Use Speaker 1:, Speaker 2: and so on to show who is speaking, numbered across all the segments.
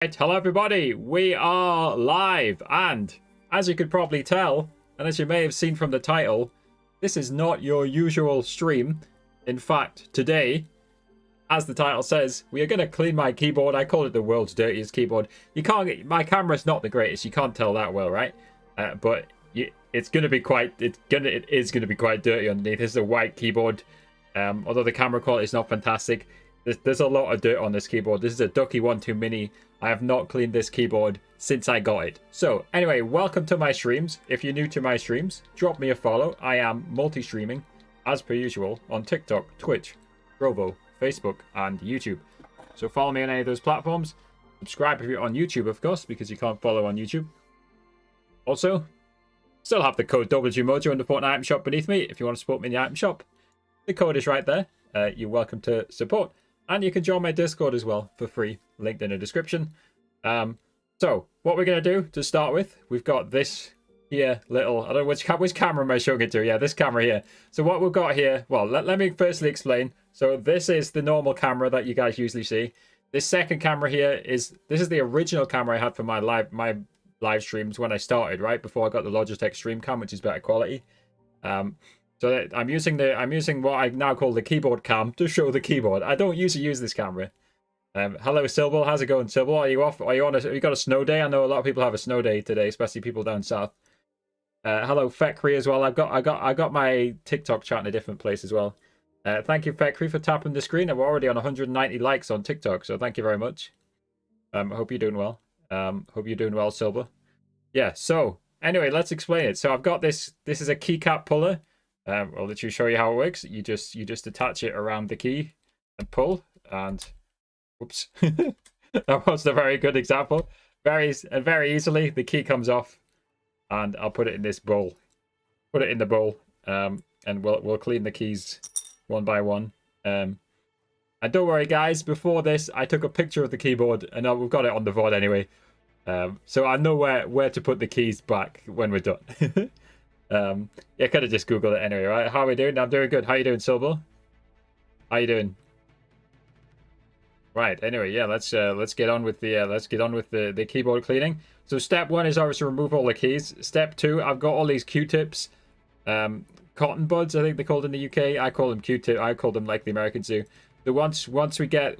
Speaker 1: Right, hello everybody, we are live, and as you could probably tell, and as you may have seen from the title, this is not your usual stream. In fact, today, as the title says, we are going to clean my keyboard. I call it the world's dirtiest keyboard. You can't get, my camera's not the greatest, you can't tell that well, right? But it's going to be quite, it is going to be quite dirty underneath. This is a white keyboard, although the camera quality is not fantastic. There's a lot of dirt on this keyboard. This is a Ducky One2 Mini. I have not cleaned this keyboard since I got it. So, anyway, welcome to my streams. If you're new to my streams, drop me a follow. I am multi-streaming, as per usual, on TikTok, Twitch, Trovo, Facebook, and YouTube. So follow me on any of those platforms. Subscribe if you're on YouTube, of course, because you can't follow on YouTube. Also, still have the code WMojo in the Fortnite item shop beneath me if you want to support me in the item shop. The code is right there. You're welcome to support. And you can join my Discord as well for free, linked in the description. So, what we're going to do to start with, we've got this here little, I don't know which camera am I showing it to? Yeah, this camera here. So what we've got here, well, let me firstly explain. So this is the normal camera that you guys usually see. This second camera here this is the original camera I had for my live streams when I started, right? Before I got the Logitech Stream Cam, which is better quality. So I'm using what I now call the keyboard cam to show the keyboard. I don't usually use this camera. Hello, Silbal. How's it going, Silbal? Are you off? Are you on? Have you got a snow day? I know a lot of people have a snow day today, especially people down south. Hello, Fekri as well. I got my TikTok chat in a different place as well. Thank you, Fekri, for tapping the screen. And we're already on 190 likes on TikTok, so thank you very much. Hope you're doing well. Hope you're doing well, Silver. Yeah. So anyway, let's explain it. So I've got this. This is a keycap puller. I'll let you show you how it works. You just attach it around the key and pull, and whoops, that wasn't a very good example. Very easily the key comes off, and I'll put it in this bowl. Put it in the bowl, and we'll clean the keys one by one. And don't worry, guys. Before this, I took a picture of the keyboard, and we've got it on the VOD anyway. So I know where to put the keys back when we're done. Yeah, could have just googled it anyway, right? How are we doing? I'm doing good. How you doing, Silver? How you doing? Right. Anyway, yeah, let's get on with the keyboard cleaning. So step one is obviously remove all the keys. Step two, I've got all these Q-tips, cotton buds, I think they're called in the UK. I call them Q-tip. I call them like the Americans do. So once we get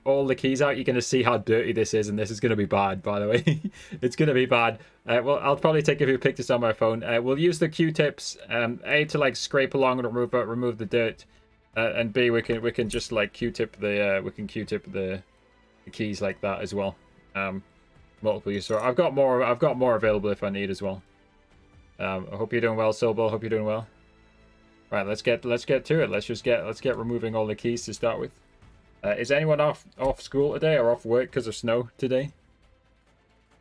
Speaker 1: all the keys out, you're gonna see how dirty this is, and this is gonna be bad, by the way. It's gonna be bad. Well, I'll probably take a few pictures on my phone. We'll use the Q-tips, A, to like scrape along and remove the dirt, and B, we can just like Q-tip the keys like that as well. Multiple use. So I've got more available if I need as well. I hope you're doing well, Silbo. Hope you're doing well. Right, let's get to it. Let's get removing all the keys to start with. Is anyone off school today or off work because of snow today?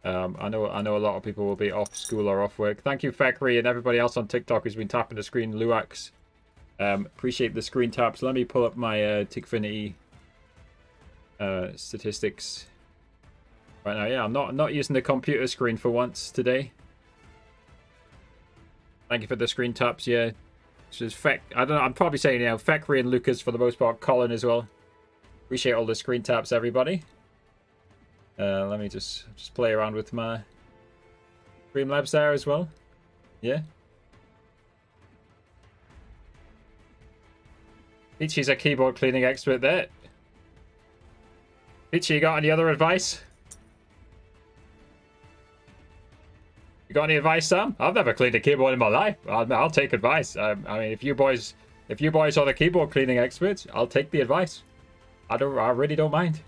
Speaker 1: I know a lot of people will be off school or off work. Thank you, Fekri, and everybody else on TikTok who's been tapping the screen. Luax, appreciate the screen taps. Let me pull up my Tickfinity statistics right now. Yeah, I'm not using the computer screen for once today. Thank you for the screen taps. Yeah. So I don't know, I'm probably saying, Fekri and Lucas for the most part, Colin as well. Appreciate all the screen taps, everybody. Let me just play around with my Streamlabs there as well. Yeah. Peachy's a keyboard cleaning expert there. Peachy, you got any other advice? You got any advice, Sam? I've never cleaned a keyboard in my life. I'll take advice. I mean, if you boys are the keyboard cleaning experts, I'll take the advice. I really don't mind.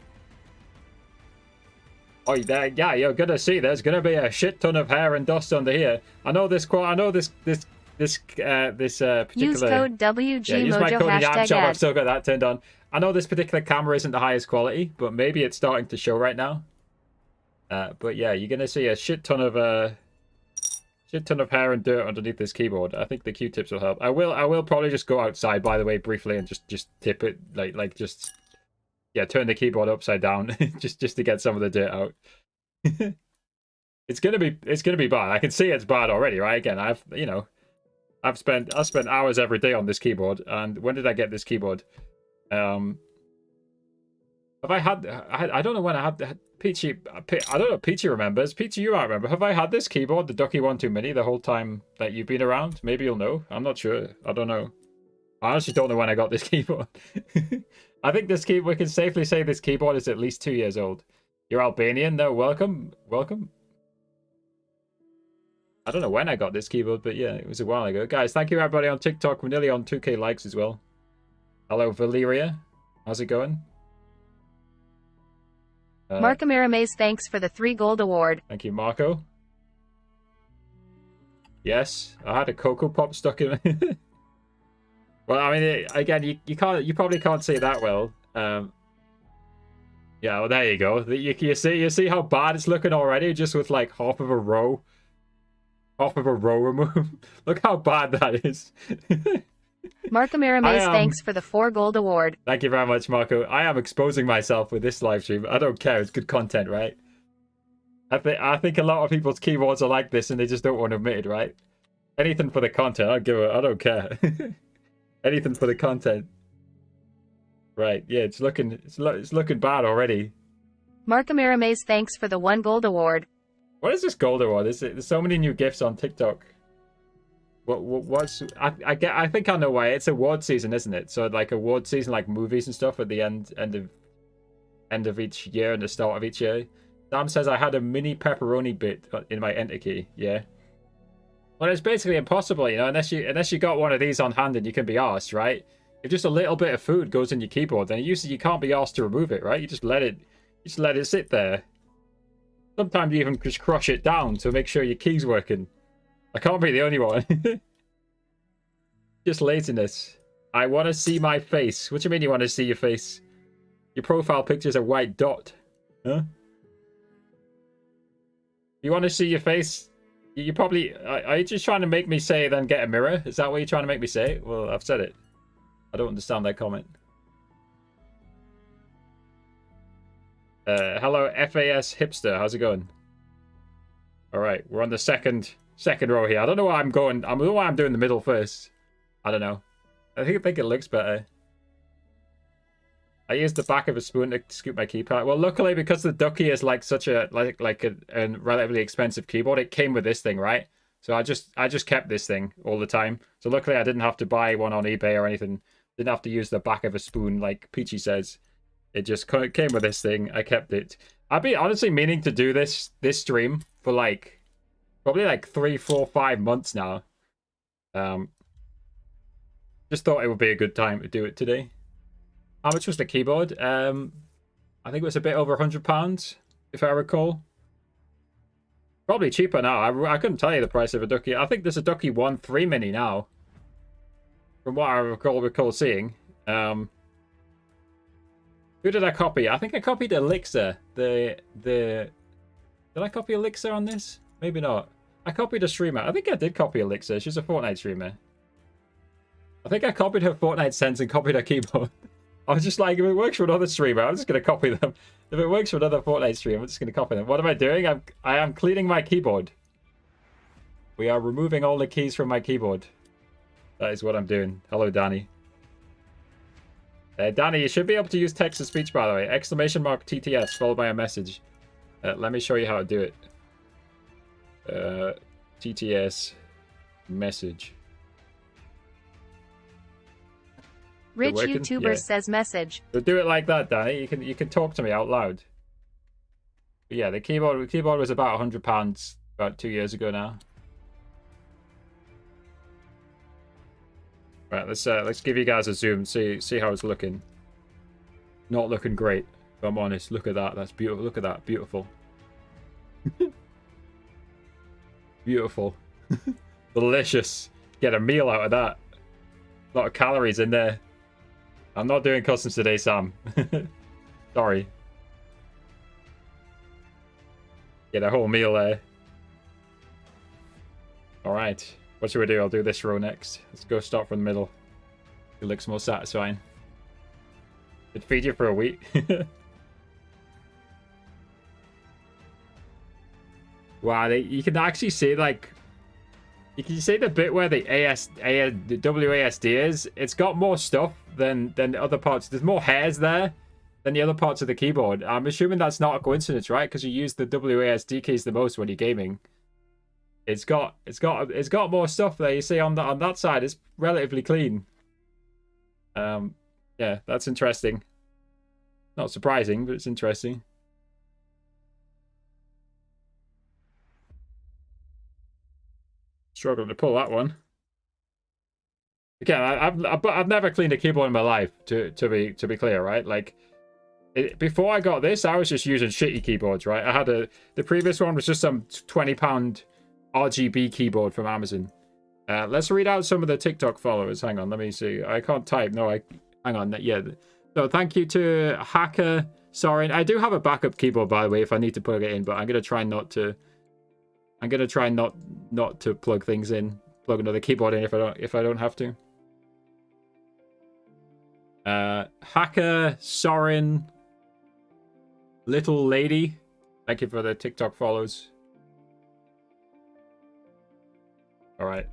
Speaker 1: Oh, yeah, you're gonna see. There's gonna be a shit ton of hair and dust under here. I know this particular. Use
Speaker 2: code WGMojo.
Speaker 1: Yeah, use my code in the app shop.
Speaker 2: #ad.
Speaker 1: I've still got that turned on. I know this particular camera isn't the highest quality, but maybe it's starting to show right now. But yeah, you're gonna see a shit ton of hair and dirt underneath this keyboard. I think the Q-tips will help. I will probably just go outside, by the way, briefly, and just tip it, turn the keyboard upside down, just to get some of the dirt out. It's gonna be bad. I can see it's bad already, right? Again, I've spent hours every day on this keyboard, and when did I get this keyboard? Have I had? I don't know when I had. Peachy, I don't know if Peachy remembers. Peachy, you might remember. Have I had this keyboard, the Ducky One2 Mini, the whole time that you've been around? Maybe you'll know. I'm not sure. I don't know. I honestly don't know when I got this keyboard. I think this keyboard, we can safely say this keyboard is at least 2 years old. You're Albanian? No, welcome. Welcome. I don't know when I got this keyboard, but yeah, it was a while ago. Guys, thank you everybody on TikTok. We're nearly on 2K likes as well. Hello, Valeria. How's it going?
Speaker 2: Marco Miramaze, thanks for the 3 gold award.
Speaker 1: Thank you, Marco. Yes, I had a Cocoa Pop stuck in it. Well, I mean, again, you probably can't see that well. Yeah, well, there you go. You see how bad it's looking already, just with like half of a row removed. Look how bad that is.
Speaker 2: Marco Miramaze, thanks for the 4 gold award.
Speaker 1: Thank you very much, Marco. I am exposing myself with this live stream. I don't care. It's good content, right? I think a lot of people's keyboards are like this, and they just don't want to admit it, right? Anything for the content. I don't care. Anything for the content. Right? Yeah, it's looking bad already.
Speaker 2: Marco Miramaze, thanks for the 1 gold award.
Speaker 1: What is this gold award? There's so many new gifts on TikTok. What's I think I know why. It's award season, isn't it? So like award season, like movies and stuff at the end of each year and the start of each year. Sam says I had a mini pepperoni bit in my enter key. Yeah. Well, it's basically impossible, you know, unless you got one of these on hand and you can be arsed, right? If just a little bit of food goes in your keyboard, then usually you can't be arsed to remove it, right? You just let it sit there. Sometimes you even just crush it down to make sure your key's working. I can't be the only one. Just laziness. I want to see my face. What do you mean you want to see your face? Your profile picture's a white dot. Huh? You want to see your face? You probably... Are you just trying to make me say then get a mirror? Is that what you're trying to make me say? Well, I've said it. I don't understand that comment. Hello, FAS Hipster. How's it going? Alright, we're on the second row here. I don't know why I'm going. I don't know why I'm doing the middle first. I don't know. I think it looks better. I used the back of a spoon to scoop my keypad. Well, luckily, because the Ducky is like such a a relatively expensive keyboard, it came with this thing, right? So I just kept this thing all the time. So luckily, I didn't have to buy one on eBay or anything. Didn't have to use the back of a spoon like Peachy says. It just came with this thing. I kept it. I've been honestly meaning to do this stream for like probably like 3, 4, 5 months now. Just thought it would be a good time to do it today. How much was the keyboard? I think it was a bit over £100, if I recall. Probably cheaper now. I couldn't tell you the price of a Ducky. I think there's a Ducky 1.3 Mini now, from what I recall seeing. Who did I copy? I think I copied Elixir. Did I copy Elixir on this? Maybe not. I copied a streamer. I think I did copy Elixir. She's a Fortnite streamer. I think I copied her Fortnite sense and copied her keyboard. I was just like, if it works for another streamer, I'm just going to copy them. If it works for another Fortnite streamer, I'm just going to copy them. What am I doing? I am cleaning my keyboard. We are removing all the keys from my keyboard. That is what I'm doing. Hello, Danny. Danny, you should be able to use text-to-speech, by the way. Exclamation mark TTS followed by a message. Let me show you how to do it. TTS message.
Speaker 2: Rich YouTuber says message.
Speaker 1: So do it like that, Danny. You can talk to me out loud. But yeah, the keyboard was about £100 about 2 years ago now. Right, let's give you guys a zoom, see how it's looking. Not looking great, if I'm honest. Look at that. That's beautiful. Look at that. Beautiful. Beautiful. Delicious. Get a meal out of that. A lot of calories in there. I'm not doing customs today, Sam. Sorry. Get a whole meal there. Alright. What should we do? I'll do this row next. Let's go start from the middle. It looks more satisfying. It'd feed you for a week. Wow, you can actually see, like... You can see the bit where the WASD is. It's got more stuff than the other parts. There's more hairs there. than the other parts of the keyboard. I'm assuming that's not a coincidence, right? Because you use the WASD keys the most when you're gaming. It's got more stuff there. You see on that side, it's relatively clean. Yeah, that's interesting. Not surprising, but it's interesting. Struggling to pull that one. Again, I've never cleaned a keyboard in my life. To be clear, right? Like, before I got this, I was just using shitty keyboards, right? I had the previous one was just some £20 RGB keyboard from Amazon. Let's read out some of the TikTok followers. Hang on, let me see. I can't type. No, hang on. Yeah. So thank you to Hacker Soren. I do have a backup keyboard, by the way, if I need to plug it in, but I'm gonna try not to. I'm gonna try not to plug things in. Plug another keyboard in if I don't have to. Hacker Soren. Little Lady. Thank you for the TikTok follows. Alright.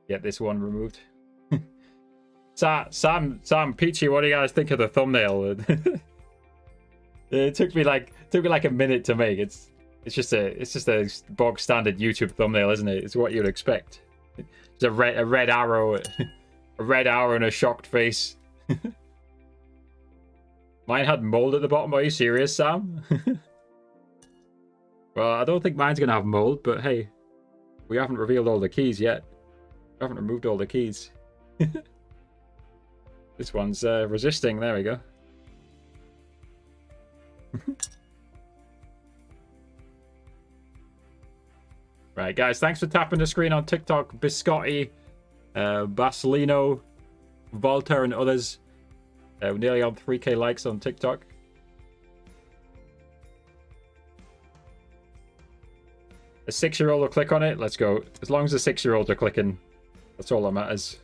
Speaker 1: Get this one removed. Sam, Peachy, what do you guys think of the thumbnail? It took me like a minute to make. It's just a bog standard YouTube thumbnail, isn't it? It's what you'd expect. It's a red arrow, a red arrow and a shocked face. Mine had mold at the bottom. Are you serious, Sam? Well, I don't think mine's gonna have mold, but hey, we haven't revealed all the keys yet. We haven't removed all the keys. This one's resisting. There we go. Right, guys, thanks for tapping the screen on TikTok. Biscotti, Basilino, Volta, and others. We're nearly on 3K likes on TikTok. A 6-year-old will click on it. Let's go. As long as the 6-year-olds are clicking, that's all that matters.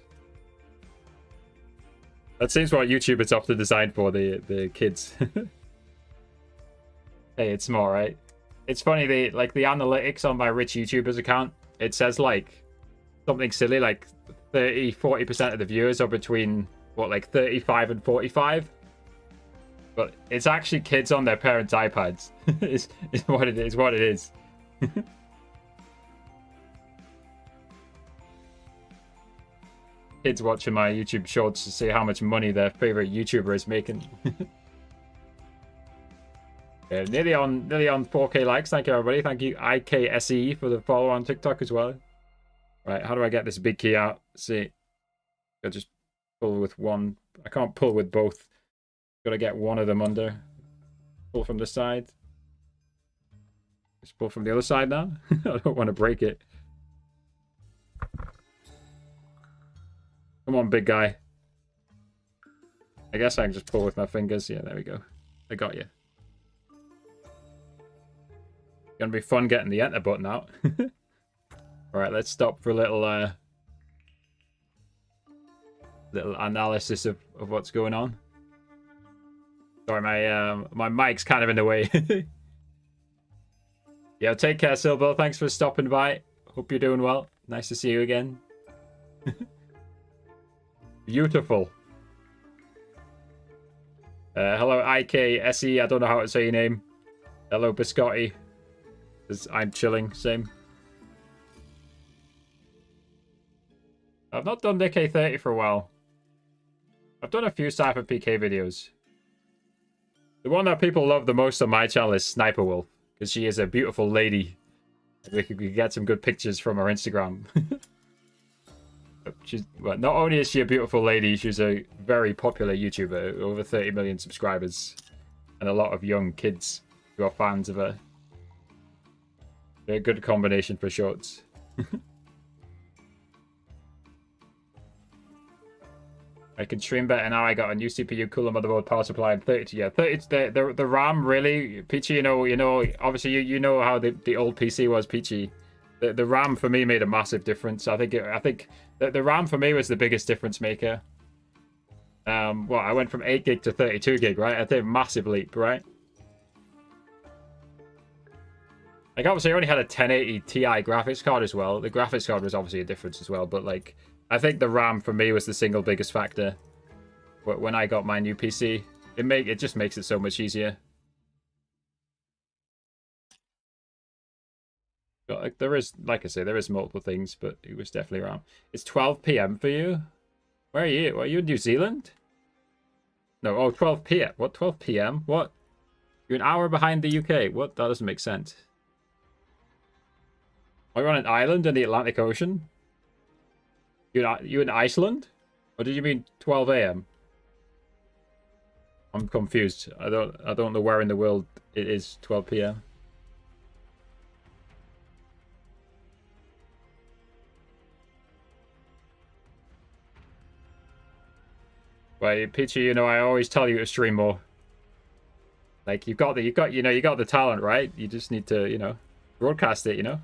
Speaker 1: That seems what YouTube is often designed for, the kids. Hey, it's small, right? It's funny, the analytics on my rich YouTubers account, it says like something silly, like 30-40% of the viewers are between what, like 35 and 45, but it's actually kids on their parents' iPads. is what it is. Kids watching my YouTube shorts to see how much money their favorite YouTuber is making. Yeah, nearly on 4K likes. Thank you, everybody. Thank you, IKSE, for the follow on TikTok as well. Right, how do I get this big key out? Let's see, I just pull with one. I can't pull with both. Gotta get one of them under. Pull from the side. Just pull from the other side now. I don't want to break it. Come on, big guy. I guess I can just pull with my fingers. Yeah, there we go. I got you. Gonna be fun getting the enter button out. Alright, let's stop for a little analysis of what's going on. Sorry, my mic's kind of in the way. Yeah, take care, Silbo. Thanks for stopping by. Hope you're doing well. Nice to see you again. Beautiful. Hello, IKSE. I don't know how to say your name. Hello, Biscotti. I'm chilling. Same. I've not done Nick A30 for a while. I've done a few Cypher PK videos. The one that people love the most on my channel is Sniper Wolf, because she is a beautiful lady. We could get some good pictures from her Instagram. Well, not only is she a beautiful lady, she's a very popular YouTuber, over 30 million subscribers, and a lot of young kids who are fans of her. They're a good combination for shorts. I can stream better now. I got a new CPU, cooler motherboard, power supply, and 30. Yeah, 30. The RAM really, Peachy. You know. Obviously, you know how the old PC was, Peachy. The RAM for me made a massive difference. I think the RAM for me was the biggest difference maker. Well, I went from 8 gig to 32 gig, right? I think a massive leap, right? Like, obviously, I only had a 1080 Ti graphics card as well. The graphics card was obviously a difference as well, but, like, I think the RAM for me was the single biggest factor when I got my new PC. It just makes it so much easier. But like, there is, like I say, there is multiple things, but it was definitely around. It's 12 p.m. for you. Where are you? Are you in New Zealand? No, oh, 12 p.m. What, 12 p.m.? What? You're an hour behind the UK. What? That doesn't make sense. Are you on an island in the Atlantic Ocean? You in Iceland? Or did you mean 12 a.m.? I'm confused. I don't know where in the world it is 12 p.m. Well, Peachy, you know, I always tell you to stream more. Like you got the talent, right? You just need to, you know, broadcast it, you know.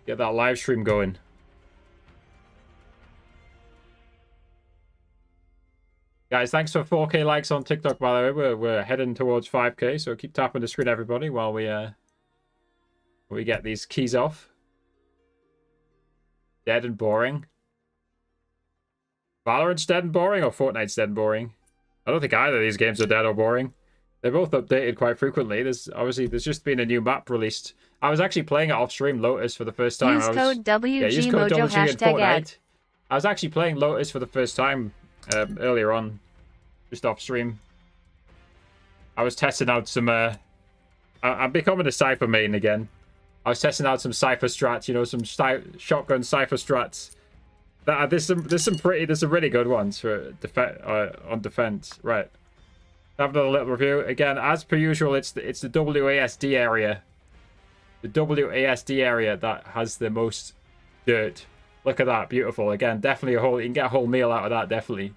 Speaker 1: Get that live stream going. Guys, thanks for 4K likes on TikTok, by the way. We're heading towards 5K, so keep tapping the screen, everybody, while we get these keys off. Dead and boring. Valorant's dead and boring, or Fortnite's dead and boring? I don't think either of these games are dead or boring. They're both updated quite frequently. There's just been a new map released. I was actually playing it off stream, Lotus, for the first time.
Speaker 2: Use code WGMojo hashtag ad.
Speaker 1: I was actually playing Lotus for the first time earlier on, just off stream. I was testing out some. I'm becoming a Cypher main again. I was testing out some Cypher strats, you know, some shotgun Cypher strats. There's some really good ones for on defense. Right. Have another little review again. As per usual, it's the WASD area. The WASD area that has the most dirt. Look at that, beautiful. Again, definitely you can get a whole meal out of that. Definitely.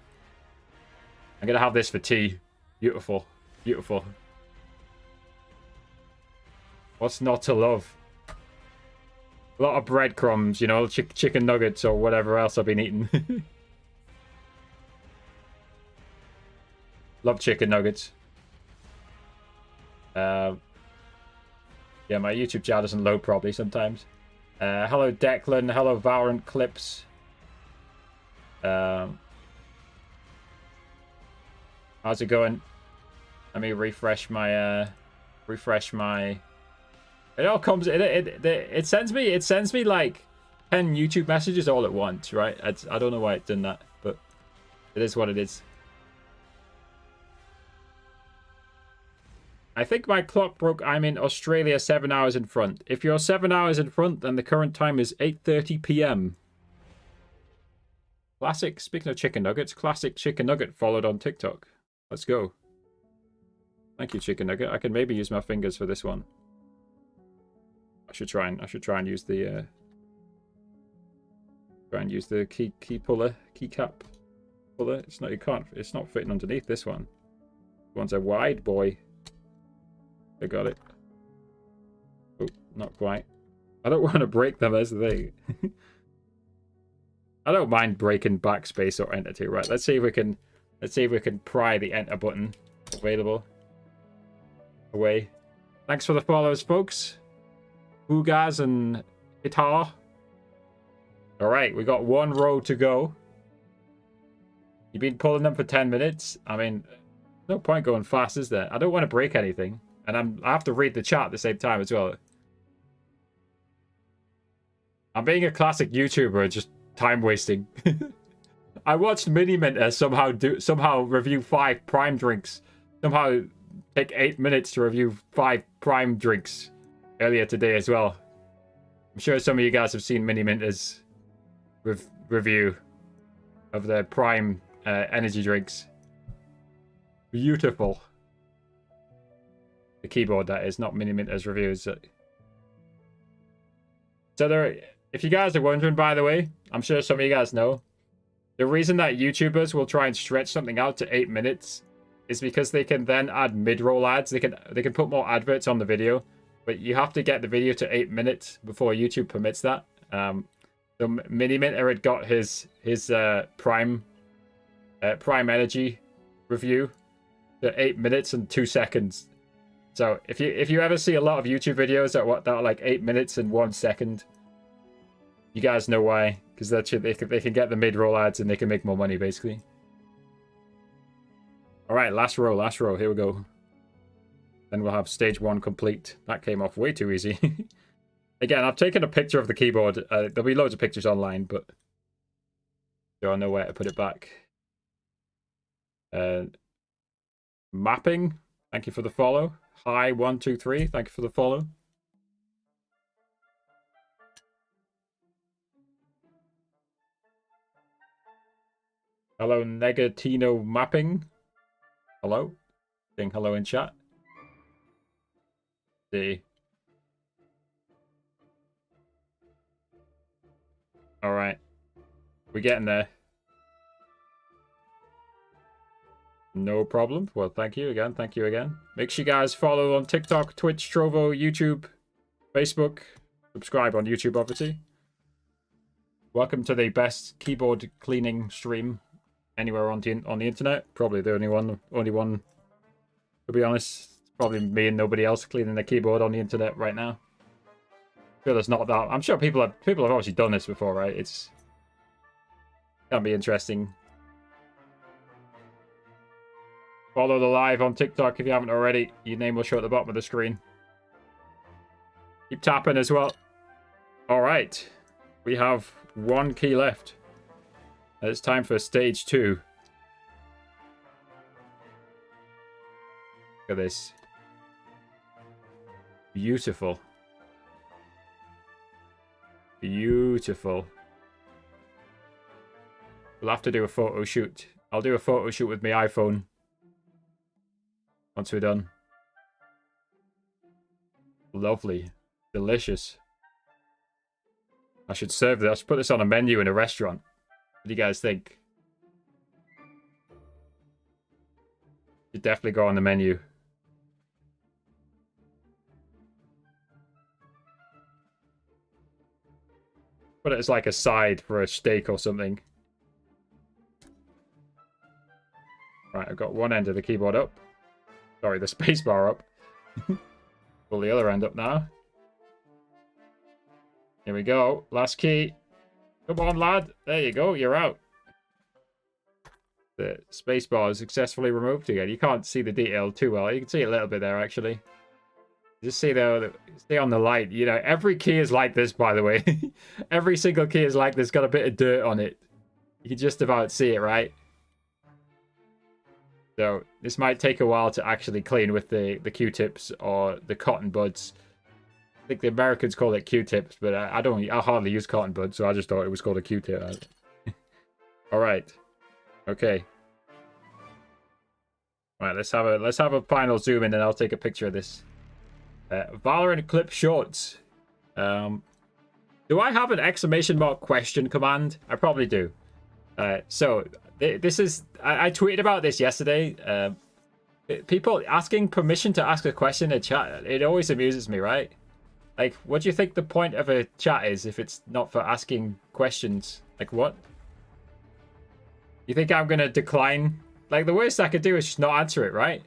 Speaker 1: I'm gonna have this for tea. Beautiful, beautiful. What's not to love? A lot of breadcrumbs, you know, chicken nuggets or whatever else I've been eating. Love chicken nuggets. Yeah, my YouTube chat doesn't load properly sometimes. Hello Declan, hello Valorant Clips. How's it going? Let me refresh my It all comes. It sends me like 10 YouTube messages all at once, right? I don't know why it's done that, but it is what it is. I think my clock broke. I'm in Australia 7 hours in front. If you're 7 hours in front, then the current time is 8:30 p.m. Classic. Speaking of chicken nuggets, classic chicken nugget followed on TikTok. Let's go. Thank you, chicken nugget. I can maybe use my fingers for this one. I should try and use the key puller, keycap puller. It's not fitting underneath this one. This one's a wide boy. I got it. Oh, not quite. I don't want to break them as they. I don't mind breaking backspace or enter 2. Right, let's see if we can pry the enter button available. Away. Thanks for the follows, folks. Ugaz and Hitar. Alright, we got 1 row to go. You've been pulling them for 10 minutes. I mean, no point going fast, is there? I don't want to break anything. And I have to read the chat at the same time as well. I'm being a classic YouTuber, just time wasting. I watched Mini Minter somehow review 5 prime drinks. Somehow take 8 minutes to review 5 prime drinks earlier today as well. I'm sure some of you guys have seen Mini Minter's review of the prime energy drinks. Beautiful. The keyboard, that is, not Mini Minter's reviews. So there, if you guys are wondering, by the way, I'm sure some of you guys know, the reason that YouTubers will try and stretch something out to 8 minutes is because they can then add mid-roll ads. They can put more adverts on the video, but you have to get the video to 8 minutes before YouTube permits that. So Mini Minter had got his prime energy review to 8 minutes and 2 seconds. So if you ever see a lot of YouTube videos that are like 8 minutes and 1 second, you guys know why. because they can get the mid-roll ads and they can make more money, basically. All right, last row. Here we go. Then we'll have stage 1 complete. That came off way too easy. Again, I've taken a picture of the keyboard. There'll be loads of pictures online, but there are nowhere to put it back. Mapping, thank you for the follow. Hi, 123, thank you for the follow. Hello, Negatino Mapping. Hello. Saying hello in chat. See. All right. We're getting there. No problem. Well, thank you again. Thank you again. Make sure you guys follow on TikTok, Twitch, Trovo, YouTube, Facebook. Subscribe on YouTube, obviously. Welcome to the best keyboard cleaning stream anywhere on the internet. Probably the only one. To be honest, it's probably me and nobody else cleaning the keyboard on the internet right now. I feel there's not that. I'm sure people have obviously done this before, right? It's can be interesting. Follow the live on TikTok if you haven't already. Your name will show at the bottom of the screen. Keep tapping as well. All right, we have 1 key left. It's time for stage 2. Look at this. Beautiful. Beautiful. We'll have to do a photo shoot. I'll do a photo shoot with my iPhone once we're done. Lovely. Delicious. I should serve this. I should put this on a menu in a restaurant. What do you guys think? Should definitely go on the menu. Put it as like a side for a steak or something. Right, I've got one end of the keyboard up. Sorry, the spacebar up. Pull the other end up now. Here we go. Last key. Come on, lad. There you go. You're out. The spacebar is successfully removed again. You can't see the detail too well. You can see a little bit there, actually. Just see there, stay on the light. You know, every key is like this, by the way. Every single key is like this. Got a bit of dirt on it. You can just about see it, right? So this might take a while to actually clean with the Q-tips or the cotton buds. I think the Americans call it Q-tips, but I hardly use cotton buds, so I just thought it was called a Q-tip. All right. Okay. All right, let's have a final zoom in, and I'll take a picture of this. Valorant clip shorts. Do I have an exclamation mark question command? I probably do. So this is I tweeted about this yesterday. People asking permission to ask a question in chat. It always amuses me, right? Like, what do you think the point of a chat is if it's not for asking questions? Like, what? You think I'm gonna decline? Like, the worst I could do is just not answer it, right?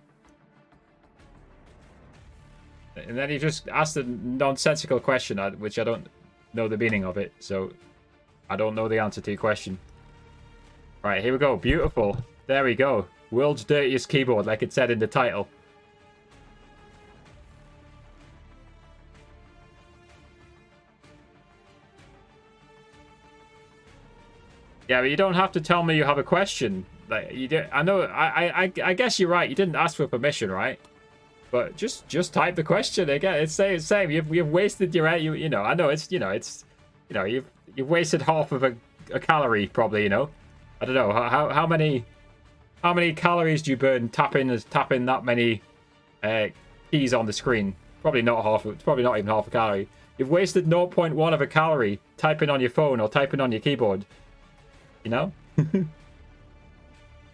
Speaker 1: And then you just asked a nonsensical question, which I don't know the meaning of it, so I don't know the answer to your question. Right, here we go. Beautiful. There we go. World's dirtiest keyboard, like it said in the title. Yeah, but you don't have to tell me you have a question. Like, you did. I know. I guess you're right. You didn't ask for permission, right? But just type the question again. It's the same. You've wasted your you know. I know you've wasted half of a calorie probably. You know. I don't know how many calories do you burn tapping that many keys on the screen? Probably not half. It's probably not even half a calorie. You've wasted 0.1 of a calorie typing on your phone or typing on your keyboard. You know?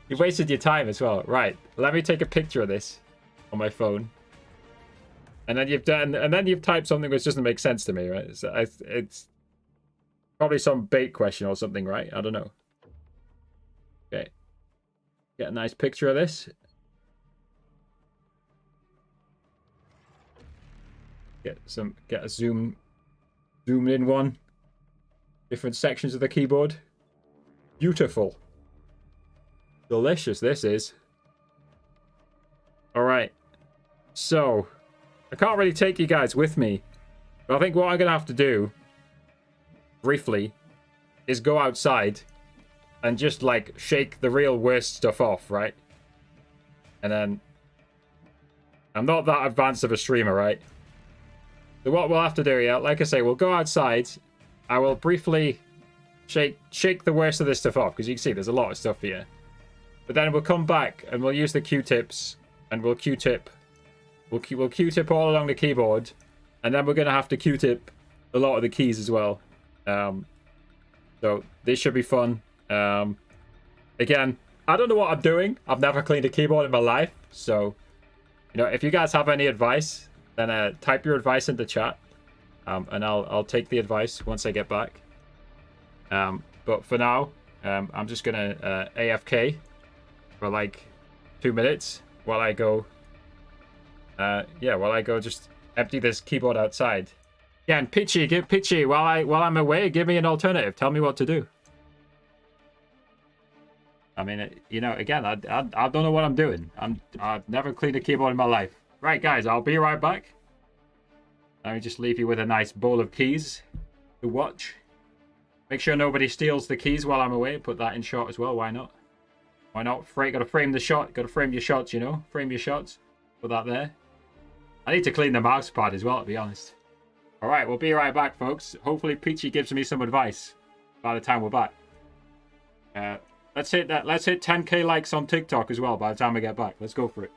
Speaker 1: You've wasted your time as well. Right. Let me take a picture of this on my phone. And then you've typed something which doesn't make sense to me, right? It's probably some bait question or something, right? I don't know. Okay. Get a nice picture of this. Get a zoomed in one. different sections of the keyboard. Beautiful. Delicious this is. Alright. So, I can't really take you guys with me. But I think what I'm going to have to do, briefly, is go outside and just, like, shake the real worst stuff off, right? And then... I'm not that advanced of a streamer, right? So what we'll have to do, yeah, like I say, we'll go outside. I will briefly shake the worst of this stuff off, because you can see there's a lot of stuff here. But then we'll come back and we'll use the Q-tips, and we'll Q-tip. We'll Q-tip all along the keyboard, and then we're going to have to Q-tip a lot of the keys as well. So this should be fun. Again, I don't know what I'm doing. I've never cleaned a keyboard in my life, so you know, if you guys have any advice, then type your advice in the chat, and I'll take the advice once I get back. But for now, I'm just gonna AFK for like 2 minutes while I go. While I go just empty this keyboard outside. Yeah, and Pitchy, while I'm away, give me an alternative. Tell me what to do. I mean, you know, again, I don't know what I'm doing. I've never cleaned a keyboard in my life. Right, guys, I'll be right back. Let me just leave you with a nice bowl of keys to watch. Make sure nobody steals the keys while I'm away. Put that in shot as well. Why not? Why not? Gotta frame the shot. Gotta frame your shots, you know? Frame your shots. Put that there. I need to clean the mouse pad as well, to be honest. Alright, we'll be right back, folks. Hopefully Peachy gives me some advice by the time we're back. Let's hit 10k likes on TikTok as well by the time we get back. Let's go for it.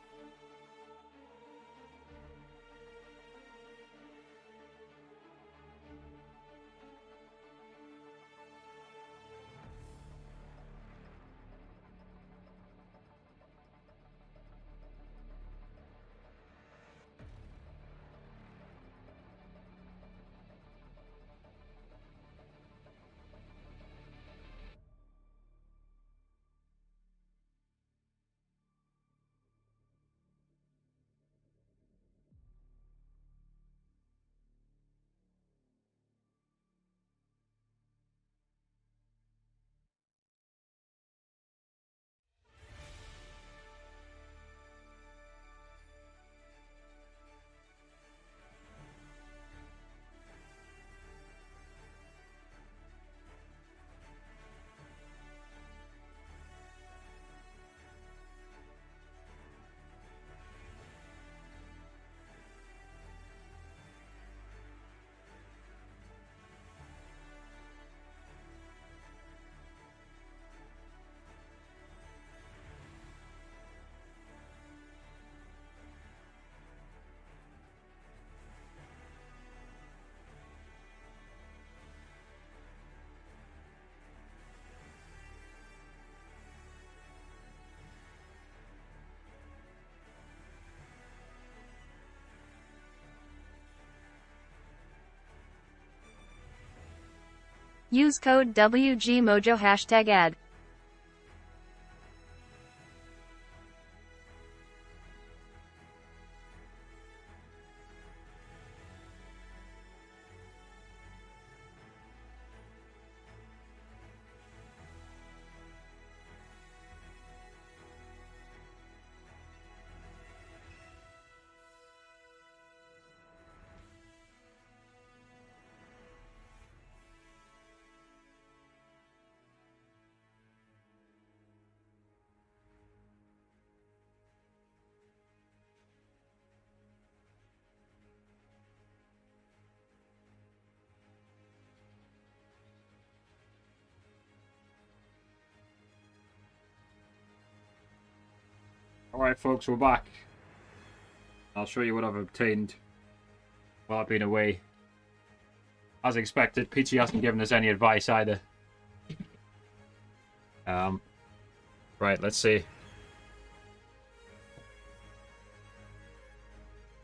Speaker 2: Use code WGMojo #ad.
Speaker 1: Alright folks, we're back. I'll show you what I've obtained while I've been away. As expected, Peachy hasn't given us any advice either. Right, let's see.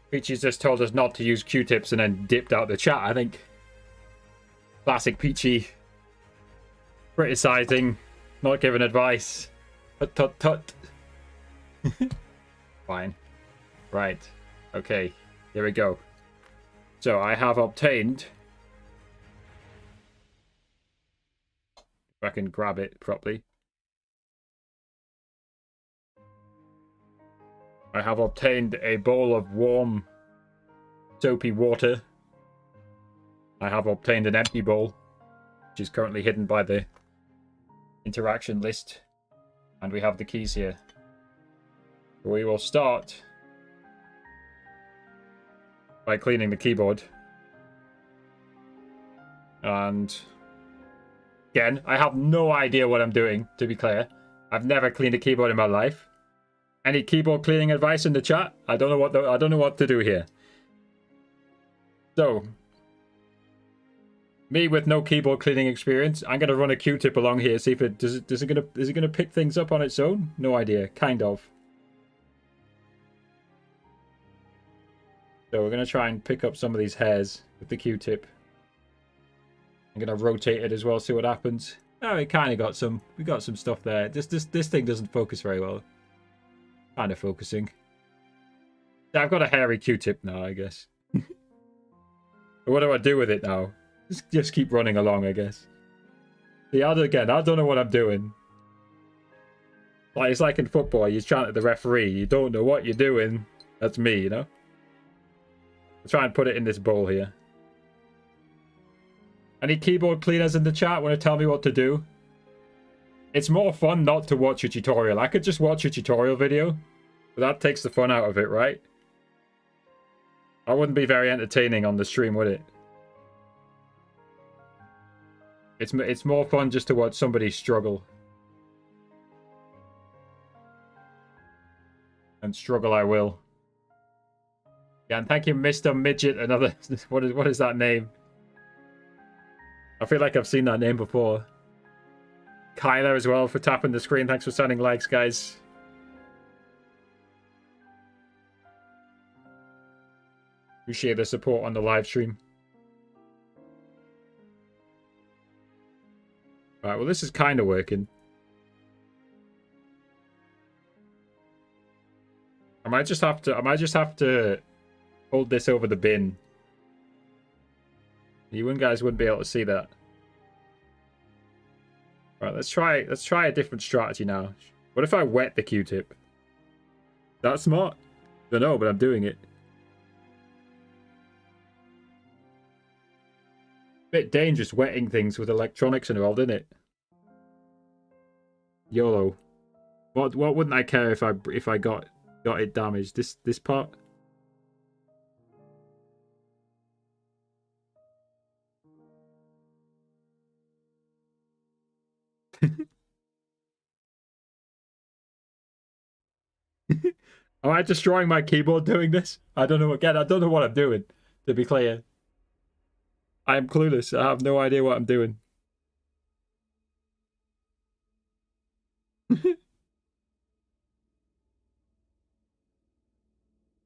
Speaker 1: Peachy's just told us not to use Q-tips and then dipped out the chat, I think. Classic Peachy. Criticizing, not giving advice. Tut tut tut. Fine. Right. Okay. Here we go. So I have obtained If I can grab it properly. I have obtained a bowl of warm, soapy water. I have obtained an empty bowl, which is currently hidden by the interaction list. And we have the keys here. We will start by cleaning the keyboard. And again, I have no idea what I'm doing, to be clear. I've never cleaned a keyboard in my life. Any keyboard cleaning advice in the chat? I don't know what to do here. So, me with no keyboard cleaning experience, I'm gonna run a Q-tip along here, see if it is it gonna pick things up on its own? No idea, kind of. So we're gonna try and pick up some of these hairs with the Q-tip. I'm gonna rotate it as well, see what happens. Oh, it kind of got some. We got some stuff there. This thing doesn't focus very well. Kind of focusing. I've got a hairy Q-tip now, I guess. What do I do with it now? Just keep running along, I guess. The other again, I don't know what I'm doing. Like it's like in football, you chant at the referee. You don't know what you're doing. That's me, you know. I'll try and put it in this bowl here. Any keyboard cleaners in the chat want to tell me what to do? It's more fun not to watch a tutorial. I could just watch a tutorial video, but that takes the fun out of it, right? I wouldn't be very entertaining on the stream, would it? It's more fun just to watch somebody struggle. And struggle I will. Yeah, and thank you, Mr. Midget. Another what is that name? I feel like I've seen that name before. Kyler as well for tapping the screen. Thanks for sending likes, guys. Appreciate the support on the live stream. Right, well this is kind of working. I might just have to hold this over the bin. You guys wouldn't be able to see that. Right, let's try a different strategy now. What if I wet the Q-tip? That's smart? Don't know, but I'm doing it. Bit dangerous wetting things with electronics involved, isn't it? YOLO. What wouldn't I care if I got it damaged? This part? Am I destroying my keyboard doing this? I don't know. Again, I don't know what I'm doing, to be clear. I am clueless. I have no idea what I'm doing.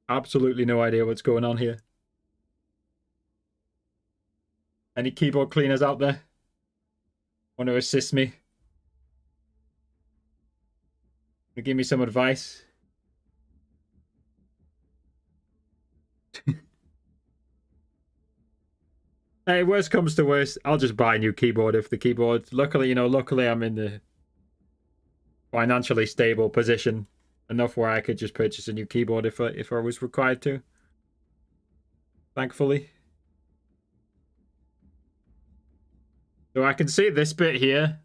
Speaker 1: Absolutely no idea what's going on here. Any keyboard cleaners out there? Want to assist me? Give me some advice? Hey, worst comes to worst, I'll just buy a new keyboard if the keyboard... Luckily I'm in the financially stable position enough where I could just purchase a new keyboard if I was required to. Thankfully. So I can see this bit here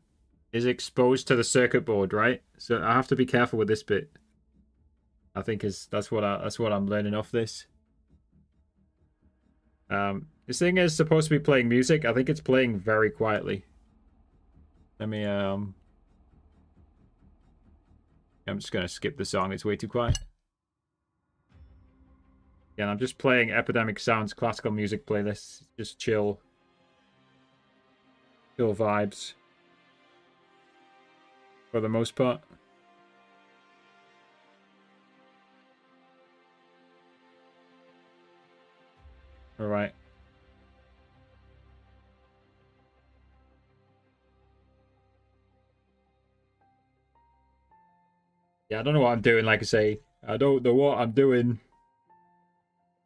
Speaker 1: is exposed to the circuit board, right? So I have to be careful with this bit. I think that's what I'm learning off this. This thing is supposed to be playing music. I think it's playing very quietly. Let me I'm just gonna skip the song. It's way too quiet. Yeah, I'm just playing Epidemic Sounds classical music playlist. Just chill vibes for the most part. All right. Yeah, I don't know what I'm doing, like I say. I don't know what I'm doing.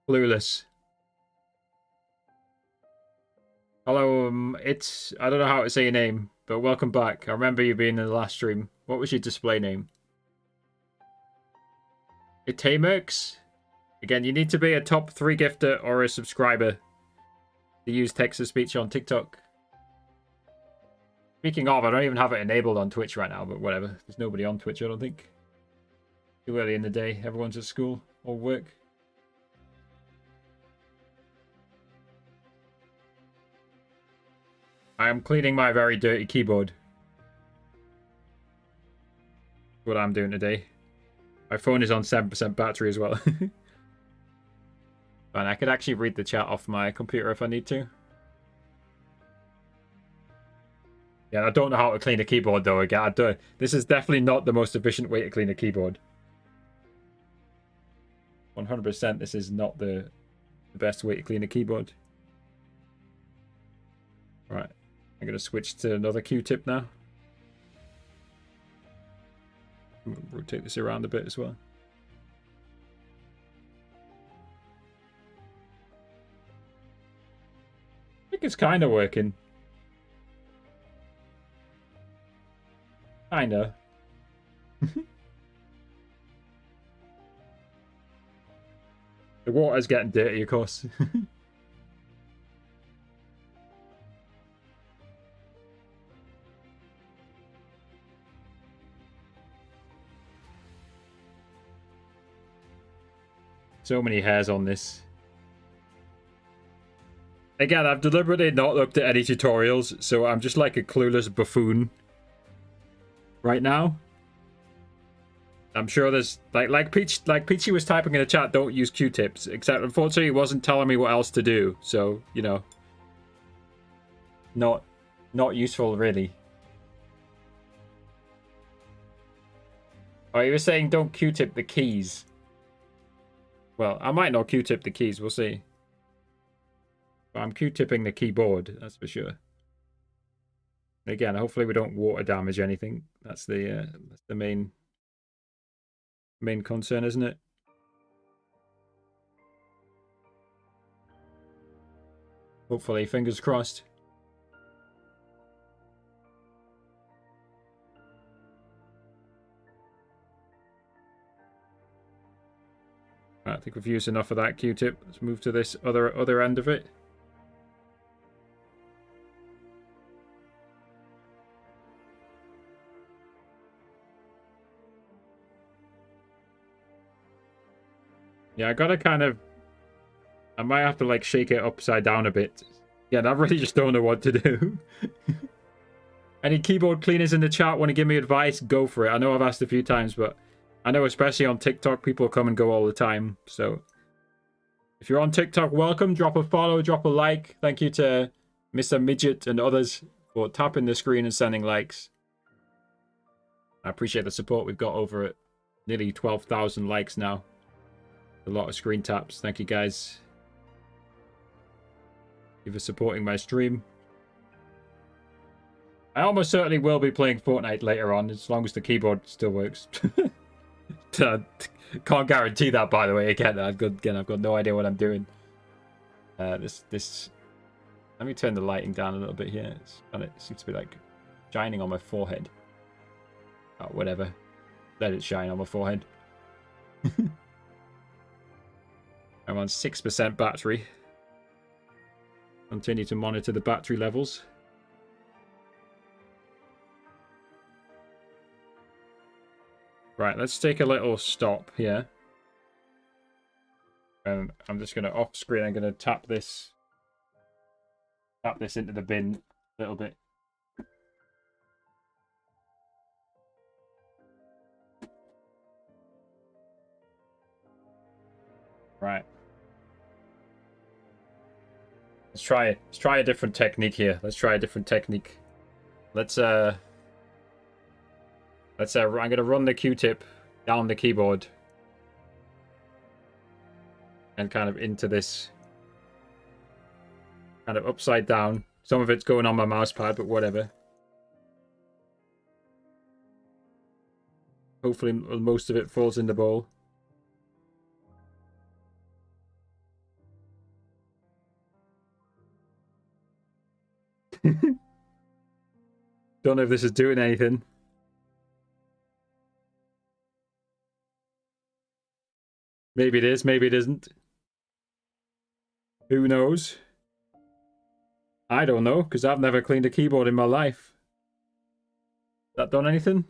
Speaker 1: Clueless. Hello, I don't know how to say your name, but welcome back. I remember you being in the last stream. What was your display name? Itamerx? Again, you need to be a top 3 gifter or a subscriber to use text-to-speech on TikTok. Speaking of, I don't even have it enabled on Twitch right now, but whatever. There's nobody on Twitch, I don't think. Too early in the day. Everyone's at school or work. I am cleaning my very dirty keyboard. That's what I'm doing today. My phone is on 7% battery as well. And I could actually read the chat off my computer if I need to. Yeah, I don't know how to clean a keyboard though. Again, this is definitely not the most efficient way to clean a keyboard. 100% this is not the best way to clean a keyboard. Right, I'm going to switch to another Q-tip now. Rotate this around a bit as well. I think it's kind of working. Kinda. The water's getting dirty, of course. So many hairs on this. Again, I've deliberately not looked at any tutorials, so I'm just like a clueless buffoon right now. I'm sure there's like Peachy was typing in the chat, don't use Q-tips, except unfortunately he wasn't telling me what else to do, so you know, not useful really. Oh, he was saying don't Q-tip the keys. Well, I might not Q-tip the keys, we'll see. But I'm Q-tipping the keyboard, that's for sure. Again, hopefully we don't water damage anything. That's the main concern, isn't it? Hopefully, fingers crossed. Right, I think we've used enough of that Q-tip. Let's move to this other end of it. Yeah, I gotta kind of... I might have to, like, shake it upside down a bit. Yeah, I really just don't know what to do. Any keyboard cleaners in the chat want to give me advice? Go for it. I know I've asked a few times, but I know especially on TikTok, people come and go all the time. So if you're on TikTok, welcome. Drop a follow, drop a like. Thank you to Mr. Midget and others for tapping the screen and sending likes. I appreciate the support. We've got over at nearly 12,000 likes now. A lot of screen taps. Thank you guys. Thank you for supporting my stream. I almost certainly will be playing Fortnite later on, as long as the keyboard still works. Can't guarantee that, by the way. Again, I've got no idea what I'm doing. This. Let me turn the lighting down a little bit here. It seems to be like shining on my forehead. Oh, whatever. Let it shine on my forehead. I'm on 6% battery. Continue to monitor the battery levels. Right, let's take a little stop here. I'm just going to off screen. I'm going to tap this into the bin a little bit. Right. Let's try a different technique here. Let's try a different technique. I'm gonna run the Q-tip down the keyboard and kind of into this kind of upside down. Some of it's going on my mouse pad, but whatever. Hopefully most of it falls in the bowl. Don't know if this is doing anything. Maybe it is, maybe it isn't. Who knows? I don't know, because I've never cleaned a keyboard in my life. That done anything?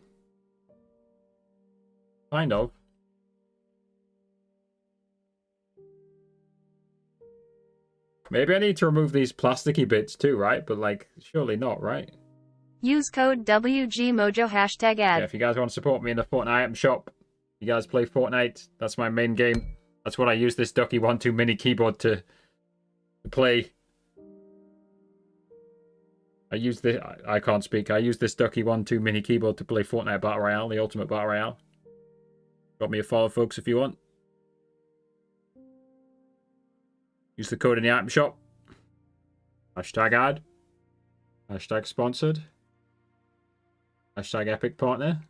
Speaker 1: Kind of. Maybe I need to remove these plasticky bits too, right? But like, surely not, right?
Speaker 2: Use code WGMojo #ad.
Speaker 1: Yeah, if you guys want to support me in the Fortnite item shop, you guys play Fortnite, that's my main game. That's what I use this Ducky One2 Mini keyboard to play. I can't speak. I use this Ducky One2 Mini keyboard to play Fortnite Battle Royale, the Ultimate Battle Royale. Got me a follow, folks, if you want. Use the code in the item shop. #ad. #sponsored. #epic partner.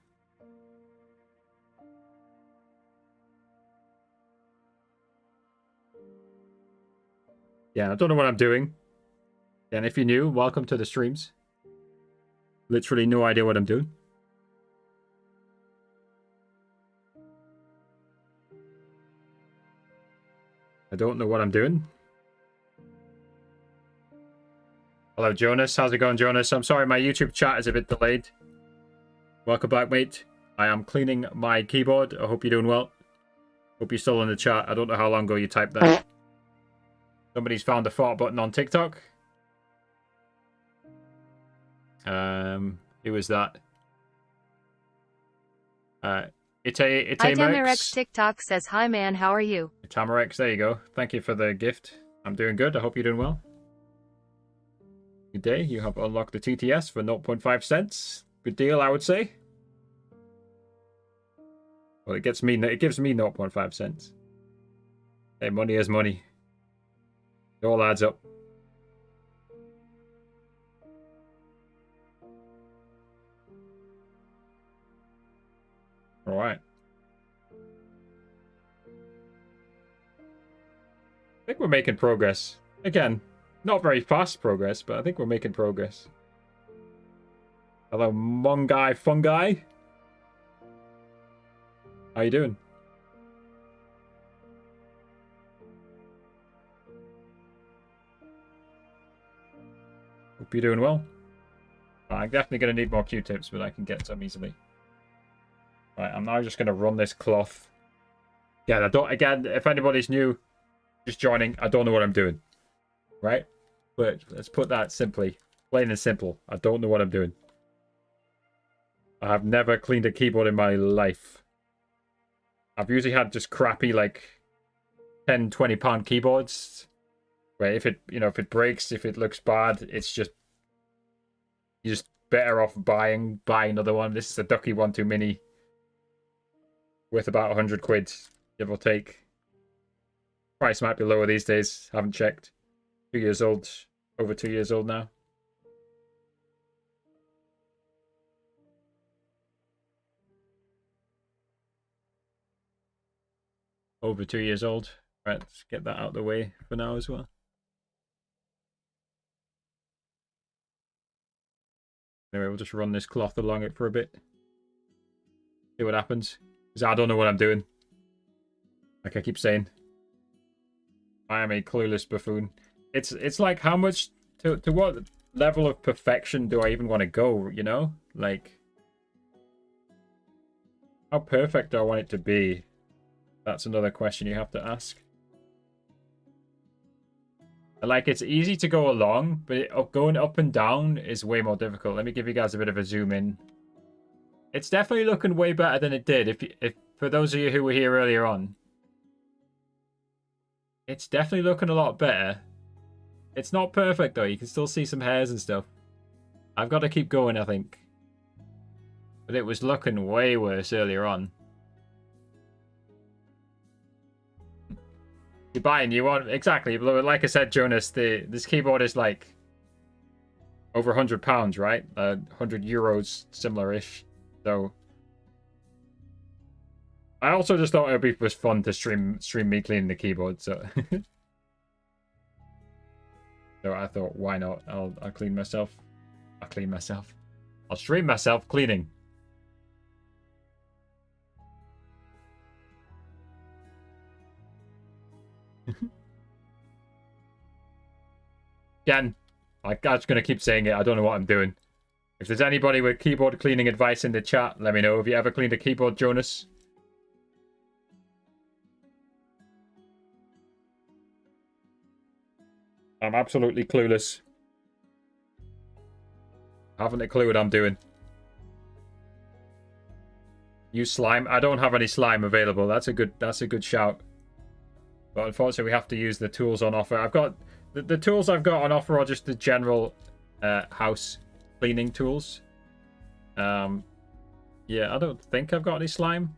Speaker 1: Yeah, I don't know what I'm doing. And if you're new, welcome to the streams. Literally no idea what I'm doing. I don't know what I'm doing. Hello, Jonas. How's it going, Jonas? I'm sorry, my YouTube chat is a bit delayed. Welcome back, mate. I am cleaning my keyboard. I hope you're doing well. Hope you're still in the chat. I don't know how long ago you typed that. Somebody's found the fart button on TikTok. Who was that?
Speaker 2: Itamerex TikTok says, hi man, how are you?
Speaker 1: Itamerex, there you go. Thank you for the gift. I'm doing good. I hope you're doing well. Good day. You have unlocked the TTS for 0.5 cents. Good deal, I would say. Well, it gives me 0.5 cents. Hey, money is money. It all adds up. All right. I think we're making progress. Again, not very fast progress, but I think we're making progress. Hello, Mongai Fungi. How you doing? Hope you're doing well. I'm definitely going to need more Q-tips, but I can get some easily. Right, I'm now just going to run this cloth. Yeah, again, if anybody's new, just joining, I don't know what I'm doing. Right? But let's put that simply. Plain and simple. I don't know what I'm doing. I have never cleaned a keyboard in my life. I've usually had just crappy, like, 10, 20 pound keyboards. Where if it breaks, if it looks bad, it's just... You're just better off buying another one. This is a Ducky One2 Mini. Worth about 100 quid, give or take. Price might be lower these days. Haven't checked. 2 years old. Over 2 years old now. Over 2 years old. Right, let's get that out of the way for now as well. Anyway, we'll just run this cloth along it for a bit. See what happens. Because I don't know what I'm doing. Like I keep saying. I am a clueless buffoon. It's like how much... To what level of perfection do I even want to go, you know? Like... How perfect do I want it to be? That's another question you have to ask. Like, it's easy to go along, but going up and down is way more difficult. Let me give you guys a bit of a zoom in. It's definitely looking way better than it did. If for those of you who were here earlier on, it's definitely looking a lot better. It's not perfect though. You can still see some hairs and stuff. I've got to keep going, I think. But it was looking way worse earlier on. You buy a new one, exactly. Like I said, Jonas, this keyboard is like over £100, right? 100 euros, similar-ish. So I also just thought it was fun to stream me cleaning the keyboard. So so I thought, why not? I'll clean myself. I'll clean myself. I'll stream myself cleaning. Again, I'm just going to keep saying it. I don't know what I'm doing. If there's anybody with keyboard cleaning advice in the chat, let me know. Have you ever cleaned a keyboard, Jonas? I'm absolutely clueless. Haven't a clue what I'm doing. Use slime. I don't have any slime available. That's a good shout. But unfortunately, we have to use the tools on offer. I've got the tools I've got on offer are just the general house cleaning tools. Yeah, I don't think I've got any slime.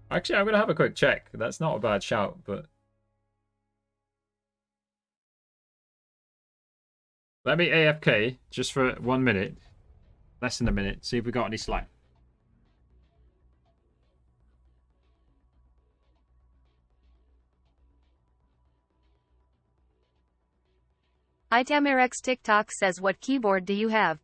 Speaker 1: Actually, I'm gonna have a quick check. That's not a bad shout, but let me AFK just for 1 minute. Less than a minute. See if we got any slime.
Speaker 2: Itamerx TikTok says, what keyboard do you have?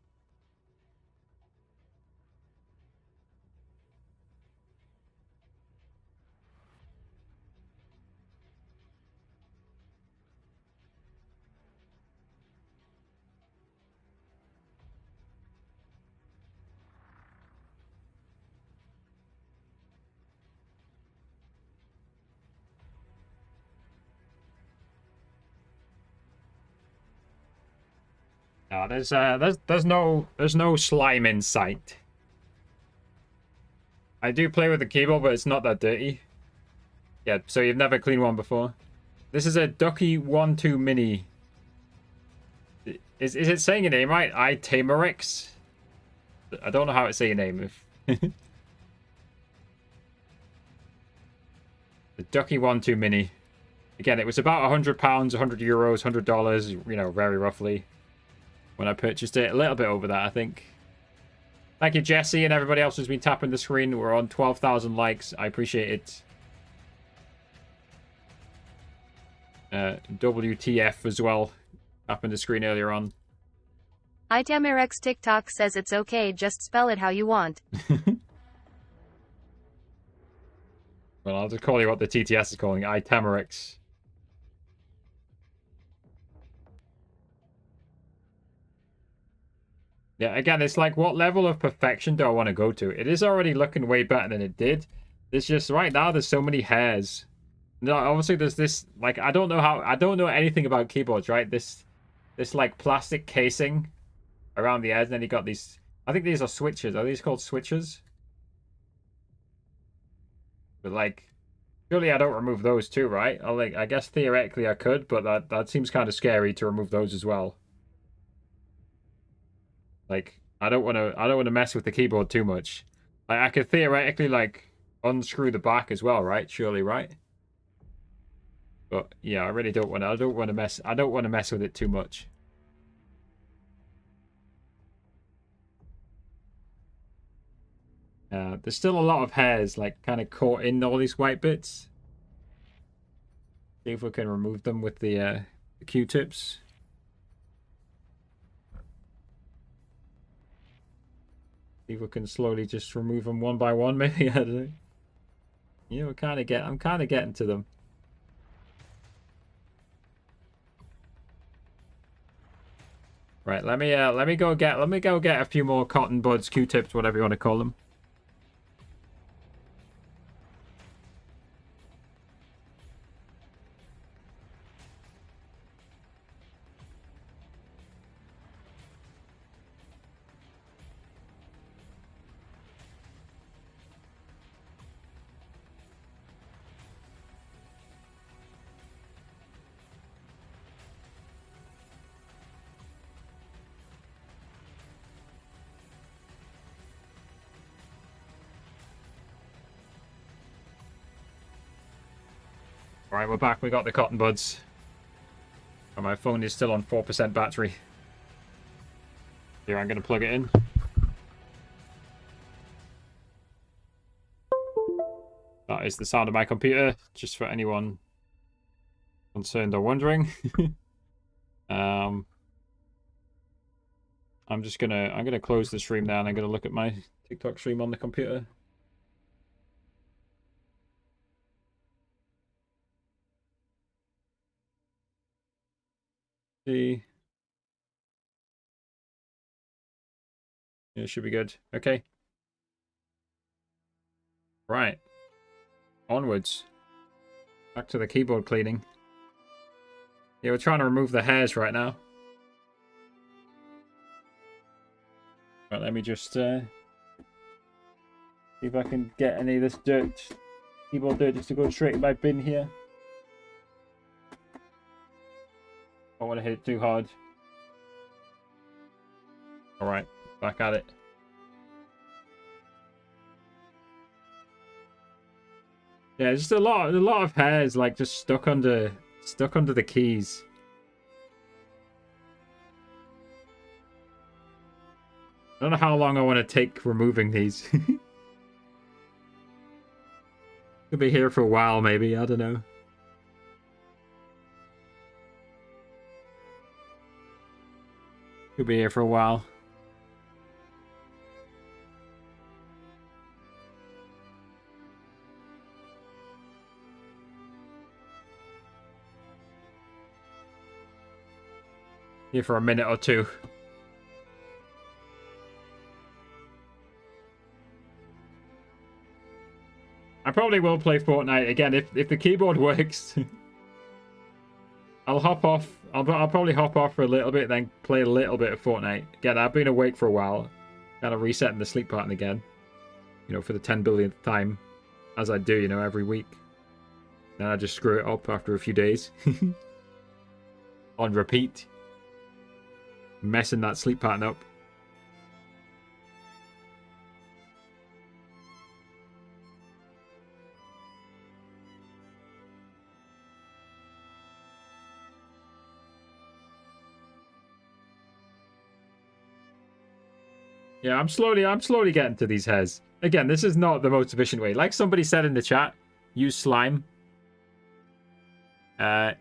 Speaker 1: No, there's no slime in sight. I do play with the keyboard, but it's not that dirty. Yeah, so you've never cleaned one before. This is a Ducky One2 Mini. Is it saying your name right? Itamerx? I don't know how it's saying your name. If the Ducky One2 Mini. Again, it was about £100, €100, $100, you know, very roughly. When I purchased it, a little bit over that, I think. Thank you, Jesse, and everybody else who's been tapping the screen. We're on 12,000 likes. I appreciate it. WTF as well. Tapping the screen earlier on.
Speaker 2: Itamerx TikTok says it's okay, just spell it how you want.
Speaker 1: Well, I'll just call you what the TTS is calling it. Itamerx. Yeah, again, it's like, what level of perfection do I want to go to? It is already looking way better than it did. It's just, right now, there's so many hairs. No, obviously, there's this, like, I don't know anything about keyboards, right? This like, plastic casing around the edge, and then you got these, I think these are switches. Are these called switches? But, like, surely I don't remove those too, right? I guess theoretically I could, but that seems kind of scary to remove those as well. Like, I don't want to mess with the keyboard too much. Like, I could theoretically, like, unscrew the back as well, right? Surely, right? But yeah, I really don't want to. I don't want to mess with it too much. There's still a lot of hairs, like, kind of caught in all these white bits. See if we can remove them with the Q-tips. See if we can slowly just remove them one by one, maybe. I don't know. You know, I'm kind of getting to them. Right, let me go get a few more cotton buds, Q-tips, whatever you want to call them. Alright, we're back. We got the cotton buds. And my phone is still on 4% battery. Here, I'm going to plug it in. That is the sound of my computer, just for anyone concerned or wondering. I'm gonna close the stream now and I'm gonna look at my TikTok stream on the computer. See. Yeah, it should be good. Okay. Right. Onwards. Back to the keyboard cleaning. Yeah, we're trying to remove the hairs right now. Right, let me just see if I can get any of this dirt, keyboard dirt, just to go straight in my bin here. Don't want to hit it too hard. Alright, back at it. Yeah, just a lot of hairs like just stuck under the keys. I don't know how long I want to take removing these. Could be here for a while, maybe. I don't know. Could be here for a while. Here for a minute or two. I probably will play Fortnite again if the keyboard works. I'll hop off. I'll probably hop off for a little bit, then play a little bit of Fortnite. Again, I've been awake for a while. Kind of resetting the sleep pattern again. You know, for the 10 billionth time. As I do, you know, every week. Then I just screw it up after a few days. On repeat. Messing that sleep pattern up. Yeah, I'm slowly getting to these hairs. Again, this is not the most efficient way. Like somebody said in the chat, use slime. Temerex,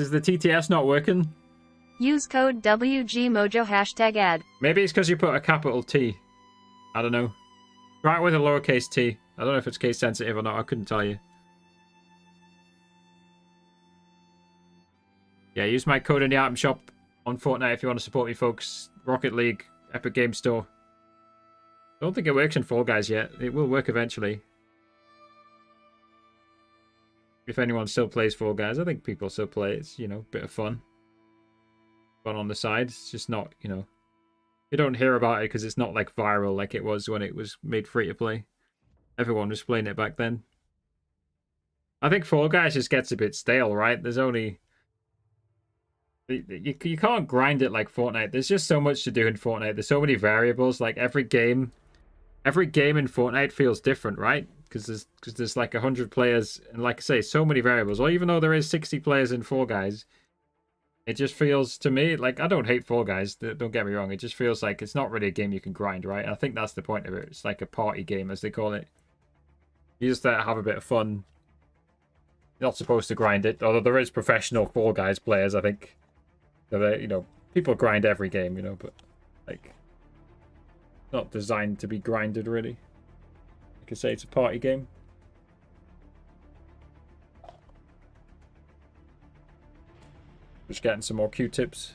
Speaker 1: is the TTS not working?
Speaker 2: Use code WGMojo #ad.
Speaker 1: Maybe it's because you put a capital T. I don't know. Try it with a lowercase t. I don't know if it's case sensitive or not. I couldn't tell you. Yeah, use my code in the item shop on Fortnite if you want to support me, folks. Rocket League, Epic Game Store. Don't think it works in Fall Guys yet. It will work eventually. If anyone still plays Fall Guys, I think people still play it. It's, you know, a bit of fun. Fun on the side. It's just not, you know... You don't hear about it because it's not like viral like it was when it was made free to play. Everyone was playing it back then. I think Fall Guys just gets a bit stale, right? There's only... You can't grind it like Fortnite. There's just so much to do in Fortnite. There's so many variables. Like every game in Fortnite feels different, right? Because there's like 100 players, and like I say, so many variables. Or even though there is 60 players in Fall Guys, it just feels to me like, I don't hate Fall Guys. Don't get me wrong. It just feels like it's not really a game you can grind, right? And I think that's the point of it. It's like a party game, as they call it. You just have a bit of fun. You're not supposed to grind it, although there is professional Fall Guys players, I think. So you know, people grind every game, you know, but like not designed to be grinded really. You could say it's a party game. Just getting some more Q-tips.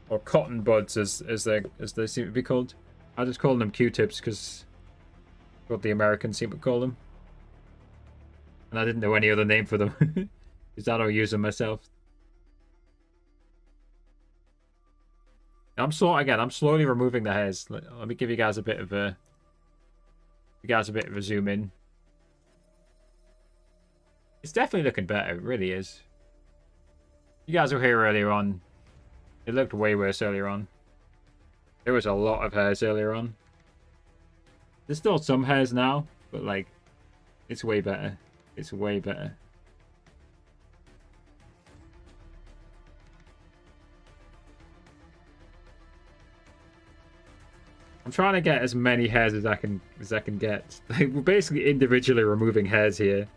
Speaker 1: Or cotton buds as they seem to be called. I just call them Q-tips because what the Americans seem to call them. And I didn't know any other name for them. Because I don't use them myself. I'm slowly removing the hairs. Let me give you guys a bit of a zoom in. It's definitely looking better, it really is. You guys were here earlier on. It looked way worse earlier on. There was a lot of hairs earlier on. There's still some hairs now, but like it's way better. It's way better. I'm trying to get as many hairs as I can get. Like, we're basically individually removing hairs here.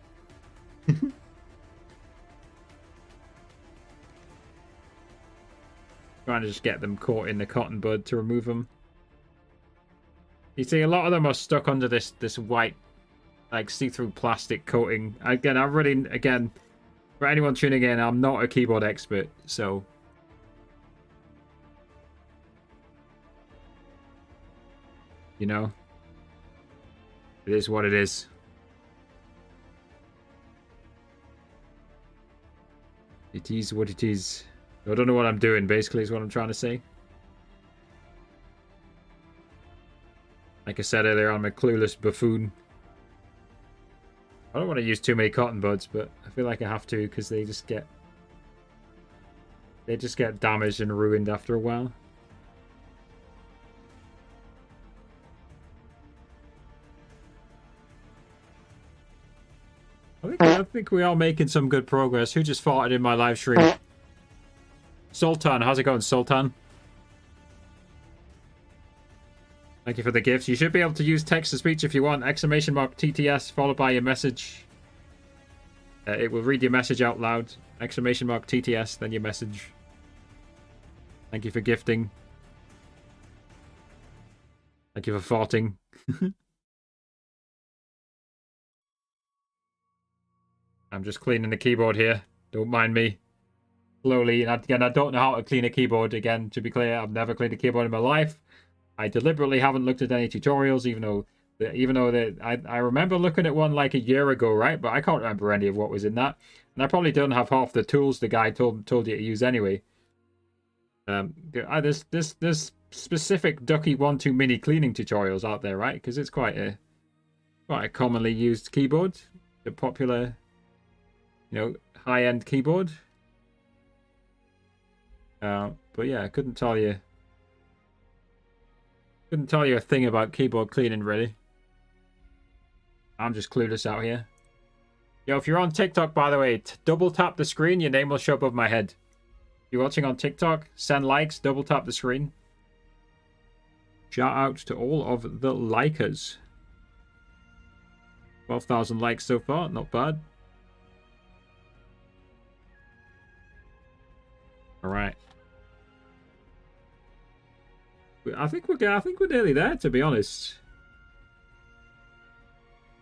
Speaker 1: Trying to just get them caught in the cotton bud to remove them. You see, a lot of them are stuck under this white, like, see-through plastic coating. Again, for anyone tuning in, I'm not a keyboard expert, so... You know? It is what it is. It is what it is. I don't know what I'm doing, basically, is what I'm trying to say. Like I said earlier, I'm a clueless buffoon. I don't want to use too many cotton buds, but I feel like I have to because they just get damaged and ruined after a while. I think we are making some good progress. Who just farted in my live stream? Sultan, how's it going, Sultan? Thank you for the gifts. You should be able to use text-to-speech if you want. Exclamation mark TTS followed by your message. It will read your message out loud. Exclamation mark TTS, then your message. Thank you for gifting. Thank you for farting. I'm just cleaning the keyboard here. Don't mind me. Slowly. And again, I don't know how to clean a keyboard. Again, to be clear, I've never cleaned a keyboard in my life. I deliberately haven't looked at any tutorials, even though I remember looking at one like a year ago, right? But I can't remember any of what was in that. And I probably don't have half the tools the guy told you to use anyway. There's specific Ducky One2 Mini cleaning tutorials out there, right? Because it's quite a commonly used keyboard. The popular, high-end keyboard. But yeah, I couldn't tell you a thing about keyboard cleaning, really. I'm just clueless out here. Yo, if you're on TikTok, by the way, double tap the screen, your name will show above my head. If you're watching on TikTok, send likes, double tap the screen. Shout out to all of the likers. 12,000 likes so far, not bad. All right. I think we're nearly there, to be honest.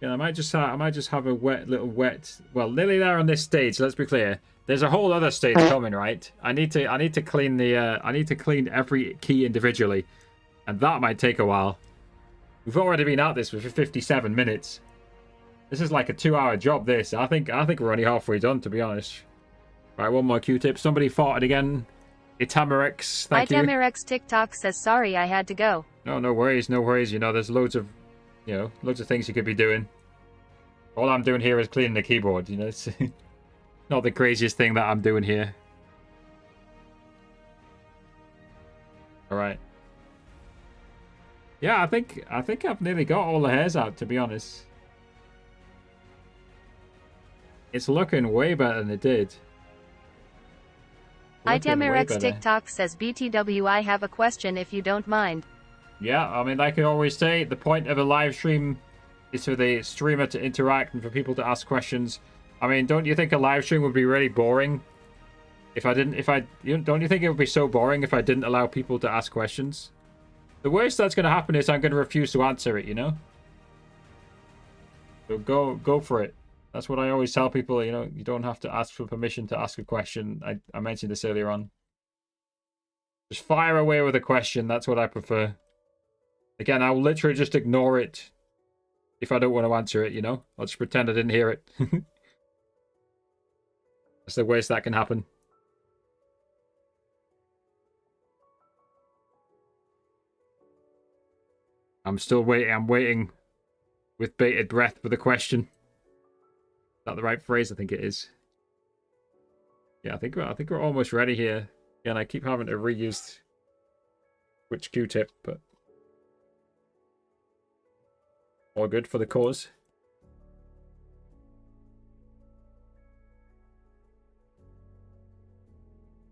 Speaker 1: Yeah, I might just have a well, nearly there on this stage. Let's be clear. There's a whole other stage coming, right? I need to clean every key individually, and that might take a while. We've already been at this for 57 minutes. This is like a 2-hour job. This, I think we're only halfway done, to be honest. Right, one more Q-tip. Somebody farted again. Itamerex, thank you.
Speaker 2: Itamerex TikTok says sorry I had to go.
Speaker 1: No worries, no worries. There's loads of things you could be doing. All I'm doing here is cleaning the keyboard. It's not the craziest thing that I'm doing here. All right. Yeah, I think I've nearly got all the hairs out, to be honest. It's looking way better than it did.
Speaker 2: Itamerex TikTok says BTW, I have a question if you don't mind.
Speaker 1: Yeah, I mean, like I always say, the point of a live stream is for the streamer to interact and for people to ask questions. I mean, don't you think a live stream would be really boring don't you think it would be so boring if I didn't allow people to ask questions? The worst that's going to happen is I'm going to refuse to answer it, So go for it. That's what I always tell people, you don't have to ask for permission to ask a question. I mentioned this earlier on. Just fire away with a question. That's what I prefer. Again, I'll literally just ignore it if I don't want to answer it, I'll just pretend I didn't hear it. That's the worst that can happen. I'm still waiting. I'm waiting with bated breath for the question. Is that the right phrase? I think it is. Yeah, I think we're almost ready here. Again, I keep having to reuse which Q-tip, but all good for the cause.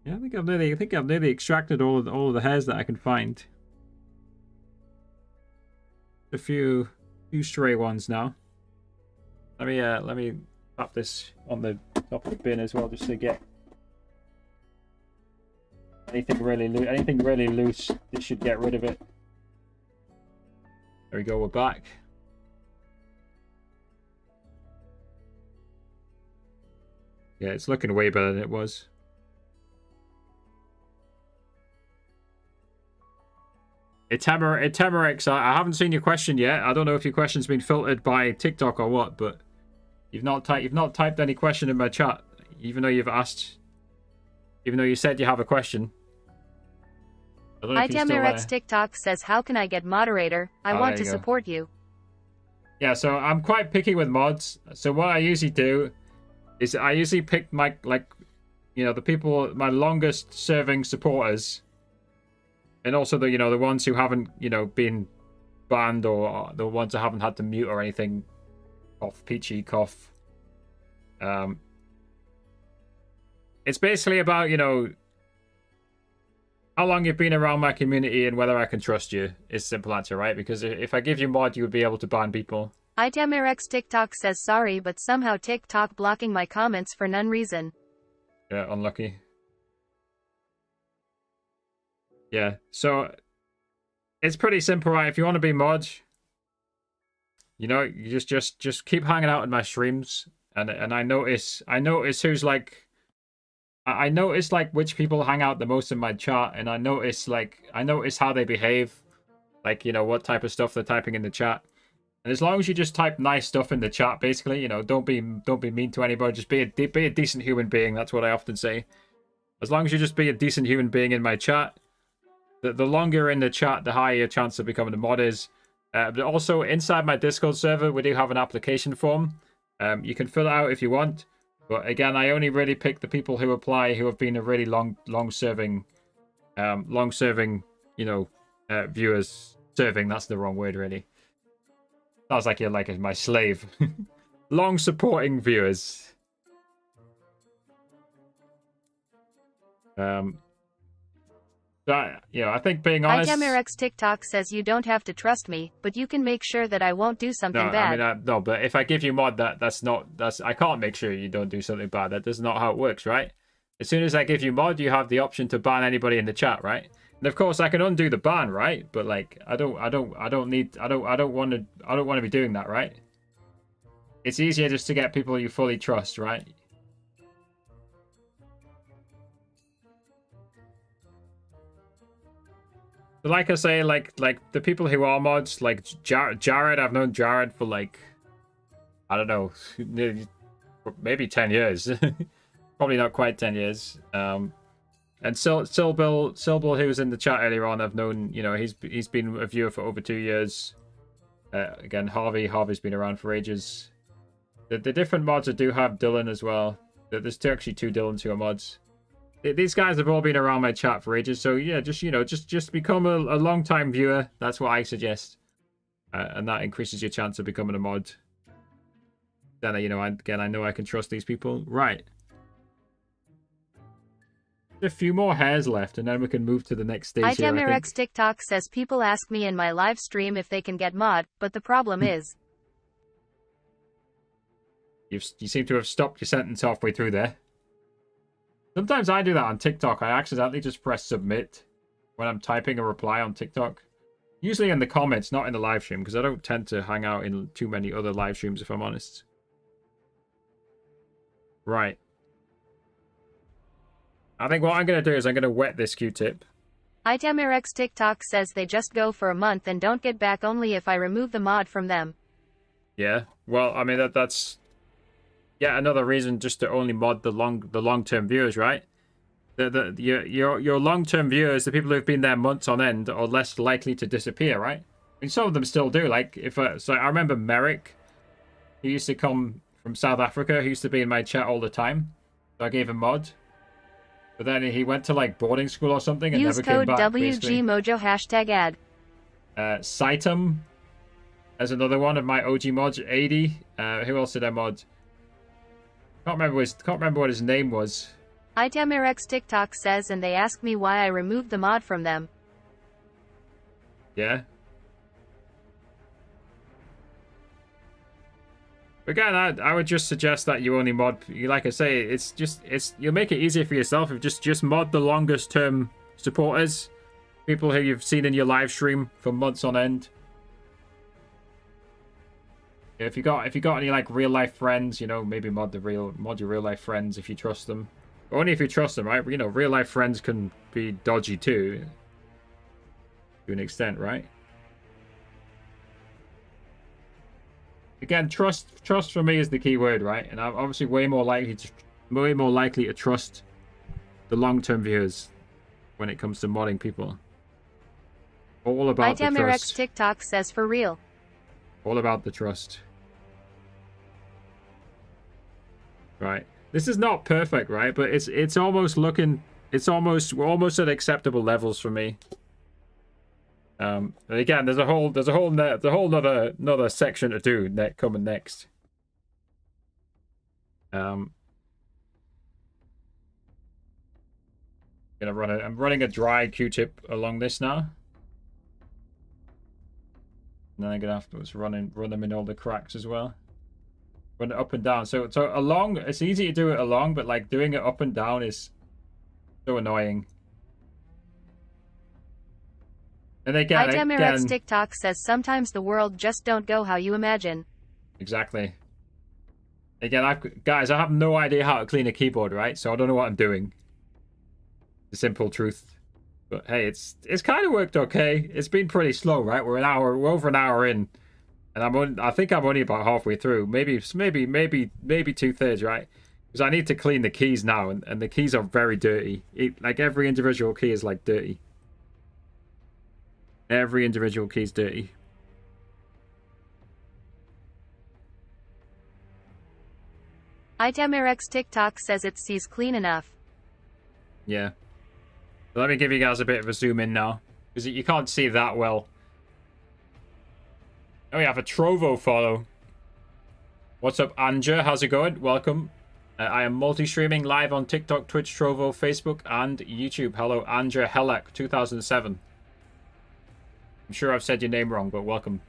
Speaker 1: Yeah, I think I've nearly extracted all of the hairs that I can find. A few stray ones now. Let me tap this on the top of the bin as well, just to get Anything really loose, this should get rid of it. There we go, we're back. Yeah, it's looking way better than it was. Etemerix, I haven't seen your question yet. I don't know if your question's been filtered by TikTok or what, but you've not typed any question in my chat, even though you've asked, even though you said you have a question. I don't know if you're still there.
Speaker 2: TikTok says, how can I get moderator? I want to support you.
Speaker 1: Yeah, so I'm quite picky with mods. So what I usually do is I usually pick my, like, you know, the people, my longest serving supporters. And also the, you know, the ones who haven't, you know, been banned, or the ones that haven't had to mute or anything. Cough, peachy, cough. It's basically about, you know, how long you've been around my community and whether I can trust you is simple answer, right? Because if I give you mod, you would be able to ban people.
Speaker 2: TikTok says sorry, but somehow TikTok blocking my comments for none reason.
Speaker 1: Yeah, unlucky. Yeah, so it's pretty simple, right? If you want to be mod, you know, you just keep hanging out in my streams, and I notice who's like. I notice like which people hang out the most in my chat, and I notice how they behave, like, you know, what type of stuff they're typing in the chat. And as long as you just type nice stuff in the chat, basically, you know, don't be mean to anybody. Just be a decent human being. That's what I often say. As long as you just be a decent human being in my chat, the longer you're in the chat, the higher your chance of becoming a mod is. But also inside my Discord server, we do have an application form. You can fill it out if you want. But again, I only really pick the people who apply who have been a really long-serving, you know, viewers. Serving, that's the wrong word, really. Sounds like you're like my slave. Long-supporting viewers. You know, I think being honest...
Speaker 2: TikTok says you don't have to trust me, but you can make sure that I won't do something bad.
Speaker 1: I mean, no, but if I give you mod, I can't make sure you don't do something bad. That's not how it works, right? As soon as I give you mod, you have the option to ban anybody in the chat, right? And of course, I can undo the ban, right? But like, I don't want to be doing that, right? It's easier just to get people you fully trust, right? But like I say, like the people who are mods, like Jared, I've known Jared for like, I don't know, maybe 10 years. Probably not quite 10 years. And Silbil, who was in the chat earlier on, I've known, you know, he's been a viewer for over 2 years. Again, Harvey's been around for ages. The different mods I do have Dylan as well. There's actually 2 Dylans who are mods. These guys have all been around my chat for ages, so yeah, just become a long-time viewer. That's what I suggest, and that increases your chance of becoming a mod. Then, you know, again, I know I can trust these people. Right. A few more hairs left, and then we can move to the next stage here, I think.
Speaker 2: TikTok says people ask me in my live stream if they can get mod, but the problem is...
Speaker 1: You seem to have stopped your sentence halfway through there. Sometimes I do that on TikTok. I accidentally just press submit when I'm typing a reply on TikTok. Usually in the comments, not in the live stream, because I don't tend to hang out in too many other live streams, if I'm honest. Right. I think what I'm going to do is I'm going to wet this Q-tip.
Speaker 2: TikTok says they just go for a month and don't get back only if I remove the mod from them.
Speaker 1: Yeah. Well, I mean, that's... yeah, another reason just to only mod the long-term viewers, right? Your long-term viewers, the people who've been there months on end, are less likely to disappear, right? I mean, some of them still do. Like, so I remember Merrick, he used to come from South Africa. He used to be in my chat all the time. So I gave him mod. But then he went to like boarding school or something and never came back.
Speaker 2: Use code WGMojo #ad.
Speaker 1: Saitum as another one of my OG mods. 80. Who else did I mod? Can't remember what his name was.
Speaker 2: TikTok says, and they ask me why I removed the mod from them.
Speaker 1: Yeah. Again, I would just suggest that you only mod. Like I say, you'll make it easier for yourself if just mod the longest term supporters, people who you've seen in your live stream for months on end. If you got any like real life friends, you know, maybe mod your real life friends if you trust them. Only if you trust them, right? You know, real life friends can be dodgy too, to an extent, right? Again, trust for me is the key word, right? And I'm obviously way more likely to trust the long-term viewers when it comes to modding people. All about the trust.
Speaker 2: TikTok says for real.
Speaker 1: All about the trust. Right. This is not perfect, right? But it's almost looking. We're almost at acceptable levels for me. And again, there's a whole another section to do coming next. I'm running a dry Q-tip along this now. And then I'm gonna have to run them in all the cracks as well. Run it up and down. So along, it's easy to do it along, but like doing it up and down is so annoying. And again,
Speaker 2: TikTok says sometimes the world just don't go how you imagine. Exactly.
Speaker 1: Again, guys, I have no idea how to clean a keyboard, right? So I don't know what I'm doing. The simple truth. But hey, it's kind of worked okay. It's been pretty slow, right? We're over an hour in, and I think I'm only about halfway through. Maybe 2/3, right? Because I need to clean the keys now, and the keys are very dirty. Like every individual key is like dirty. Every individual key is dirty.
Speaker 2: TikTok says it sees clean enough.
Speaker 1: Yeah. Let me give you guys a bit of a zoom in now, because you can't see that well. Oh, we have a Trovo follow. What's up, Anja? How's it going? Welcome. I am multi-streaming live on TikTok, Twitch, Trovo, Facebook, and YouTube. Hello, Anja Helak, 2007. I'm sure I've said your name wrong, but welcome.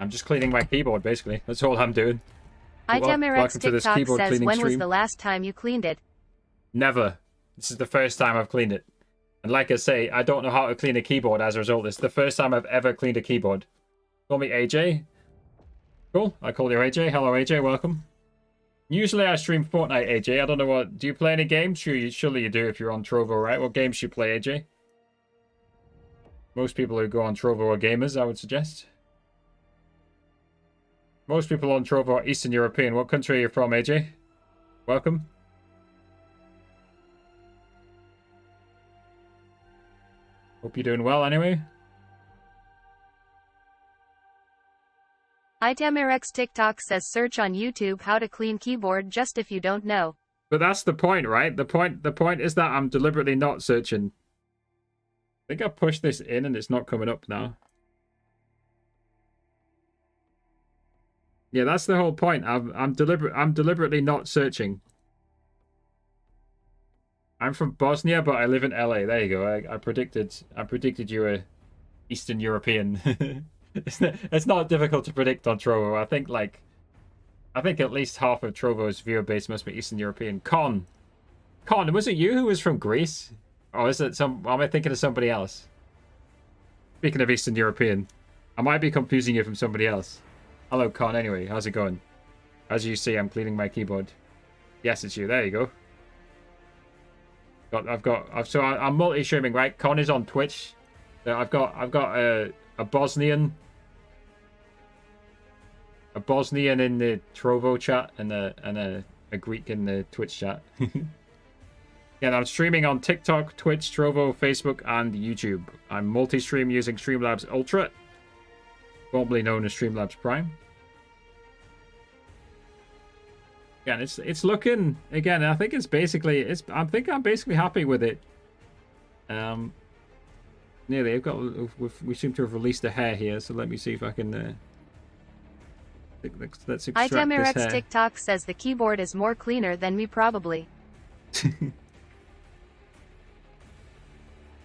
Speaker 1: I'm just cleaning my keyboard, basically. That's all I'm doing.
Speaker 2: Welcome to this keyboard cleaning stream. When was the last time you cleaned it?
Speaker 1: Never. This is the first time I've cleaned it. And like I say, I don't know how to clean a keyboard as a result. It's the first time I've ever cleaned a keyboard. Call me AJ. Cool. I call you AJ. Hello, AJ. Welcome. Usually I stream Fortnite, AJ. I don't know what... Do you play any games? Surely you do if you're on Trovo, right? What games do you play, AJ? Most people who go on Trovo are gamers, I would suggest. Most people on Trovo are Eastern European. What country are you from, AJ? Welcome. Hope you're doing well anyway.
Speaker 2: TikTok says search on YouTube how to clean keyboard just if you don't know.
Speaker 1: But that's the point, right? The point is that I'm deliberately not searching. I think I pushed this in and it's not coming up now. Yeah, that's the whole point. I'm deliberately not searching. I'm from Bosnia, but I live in LA. There you go. I predicted you were Eastern European. It's not difficult to predict on Trovo. I think at least half of Trovo's viewer base must be Eastern European. Con, was it you who was from Greece? Or is it am I thinking of somebody else? Speaking of Eastern European, I might be confusing you from somebody else. Hello, Con. Anyway, how's it going? As you see, I'm cleaning my keyboard. Yes, it's you. There you go. I'm multi-streaming, right? Con is on Twitch. So I've got a Bosnian in the Trovo chat and a Greek in the Twitch chat. Yeah, I'm streaming on TikTok, Twitch, Trovo, Facebook, and YouTube. I'm multi-stream using Streamlabs Ultra, formerly known as Streamlabs Prime. Again, it's looking, again, I think I'm basically happy with it. Nearly, we seem to have released a hair here, so let me see if I can let's extract this hair.
Speaker 2: TikTok says the keyboard is more cleaner than me probably.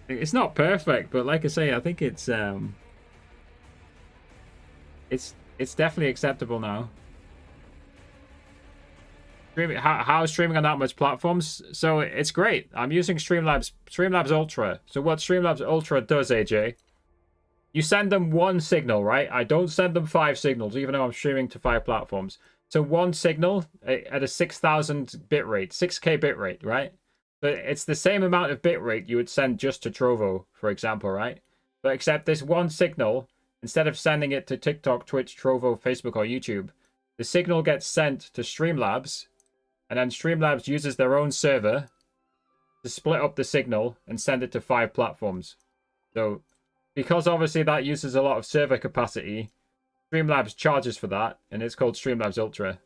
Speaker 1: It's not perfect, but like I say, I think it's definitely acceptable now. How streaming on that much platforms? So it's great. I'm using Streamlabs Ultra. So what Streamlabs Ultra does, AJ, you send them one signal, right? I don't send them 5 signals, even though I'm streaming to 5 platforms. So one signal at a 6,000 bit rate, 6K bit rate, right? But it's the same amount of bit rate you would send just to Trovo, for example, right? But except this one signal, instead of sending it to TikTok, Twitch, Trovo, Facebook, or YouTube, the signal gets sent to Streamlabs, and then Streamlabs uses their own server to split up the signal and send it to 5 platforms. So, because obviously that uses a lot of server capacity, Streamlabs charges for that, and it's called Streamlabs Ultra.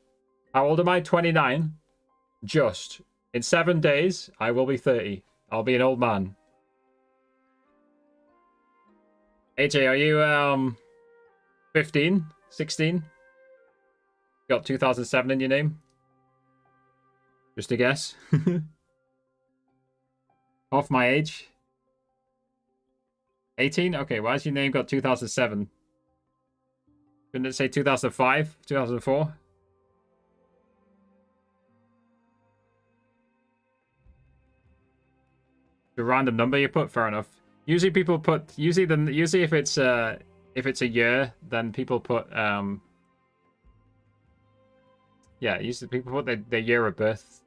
Speaker 1: How old am I? 29. Just. In 7 days, I will be 30. I'll be an old man. AJ, are you 15? 16? Got 2007 in your name? Just a guess. Half my age. 18? Okay, why has your name got 2007? Couldn't it say 2005? 2004? The random number you put? Fair enough. Usually people put... Usually if it's a year, then people put... Yeah, usually people put their year of birth.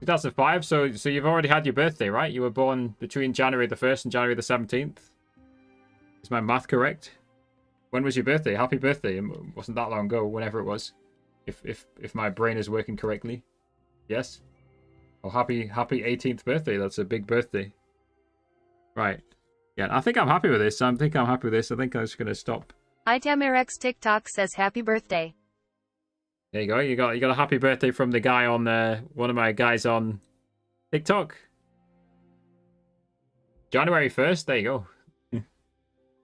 Speaker 1: 2005, so you've already had your birthday, right? You were born between January the 1st and January the 17th. Is my math correct? When was your birthday? Happy birthday. It wasn't that long ago, whenever it was. If my brain is working correctly. Yes? Oh, happy 18th birthday. That's a big birthday. Right. Yeah, I think I'm happy with this. I think I'm just going to stop.
Speaker 2: ITAMRX TikTok says happy birthday.
Speaker 1: There you go. You got a happy birthday from the guy on one of my guys on TikTok. January 1st. There you go.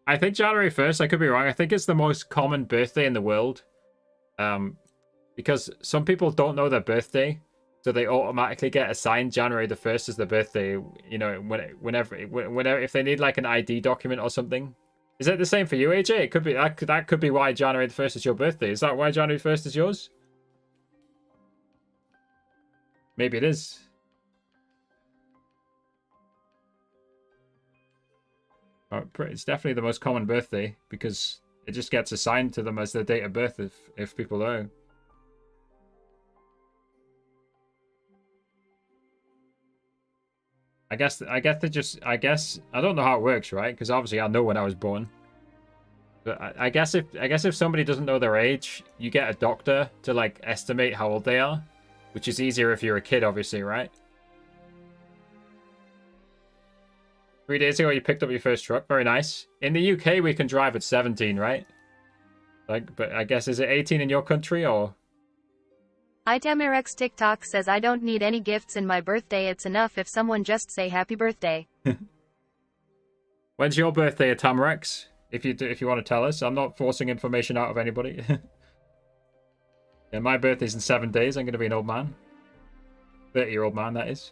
Speaker 1: I think January 1st. I could be wrong. I think it's the most common birthday in the world. Because some people don't know their birthday, so they automatically get assigned January the 1st as their birthday. You know, whenever if they need like an ID document or something. Is it the same for you, AJ? It could be that could be why January the 1st is your birthday. Is that why January 1st is yours? Maybe it is. It's definitely the most common birthday because it just gets assigned to them as their date of birth if people know. I guess I don't know how it works, right? Because obviously I know when I was born. But I guess if somebody doesn't know their age, you get a doctor to like estimate how old they are, which is easier if you're a kid, obviously, right? 3 days ago, you picked up your first truck. Very nice. In the UK, we can drive at 17, right? Like, but I guess is it 18 in your country or?
Speaker 2: ITAMRX TikTok says I don't need any gifts in my birthday. It's enough if someone just say happy birthday.
Speaker 1: When's your birthday, Tamrex? If you want to tell us, I'm not forcing information out of anybody. Yeah, my birthday's in 7 days. I'm going to be an old man. 30-year-old man, that is.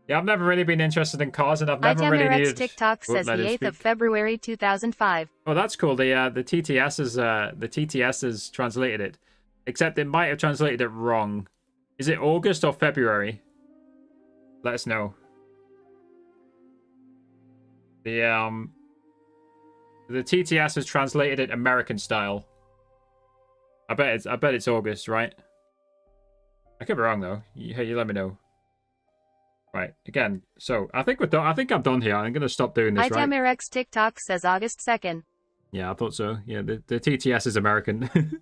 Speaker 1: Yeah, I've never really been interested in cars, and I've never really needed...
Speaker 2: TikTok says the 8th of February 2005.
Speaker 1: Oh, that's cool. The TTS has translated it, except it might have translated it wrong. Is it August or February? Let us know. The TTS has translated it American style. I bet it's August, right? I could be wrong though. You let me know. Right, again, so I think we're done. I think I'm done here. I'm gonna stop doing this, right?
Speaker 2: ITAMRX TikTok says August 2nd.
Speaker 1: Yeah, I thought so. Yeah, the TTS is American.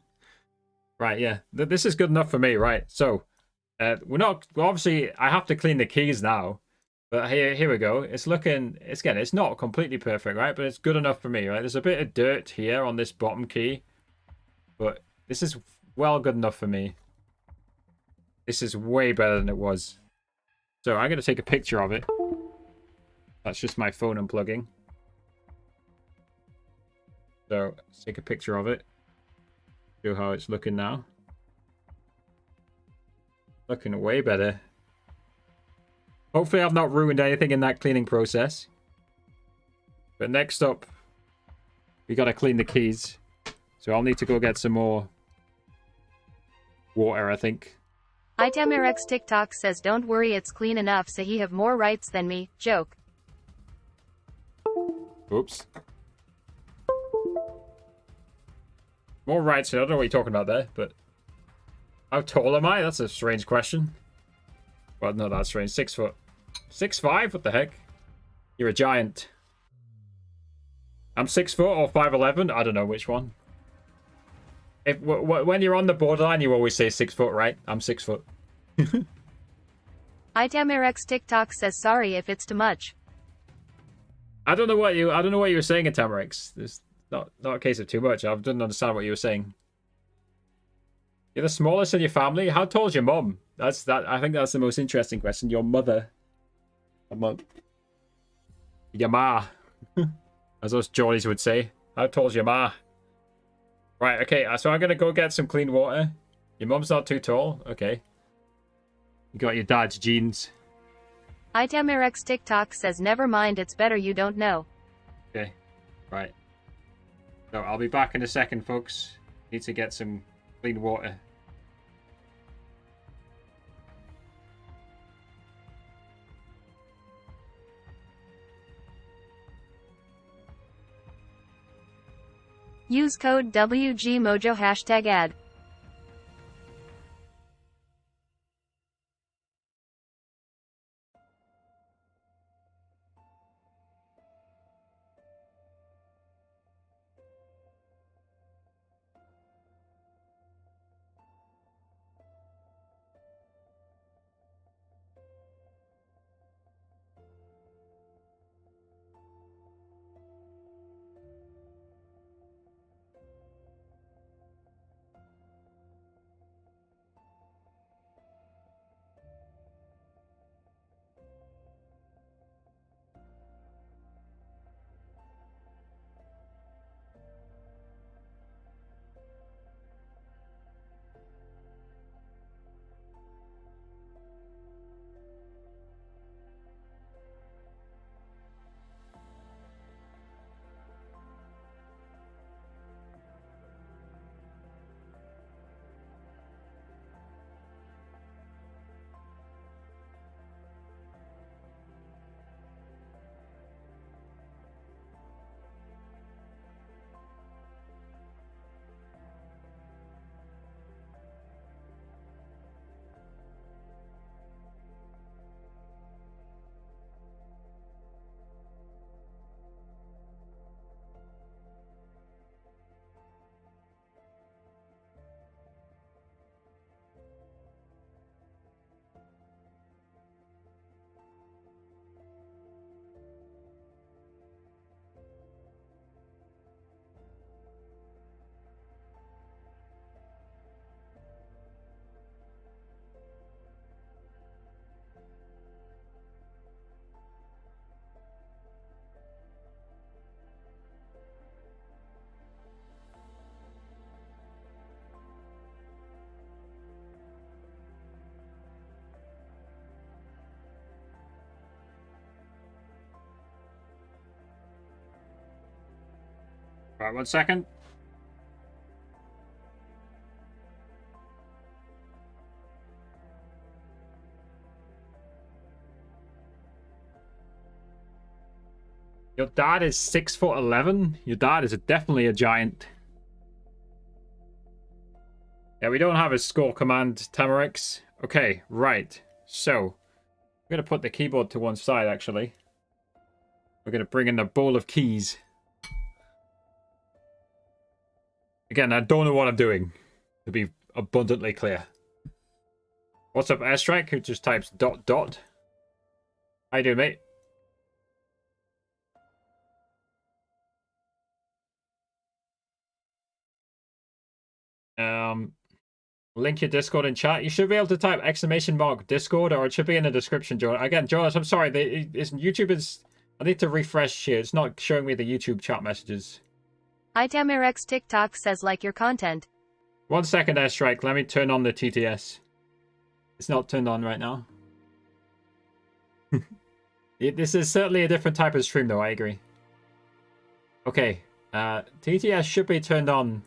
Speaker 1: Right, yeah. This is good enough for me, right? So, well, obviously, I have to clean the keys now. But here we go. It's not completely perfect, right? But it's good enough for me, right? There's a bit of dirt here on this bottom key. But this is well good enough for me. This is way better than it was. So I'm going to take a picture of it. That's just my phone unplugging. So let's take a picture of it. Show how it's looking now. Looking way better. Hopefully I've not ruined anything in that cleaning process. But next up, we gotta clean the keys. So I'll need to go get some more water, I think.
Speaker 2: ItemRX TikTok says don't worry it's clean enough so he have more rights than me. Joke.
Speaker 1: Oops. More rights. I don't know what you're talking about there, but... How tall am I? That's a strange question. Well, no, that's strange. 6 foot. 6'5"? What the heck? You're a giant. I'm 6 foot or 5'11"? I don't know which one. If when you're on the borderline, you always say 6 foot, right? I'm 6 foot.
Speaker 2: ItemRX TikTok says sorry if it's too much.
Speaker 1: I don't know what you were saying in Tamarix. It's not a case of too much. I didn't understand what you were saying. You're the smallest in your family? How tall is your mum? I think that's the most interesting question. Your mother. Your ma. As those Geordies would say. How tall is your ma? Right, okay, so I'm gonna go get some clean water. Your mum's not too tall? Okay. You got your dad's genes.
Speaker 2: ItemRX TikTok says never mind, it's better you don't know.
Speaker 1: Okay, right. So I'll be back in a second, folks. Need to get some clean water.
Speaker 2: Use code WGMojo #ad.
Speaker 1: Right, 1 second. Your dad is 6'11"? Your dad is definitely a giant. Yeah, we don't have a score command, Tamarix. Okay, right. So, I'm going to put the keyboard to one side, actually. We're going to bring in a bowl of keys. Again, I don't know what I'm doing, to be abundantly clear. What's up, Airstrike, who just types ... How you doing, mate? Link your Discord in chat. You should be able to type !Discord, or it should be in the description, Jonas. Again, Jonas, I'm sorry. YouTube is... I need to refresh here. It's not showing me the YouTube chat messages.
Speaker 2: ItemRX TikTok says like your content.
Speaker 1: 1 second, Airstrike. Let me turn on the TTS. It's not turned on right now. This is certainly a different type of stream, though. I agree. Okay. TTS should be turned on.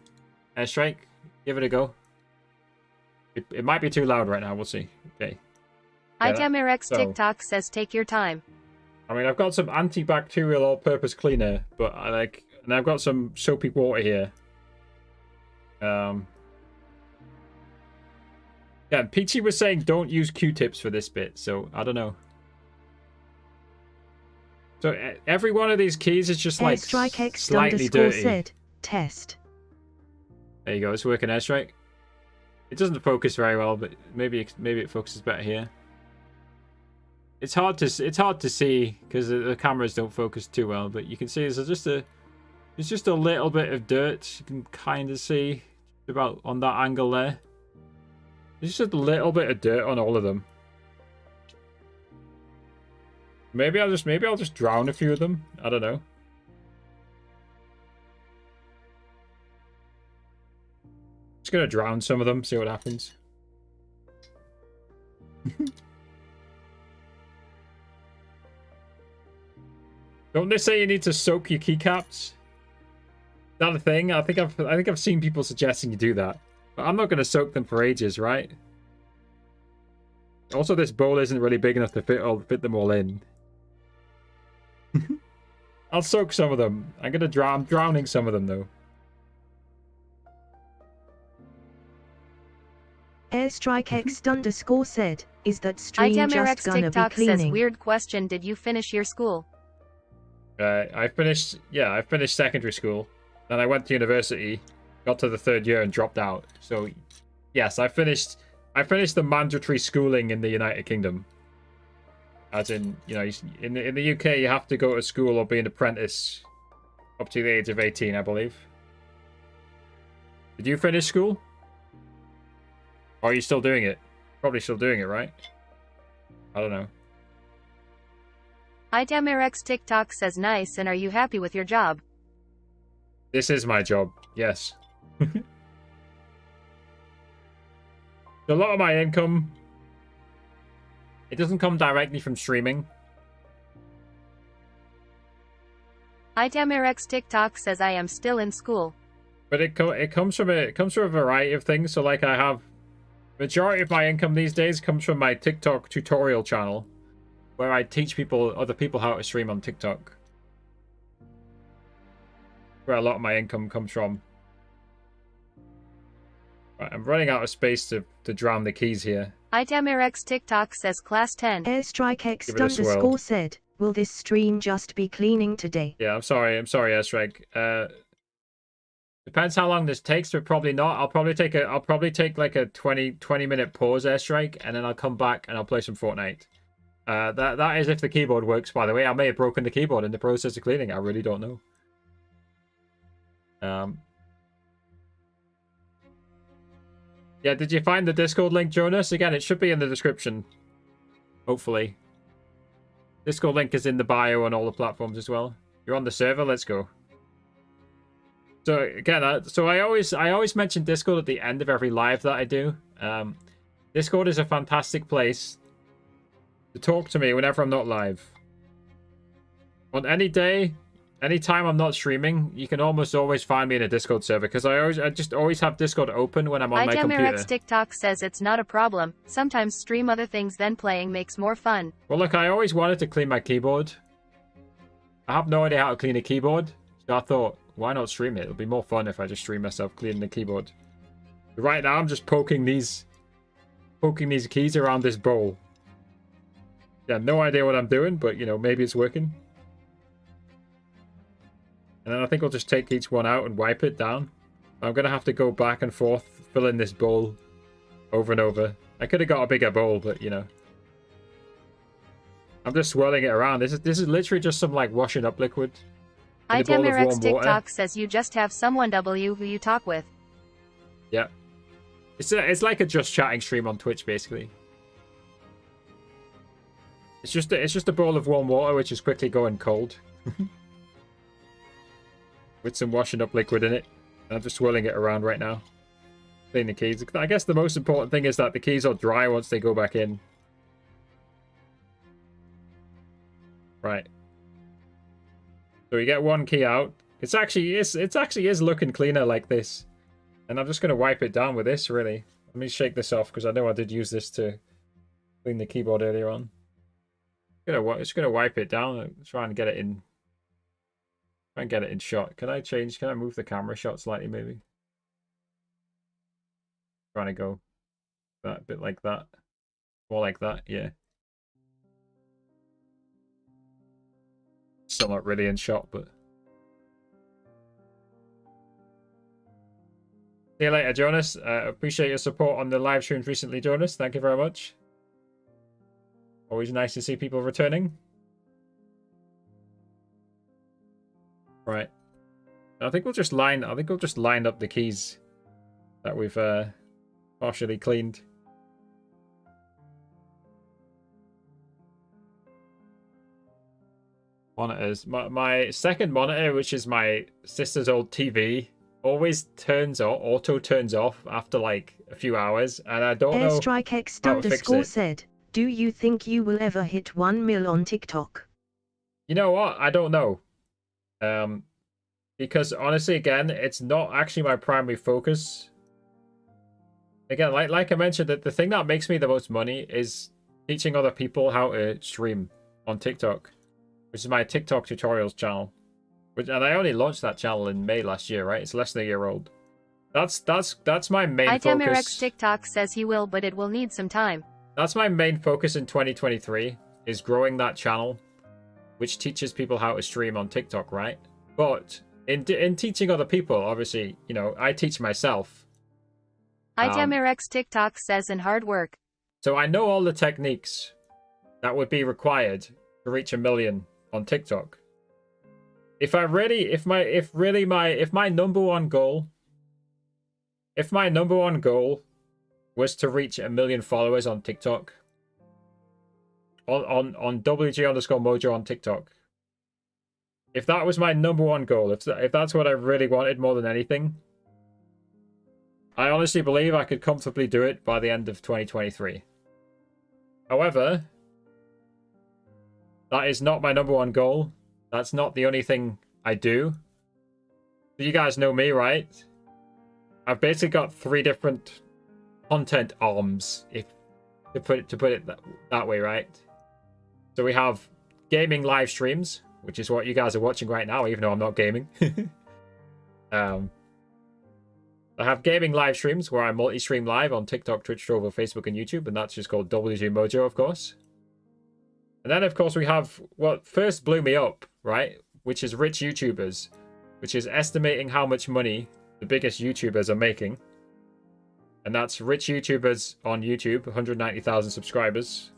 Speaker 1: Airstrike. Give it a go. It might be too loud right now. We'll see. Okay.
Speaker 2: IDMRX
Speaker 1: so-
Speaker 2: TikTok says take your time.
Speaker 1: I mean, I've got some antibacterial all-purpose cleaner, but and I've got some soapy water here. Yeah, Peachy was saying don't use Q-tips for this bit, so I don't know. So every one of these keys is just like slightly dirty.
Speaker 3: Said, test.
Speaker 1: There you go. It's working, Airstrike. It doesn't focus very well, but maybe it focuses better here. It's hard to see because the cameras don't focus too well, but you can see there's just a little bit of dirt. You can kind of see about on that angle there. There's just a little bit of dirt on all of them. Maybe I'll just drown a few of them. I don't know. Just gonna drown some of them, see what happens. Don't they say you need to soak your keycaps? Is that a thing? I think I've seen people suggesting you do that. But I'm not gonna soak them for ages, right? Also, this bowl isn't really big enough to fit them all in. I'll soak some of them. I'm drowning some of them though.
Speaker 3: Airstrike X _ said, is that stream
Speaker 2: IDMRX
Speaker 3: just gonna
Speaker 2: TikTok
Speaker 3: be
Speaker 2: says
Speaker 3: cleaning?
Speaker 2: weird question. Did you finish your school?
Speaker 1: I finished secondary school. Then I went to university, got to the 3rd year and dropped out. So, yes, I finished the mandatory schooling in the United Kingdom. As in, you know, in the UK, you have to go to school or be an apprentice up to the age of 18, I believe. Did you finish school? Or are you still doing it? Probably still doing it, right? I don't know.
Speaker 2: IDMRX TikTok says nice, and are you happy with your job?
Speaker 1: This is my job, yes. A lot of my income, it doesn't come directly from streaming.
Speaker 2: IDMRX TikTok says I am still in school.
Speaker 1: But it comes from a variety of things. So like I have, majority of my income these days comes from my TikTok tutorial channel, where I teach other people how to stream on TikTok. Where a lot of my income comes from. Right, I'm running out of space to drown the keys here.
Speaker 2: IDMRX TikTok says class 10.
Speaker 3: Airstrike X
Speaker 1: Give it a swirl.
Speaker 3: _, said, will this stream just be cleaning today?
Speaker 1: Yeah, I'm sorry, Airstrike. Depends how long this takes, but probably not. I'll probably take like a 20 minute pause, Airstrike, and then I'll come back and I'll play some Fortnite. That is if the keyboard works, by the way. I may have broken the keyboard in the process of cleaning. I really don't know. Yeah, did you find the Discord link, Jonas? Again, it should be in the description. Hopefully. Discord link is in the bio on all the platforms as well. You're on the server, let's go. So again, I always mention Discord at the end of every live that I do. Discord is a fantastic place to talk to me whenever I'm not live. On any day, anytime I'm not streaming, you can almost always find me in a Discord server because I just always have Discord open when I'm on my computer.
Speaker 2: IDMRX TikTok says it's not a problem. Sometimes stream other things then playing makes more fun.
Speaker 1: Well, look, I always wanted to clean my keyboard. I have no idea how to clean a keyboard, so I thought, why not stream it? It'll be more fun if I just stream myself cleaning the keyboard. But right now, I'm just poking these keys around this bowl. Yeah, no idea what I'm doing, but, you know, maybe it's working. And then I think I'll just take each one out and wipe it down. I'm going to have to go back and forth, filling this bowl over and over. I could have got a bigger bowl, but, you know. I'm just swirling it around. This is literally just some, like, washing up liquid.
Speaker 2: IDMRX TikTok says you just have someone W who you talk with.
Speaker 1: Yeah. It's like a just chatting stream on Twitch, basically. It's just a bowl of warm water, which is quickly going cold. With some washing up liquid in it. And I'm just swirling it around right now. Clean the keys. I guess the most important thing is that the keys are dry once they go back in. Right. So we get one key out. It's actually is looking cleaner like this. And I'm just going to wipe it down with this, really. Let me shake this off, because I know I did use this to clean the keyboard earlier on. Just gonna wipe it down and try and get it in. Try and get it in shot. Can I move the camera shot slightly, maybe? Trying to go that bit like that. More like that, yeah. Still not really in shot, but... See you later, Jonas. Appreciate your support on the live streams recently, Jonas. Thank you very much. Always nice to see people returning. Right. I think we'll just line up the keys that we've partially cleaned. Monitors. My second monitor, which is my sister's old TV, always auto turns off after like a few hours, and I don't know
Speaker 3: Airstrikex
Speaker 1: how to fix
Speaker 3: underscore
Speaker 1: it.
Speaker 3: said, do you think you will ever hit 1 mil on TikTok?
Speaker 1: You know what? I don't know. Because honestly, again, it's not actually my primary focus. Again, like I mentioned, that the thing that makes me the most money is teaching other people how to stream on TikTok, which is my TikTok tutorials channel. And I only launched that channel in May last year, right? It's less than a year old. That's my main focus.
Speaker 2: TikTok says he will, but it will need some time.
Speaker 1: That's my main focus in 2023, is growing that channel, which teaches people how to stream on TikTok, right? But in teaching other people, obviously, you know, I teach myself.
Speaker 2: TikTok says in hard work.
Speaker 1: So I know all the techniques that would be required to reach 1 million on TikTok. If my number one goal was to reach 1 million followers on TikTok, on WG_Mojo on TikTok, if that was my number one goal, if that's what I really wanted more than anything, I honestly believe I could comfortably do it by the end of 2023. However, that is not my number one goal. That's not the only thing I do. You guys know me, right? I've basically got 3 different content arms, to put it that way, right? So we have gaming live streams, which is what you guys are watching right now, even though I'm not gaming. I have gaming live streams where I multi-stream live on TikTok, Twitch, Trovo, Facebook, and YouTube, and that's just called WG Mojo, of course. And then, of course, we have what first blew me up, right? Which is rich YouTubers, which is estimating how much money the biggest YouTubers are making. And that's rich YouTubers on YouTube, 190,000 subscribers.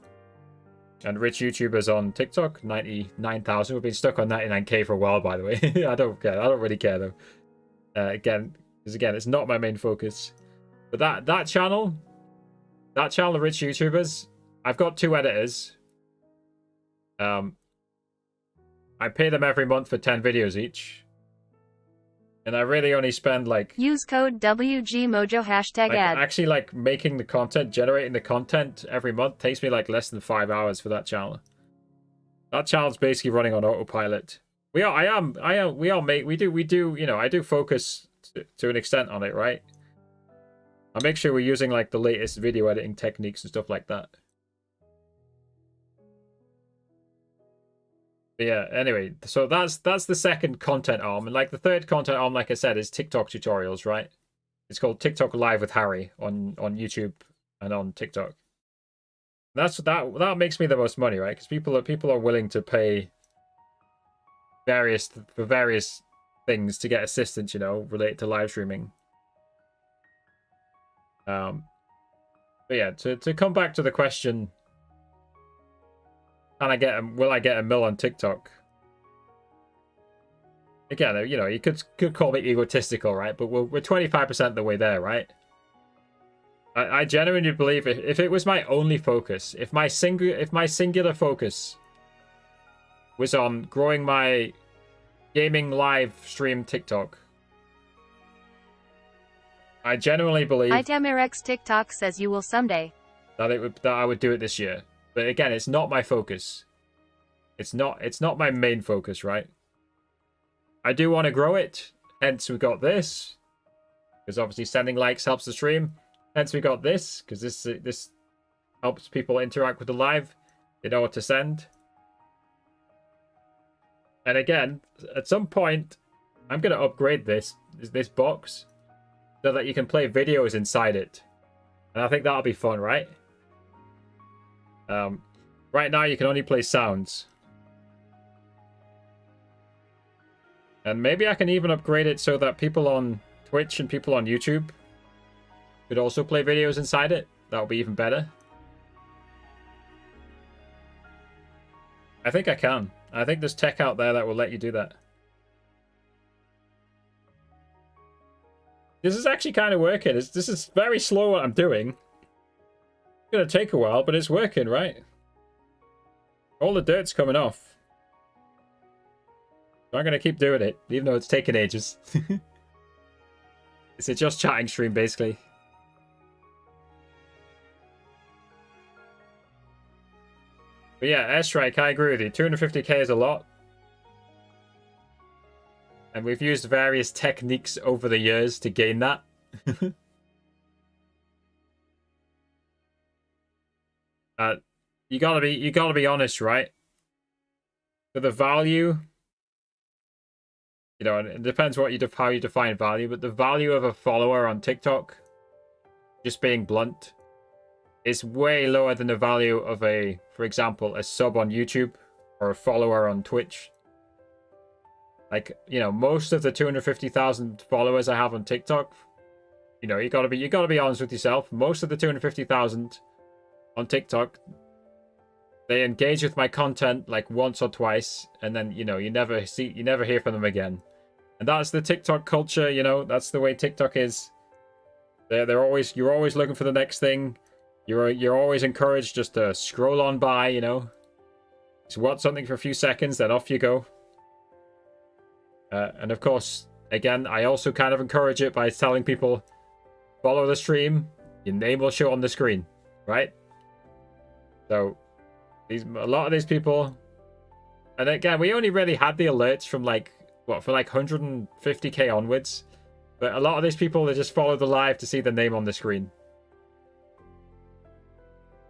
Speaker 1: And rich YouTubers on TikTok, 99,000. We've been stuck on 99k for a while, by the way. I don't care. I don't really care, though. Again, it's not my main focus. But that channel, the rich YouTubers, I've got 2 editors. I pay them every month for 10 videos each. And I really only spend like...
Speaker 2: Use code WGMojo #ad.
Speaker 1: Actually, like making the content, generating the content every month takes me like less than 5 hours for that channel. That channel's basically running on autopilot. We do, you know, I do focus to an extent on it, right? I make sure we're using like the latest video editing techniques and stuff like that. But yeah, anyway, so that's the second content arm. And like the third content arm, like I said, is TikTok tutorials, right? It's called TikTok Live with Harry on YouTube and on TikTok. That makes me the most money, right? Because people are willing to pay for various things to get assistance, you know, related to live streaming. But yeah, to come back to the question, will I get 1 mil on TikTok? Again, you know, you could call me egotistical, right? But we're 25% the way there, right? I genuinely believe if it was my only focus, if my singular focus was on growing my gaming live stream TikTok, I genuinely believe
Speaker 2: TikTok says you will someday.
Speaker 1: that I would do it this year. But again, it's not my focus. It's not my main focus, right? I do want to grow it. Hence we got this. Because obviously sending likes helps the stream. Hence we got this. Because this helps people interact with the live. They know what to send. And again, at some point, I'm going to upgrade this box so that you can play videos inside it. And I think that'll be fun, right? Right now, you can only play sounds. And maybe I can even upgrade it so that people on Twitch and people on YouTube could also play videos inside it. That'll be even better. I think I can. I think there's tech out there that will let you do that. This is actually kind of working. This is very slow what I'm doing. It's going to take a while, but it's working, right? All the dirt's coming off. So I'm going to keep doing it, even though it's taking ages. It's a just chatting stream, basically. But yeah, Airstrike, I agree with you. 250k is a lot. And we've used various techniques over the years to gain that. You gotta be honest, right? For the value, you know, and it depends how you define value, but the value of a follower on TikTok, just being blunt, is way lower than the value of for example, a sub on YouTube or a follower on Twitch. Like, you know, most of the 250,000 followers I have on TikTok, you know, you gotta be honest with yourself. Most of the 250,000 on TikTok, they engage with my content like once or twice, and then, you know, you never hear from them again. And that's the TikTok culture, you know. That's the way TikTok is. You're always looking for the next thing. You're always encouraged just to scroll on by, you know. Just watch something for a few seconds, then off you go. And of course, again, I also kind of encourage it by telling people, follow the stream, your name will show on the screen, right? So, a lot of these people, and again, we only really had the alerts from like, for like 150k onwards. But a lot of these people, they just follow the live to see the name on the screen.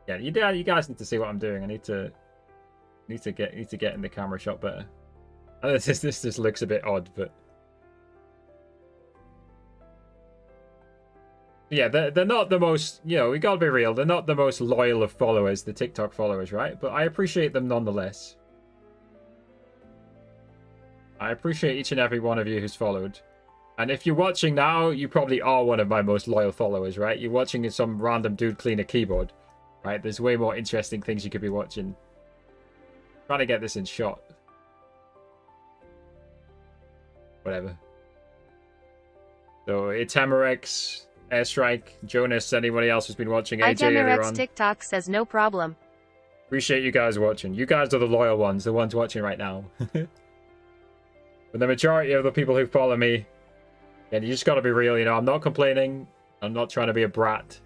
Speaker 1: Yeah, you guys need to see what I'm doing. I need to get in the camera shot better. This just looks a bit odd, but yeah, they're not the most, you know, we gotta be real, they're not the most loyal of followers, the TikTok followers, right? But I appreciate them nonetheless. I appreciate each and every one of you who's followed. And if you're watching now, you probably are one of my most loyal followers, right? You're watching some random dude clean a keyboard, right? There's way more interesting things you could be watching. Trying to get this in shot. Whatever. So, Itamerex, Airstrike, Jonas, anybody else who's been watching, AJ earlier on.
Speaker 2: TikTok says no problem.
Speaker 1: Appreciate you guys watching. You guys are the loyal ones, the ones watching right now. But the majority of the people who follow me, and you just gotta be real, you know, I'm not complaining. I'm not trying to be a brat.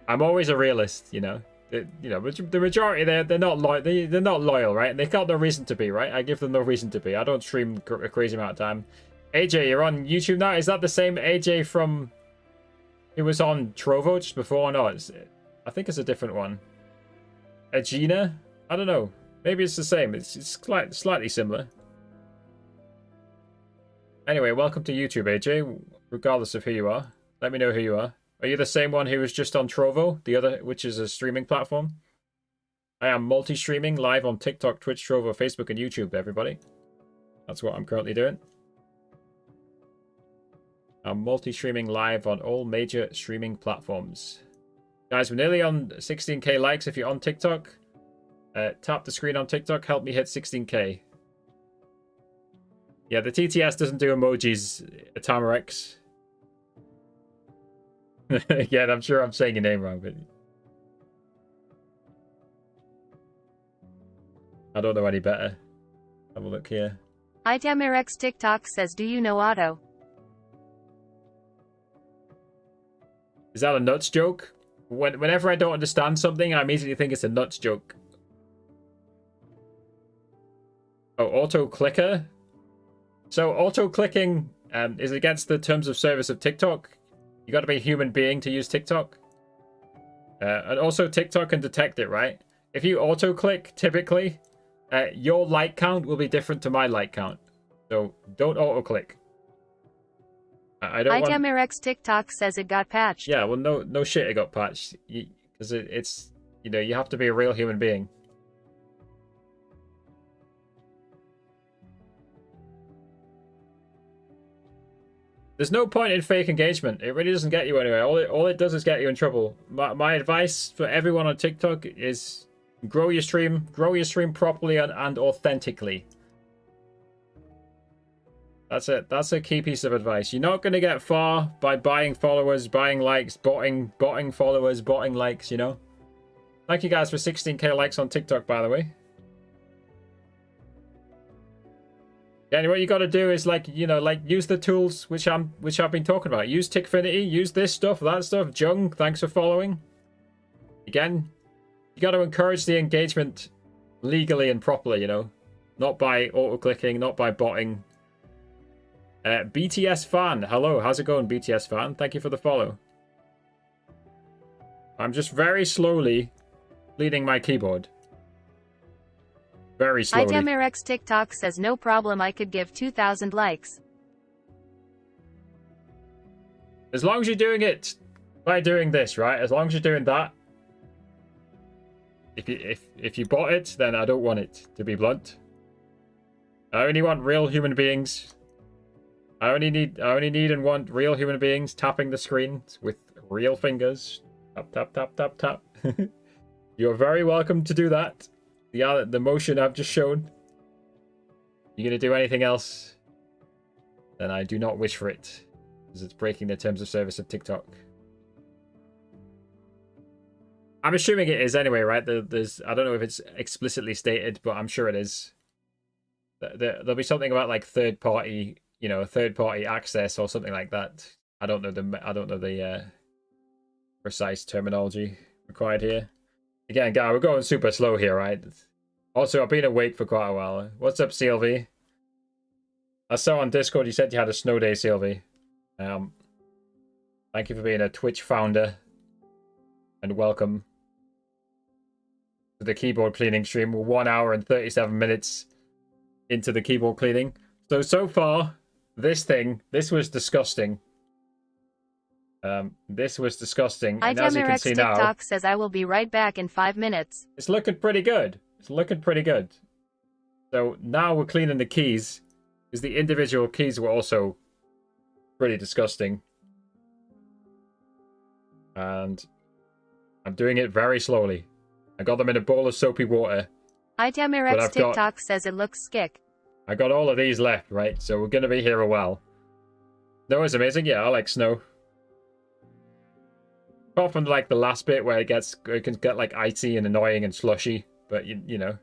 Speaker 1: I'm always a realist, you know. You know, the majority, they're not loyal. They're not loyal, right? And they got no reason to be, right? I give them no reason to be. I don't stream a crazy amount of time. AJ, you're on YouTube now. Is that the same AJ from who was on Trovo just before? No, I think it's a different one. Agina? I don't know. Maybe it's the same. It's slightly similar. Anyway, welcome to YouTube, AJ. Regardless of who you are, let me know who you are. Are you the same one who was just on Trovo, the other, which is a streaming platform? I am multi-streaming live on TikTok, Twitch, Trovo, Facebook, and YouTube, everybody. That's what I'm currently doing. I'm multi-streaming live on all major streaming platforms. Guys, we're nearly on 16k likes. If you're on TikTok, tap the screen on TikTok, help me hit 16k. Yeah, the TTS doesn't do emojis, Itamerex. Yeah, I'm sure I'm saying your name wrong, but I don't know any better. Have a look here.
Speaker 2: Itamerex TikTok says, do you know Otto?
Speaker 1: Is that a nuts joke? Whenever I don't understand something, I immediately think it's a nuts joke. Oh, auto clicker. So auto clicking is against the terms of service of TikTok. You got to be a human being to use TikTok. And also TikTok can detect it, right? If you auto click, typically, your like count will be different to my like count. So don't auto click. I don't want...
Speaker 2: ITMRX TikTok says it got patched.
Speaker 1: Yeah, well, no shit, it got patched. Because it's, you know, you have to be a real human being. There's no point in fake engagement. It really doesn't get you anywhere. All it does is get you in trouble. My advice for everyone on TikTok is grow your stream properly and authentically. That's it. That's a key piece of advice. You're not going to get far by buying followers, buying likes, botting followers, botting likes, you know? Thank you guys for 16k likes on TikTok, by the way. Yeah, and what you got to do is, like, you know, like, use the tools which I've been talking about. Use Tickfinity, use this stuff, that stuff. Jung, thanks for following. Again, you got to encourage the engagement legally and properly, you know? Not by auto-clicking, not by botting. BTS fan, hello, how's it going, BTS fan? Thank you for the follow. I'm just very slowly leading my keyboard. Very slowly.
Speaker 2: ITMRX TikTok says no problem, I could give 2,000 likes.
Speaker 1: As long as you're doing it by doing this, right? As long as you're doing that. If you bought it, then I don't want it, to be blunt. I only want real human beings. I only need and want real human beings tapping the screen with real fingers. Tap, tap, tap, tap, tap. You're very welcome to do that. The motion I've just shown. You're going to do anything else, then I do not wish for it. Because it's breaking the terms of service of TikTok. I'm assuming it is anyway, right? There's I don't know if it's explicitly stated, but I'm sure it is. There'll be something about like third party access or something like that. I don't know the precise terminology required here. Again, guys, we're going super slow here, right? Also, I've been awake for quite a while. What's up, CLV? I saw on Discord you said you had a snow day, CLV. Thank you for being a Twitch founder. And welcome to the keyboard cleaning stream. We're 1 hour and 37 minutes into the keyboard cleaning. So far, this was disgusting. This was disgusting. And as you can see now,
Speaker 2: TikTok says I will be right back in 5 minutes.
Speaker 1: It's looking pretty good. It's looking pretty good. So now we're cleaning the keys, because the individual keys were also pretty disgusting. And I'm doing it very slowly. I got them in a bowl of soapy water.
Speaker 2: ITMRX TikTok says it looks skick.
Speaker 1: I got all of these left, right? So we're going to be here a while. Snow is amazing. Yeah, I like snow. Apart from like the last bit where it can get like icy and annoying and slushy, but you know,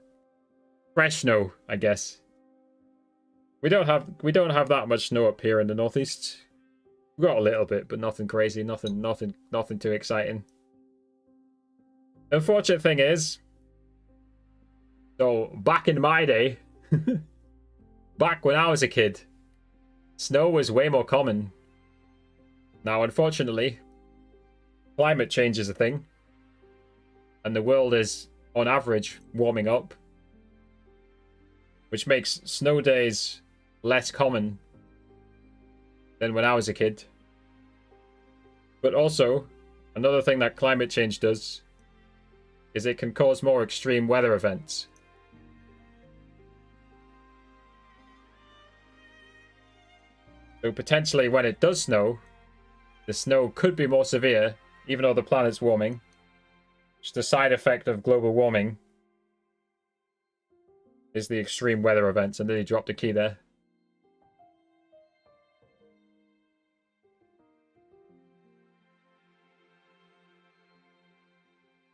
Speaker 1: fresh snow, I guess. We don't have that much snow up here in the northeast. We've got a little bit, but nothing crazy, nothing too exciting. The unfortunate thing is, so back in my day, back when I was a kid, snow was way more common. Now, unfortunately, climate change is a thing, and the world is, on average, warming up, which makes snow days less common than when I was a kid. But also, another thing that climate change does is it can cause more extreme weather events. So potentially when it does snow, the snow could be more severe, even though the planet's warming. Just a side effect of global warming is the extreme weather events. I nearly dropped a key there.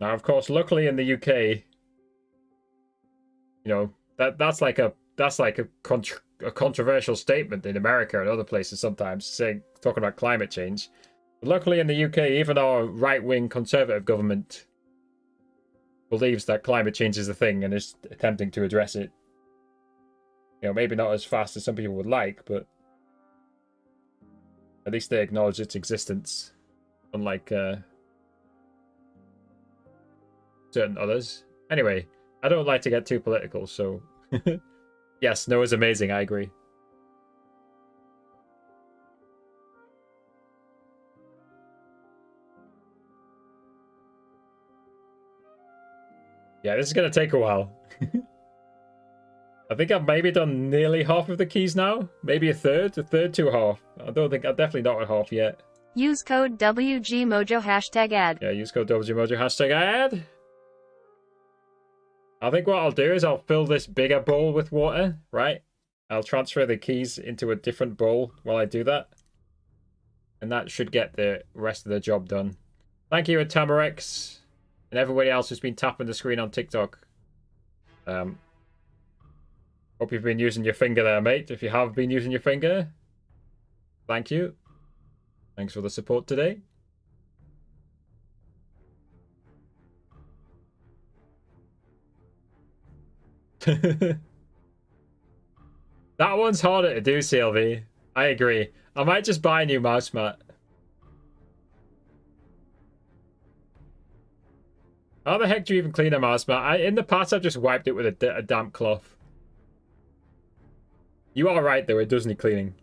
Speaker 1: Now, of course, luckily in the UK, you know, that's like a controversial statement in America and other places sometimes, talking about climate change. But luckily in the UK, even our right-wing conservative government believes that climate change is a thing and is attempting to address it. You know, maybe not as fast as some people would like, but at least they acknowledge its existence, unlike certain others. Anyway, I don't like to get too political, so yes, Noah's amazing, I agree. Yeah, this is going to take a while. I think I've maybe done nearly half of the keys now. Maybe a third to a half. I'm definitely not at half yet.
Speaker 2: Use code WGMojo #ad.
Speaker 1: Yeah, use code WGMojo #ad. I think what I'll do is I'll fill this bigger bowl with water, right? I'll transfer the keys into a different bowl while I do that. And that should get the rest of the job done. Thank you, Tamarex, and everybody else who's been tapping the screen on TikTok. Hope you've been using your finger there, mate. If you have been using your finger, thank you. Thanks for the support today. That one's harder to do, CLV. I agree. I might just buy a new mouse mat. How the heck do you even clean a mouse mat? In the past, I've just wiped it with a damp cloth. You are right, though. It does need cleaning.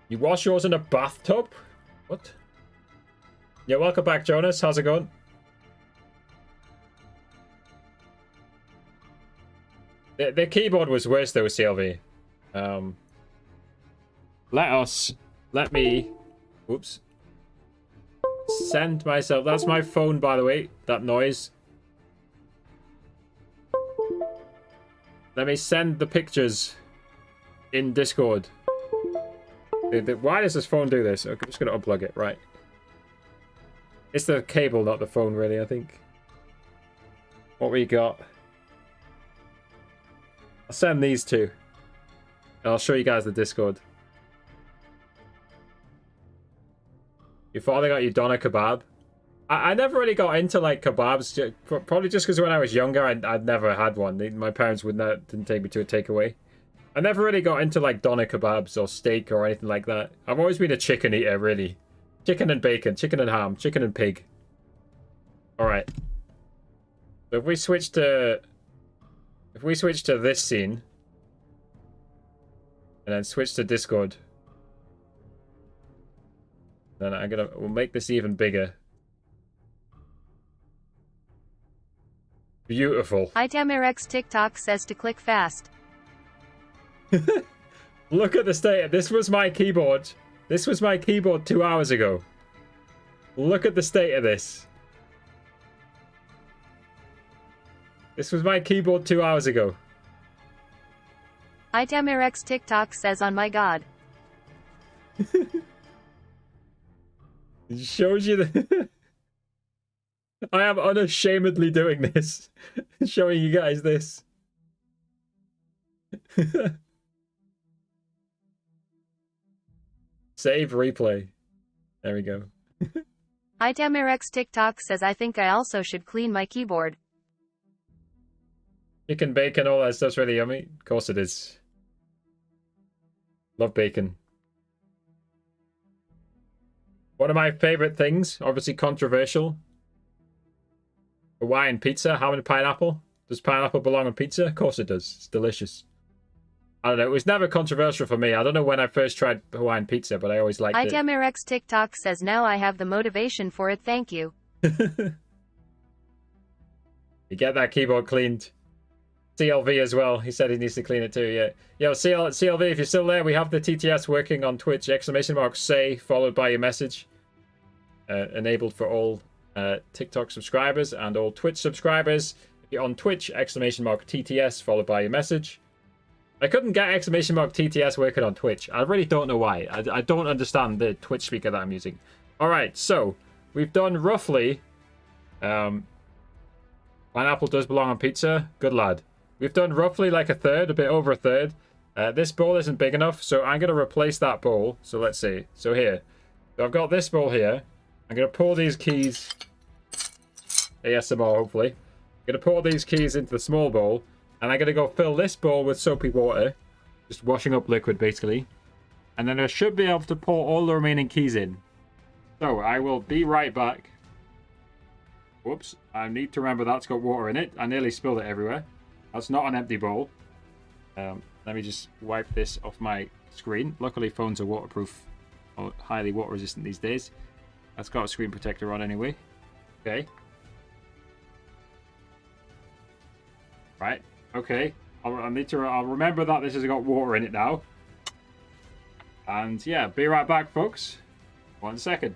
Speaker 1: You wash yours in a bathtub? What? Yeah, welcome back, Jonas. How's it going? The keyboard was worse, though, CLV. Let me... Oops. Send myself... That's my phone, by the way. That noise. Let me send the pictures in Discord. Why does this phone do this? Okay, I'm just going to unplug it, right. It's the cable, not the phone, really, I think. What we got? I'll send these two. And I'll show you guys the Discord. Your father got you doner kebab? I never really got into, like, kebabs. Probably just because when I was younger, I'd never had one. My parents didn't take me to a takeaway. I never really got into, like, doner kebabs or steak or anything like that. I've always been a chicken eater, really. Chicken and bacon, chicken and ham, chicken and pig. Alright. So if we switch to this scene, and then switch to Discord, then we'll make this even bigger. Beautiful.
Speaker 2: Itamirex TikTok says to click fast.
Speaker 1: Look at the state. This was my keyboard. This was my keyboard 2 hours ago. Look at the state of this. This was my keyboard 2 hours ago.
Speaker 2: Itamirex TikTok says, "On my God."
Speaker 1: It shows you the... I am unashamedly doing this. Showing you guys this. Save replay. There we go.
Speaker 2: Itamirex TikTok says, "I think I also should clean my keyboard."
Speaker 1: Chicken, bacon, all that stuff's really yummy. Of course it is. Love bacon. One of my favorite things, obviously controversial. Hawaiian pizza, ham and pineapple. Does pineapple belong on pizza? Of course it does. It's delicious. I don't know. It was never controversial for me. I don't know when I first tried Hawaiian pizza, but I always liked it.
Speaker 2: Itamirex TikTok says, "Now I have the motivation for it. Thank you."
Speaker 1: You get that keyboard cleaned. CLV as well. He said he needs to clean it too. Yeah. Yo, CLV, if you're still there, we have the TTS working on Twitch. !say followed by your message. Enabled for all TikTok subscribers and all Twitch subscribers. If you're on Twitch, !TTS followed by your message. I couldn't get !TTS working on Twitch. I really don't know why. I don't understand the Twitch speaker that I'm using. Alright, so we've done roughly... pineapple does belong on pizza. Good lad. We've done roughly like a third, a bit over a third. This bowl isn't big enough, so I'm going to replace that bowl. So let's see. So here. So I've got this bowl here. I'm going to pour these keys ASMR, hopefully. I'm going to pour these keys into the small bowl, and I'm going to go fill this bowl with soapy water, just washing up liquid, basically. And then I should be able to pour all the remaining keys in. So, I will be right back. Whoops, I need to remember that's got water in it. I nearly spilled it everywhere. That's not an empty bowl. Let me just wipe this off my screen. Luckily, phones are waterproof, or highly water resistant these days. That's got a screen protector on anyway. Okay. Right. Okay. I'll remember that this has got water in it now. And yeah, be right back, folks. 1 second.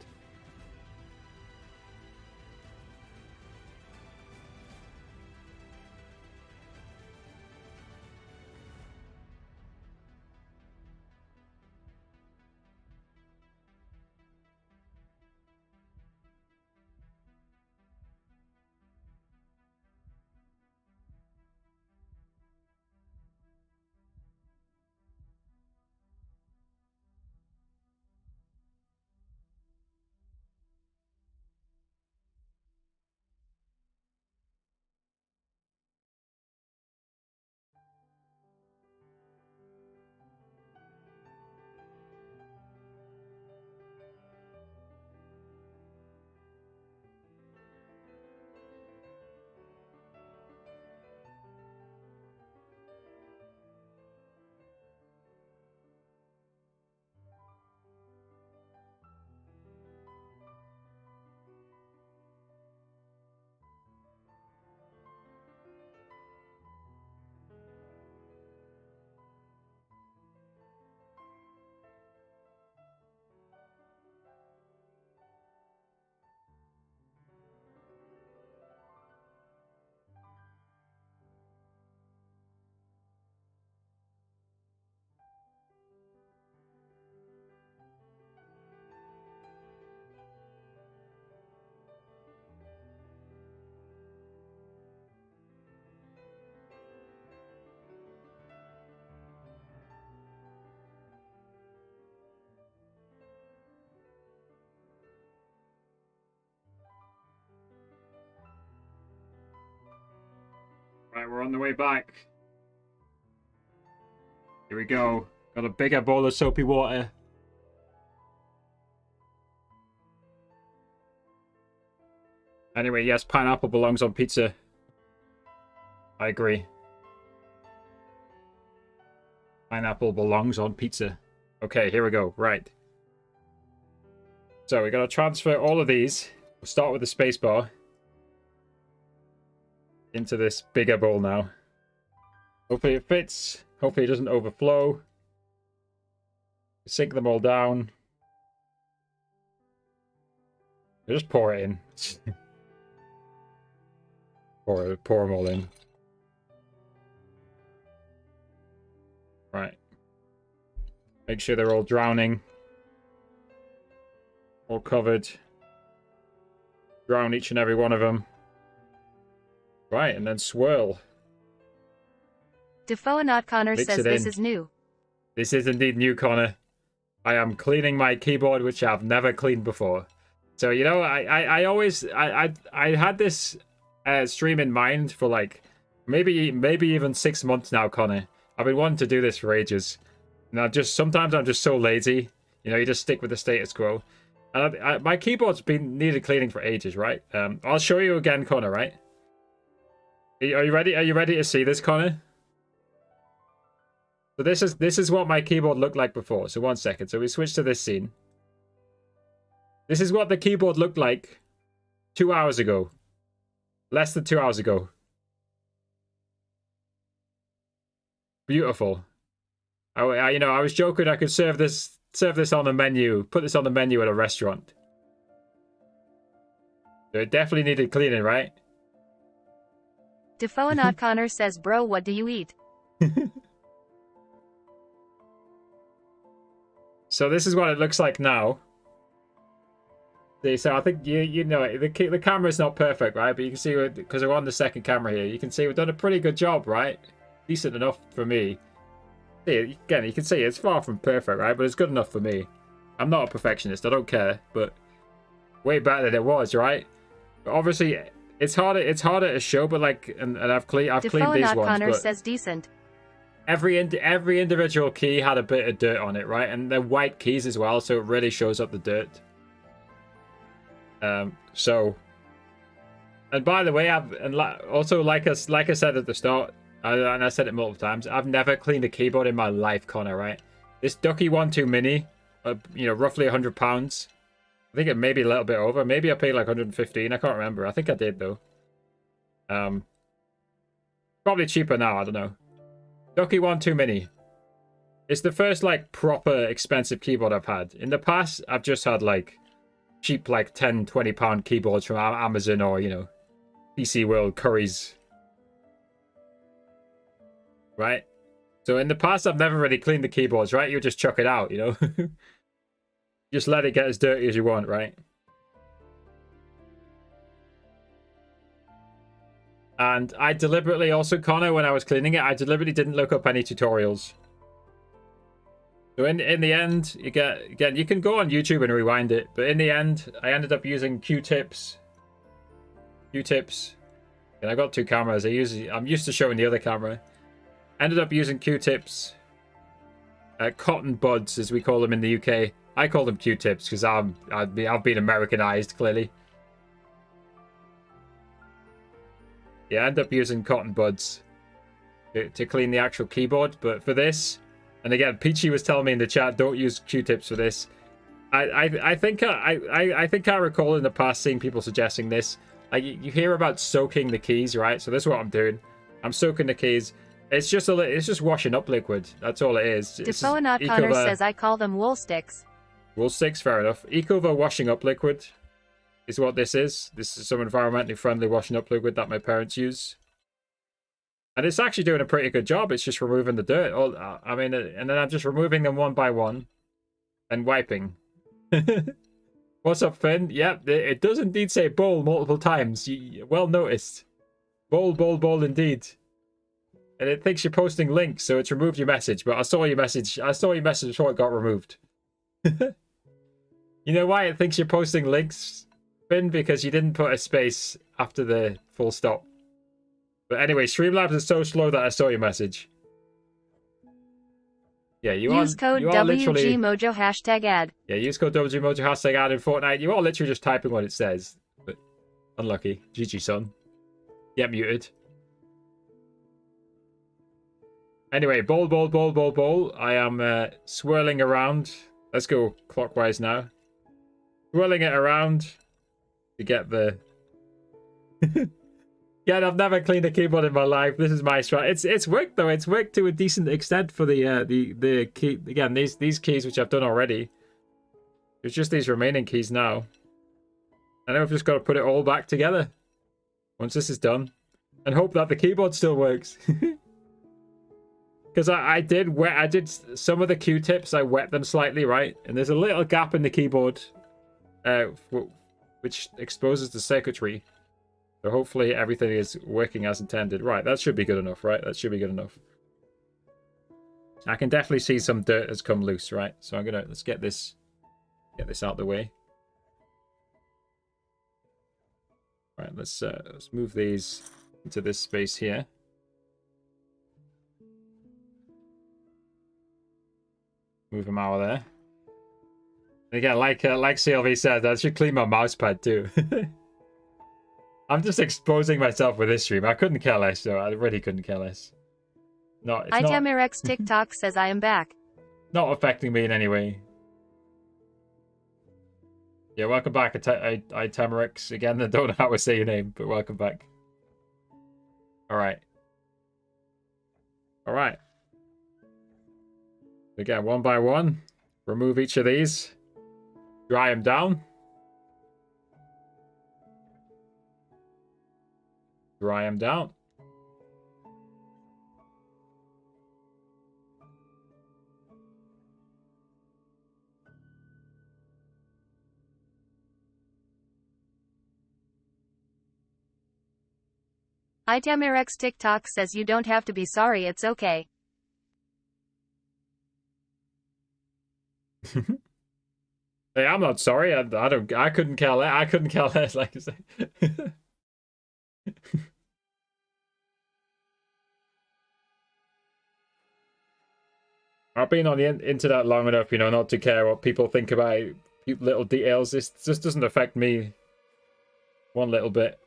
Speaker 1: Right, we're on the way back. Here we go. Got a bigger bowl of soapy water. Anyway, yes, pineapple belongs on pizza. I agree. Pineapple belongs on pizza. Okay, here we go. Right. So we got to transfer all of these. We'll start with the spacebar into this bigger bowl now. Hopefully it fits. Hopefully it doesn't overflow. Sink them all down. Just pour it in. pour them all in. Right. Make sure they're all drowning. All covered. Drown each and every one of them. Right, and then swirl.
Speaker 2: Defoe Not Connor
Speaker 1: Mix
Speaker 2: says
Speaker 1: it
Speaker 2: this
Speaker 1: in.
Speaker 2: is new.
Speaker 1: This is indeed new, Connor. I am cleaning my keyboard, which I've never cleaned before. So, you know, I always had this stream in mind for like maybe even 6 months now, Connor. I've been wanting to do this for ages. And sometimes I'm just so lazy. You know, you just stick with the status quo. And my keyboard's been needed cleaning for ages, right? I'll show you again, Connor, right? Are you ready? Are you ready to see this, Connor? So this is what my keyboard looked like before. So 1 second. So we switch to this scene. This is what the keyboard looked like 2 hours ago. Less than 2 hours ago. Beautiful. I was joking I could serve this on the menu, put this on the menu at a restaurant. So it definitely needed cleaning, right?
Speaker 2: Defoe Not Connor says, bro, what do you eat?
Speaker 1: So this is what it looks like now. See, so I think you know the camera's not perfect, right? But you can see because we're on the second camera here, you can see we've done a pretty good job, right? Decent enough for me. See, again, you can see it's far from perfect, right? But it's good enough for me. I'm not a perfectionist. I don't care, but way better than it was, right? But obviously, It's harder to show, but like, and I've cleaned these ones.
Speaker 2: Connor
Speaker 1: But
Speaker 2: says decent.
Speaker 1: every individual key had a bit of dirt on it, right? And they're white keys as well, so it really shows up the dirt. So, and by the way, also like I said at the start, and I said it multiple times, I've never cleaned a keyboard in my life, Connor. Right? This Ducky One2 Mini, you know, roughly £100. I think it may be a little bit over. Maybe I paid like 115. I can't remember. I think I did though. Probably cheaper now. I don't know. Ducky One2 Mini. It's the first like proper expensive keyboard I've had. In the past, I've just had like cheap like £10-20 keyboards from Amazon or, you know, PC World, Curry's. Right? So in the past, I've never really cleaned the keyboards, right? You just chuck it out, you know? Just let it get as dirty as you want, right? And I deliberately also, Connor, when I was cleaning it, I deliberately didn't look up any tutorials. So in the end, you get, again, you can go on YouTube and rewind it, but in the end, I ended up using Q-tips. And I got 2 cameras. I'm used to showing the other camera. Ended up using Q-tips. Cotton buds, as we call them in the UK. I call them Q-tips because I've been Americanized, clearly. Yeah, I end up using cotton buds to clean the actual keyboard. But for this, and again, Peachy was telling me in the chat, don't use Q-tips for this. I think I recall in the past seeing people suggesting this. Like you hear about soaking the keys, right? So this is what I'm doing. I'm soaking the keys. It's just washing up liquid. That's all it is.
Speaker 2: Connor says I call them wool sticks.
Speaker 1: Wool sticks, fair enough. Ecover washing up liquid is what this is. This is some environmentally friendly washing up liquid that my parents use. And it's actually doing a pretty good job. It's just removing the dirt. I mean, and then I'm just removing them one by one and wiping. What's up, Finn? Yep, it does indeed say bowl multiple times. Well noticed. Bowl indeed. And it thinks you're posting links, so it's removed your message. But I saw your message before it got removed. You know why it thinks you're posting links, Finn? Because you didn't put a space after the full stop. But anyway, Streamlabs is so slow that I saw your message. Yeah,
Speaker 2: use code WGMojo #ad.
Speaker 1: Yeah, use code WGMojo #ad in Fortnite. You are literally just typing what it says. But unlucky. GG, son. Get muted. Anyway, bowl. I am swirling around. Let's go clockwise now. Swirling it around to get the... Yeah, I've never cleaned a keyboard in my life. This is my strat. It's worked though. It's worked to a decent extent for the key. Again, these keys which I've done already. It's just these remaining keys now. And now I've just got to put it all back together once this is done, and hope that the keyboard still works. Because I did some of the Q-tips. I wet them slightly, right? And there's a little gap in the keyboard, which exposes the circuitry. So hopefully everything is working as intended. Right, that should be good enough, right? That should be good enough. I can definitely see some dirt has come loose, right? So let's get this out the way. Right, let's move these into this space here. Move them out of there. And again, like Sylvie said, I should clean my mouse pad too. I'm just exposing myself with this stream. I couldn't care less, though. I really couldn't care less. No, it's not.
Speaker 2: Itamirx TikTok says I am back.
Speaker 1: Not affecting me in any way. Yeah, welcome back, Itamirx. Again, I don't know how to say your name, but welcome back. Alright. Alright. Again, one by one. Remove each of these. Dry them down. Dry them down.
Speaker 2: Itamirx TikTok says you don't have to be sorry, it's okay.
Speaker 1: Hey, I'm not sorry. I couldn't care less. I couldn't care less, like I say. I've been on the internet long enough, you know, not to care what people think about it. Little details. This just doesn't affect me one little bit.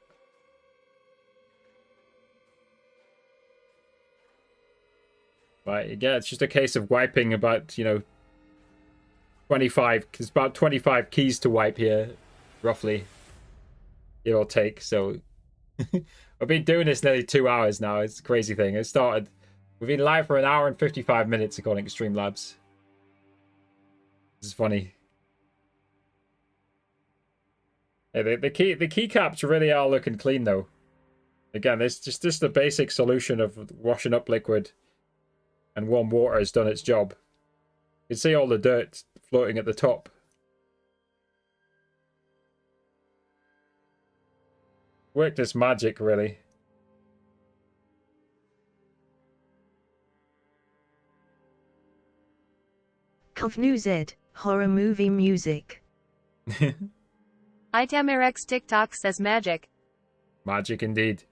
Speaker 1: Right, yeah, it's just a case of wiping about, you know, 25, because about 25 keys to wipe here, roughly, give or take. So I've been doing this nearly 2 hours now. It's a crazy thing. We've been live for 1 hour and 55 minutes according to Streamlabs. This is funny. Yeah, the keycaps really are looking clean though. Again, it's just the basic solution of washing up liquid and warm water has done its job. You can see all the dirt floating at the top. Worked as magic, really.
Speaker 3: Kavnu Z, horror movie music.
Speaker 2: ITMRX TikTok says magic.
Speaker 1: Magic indeed.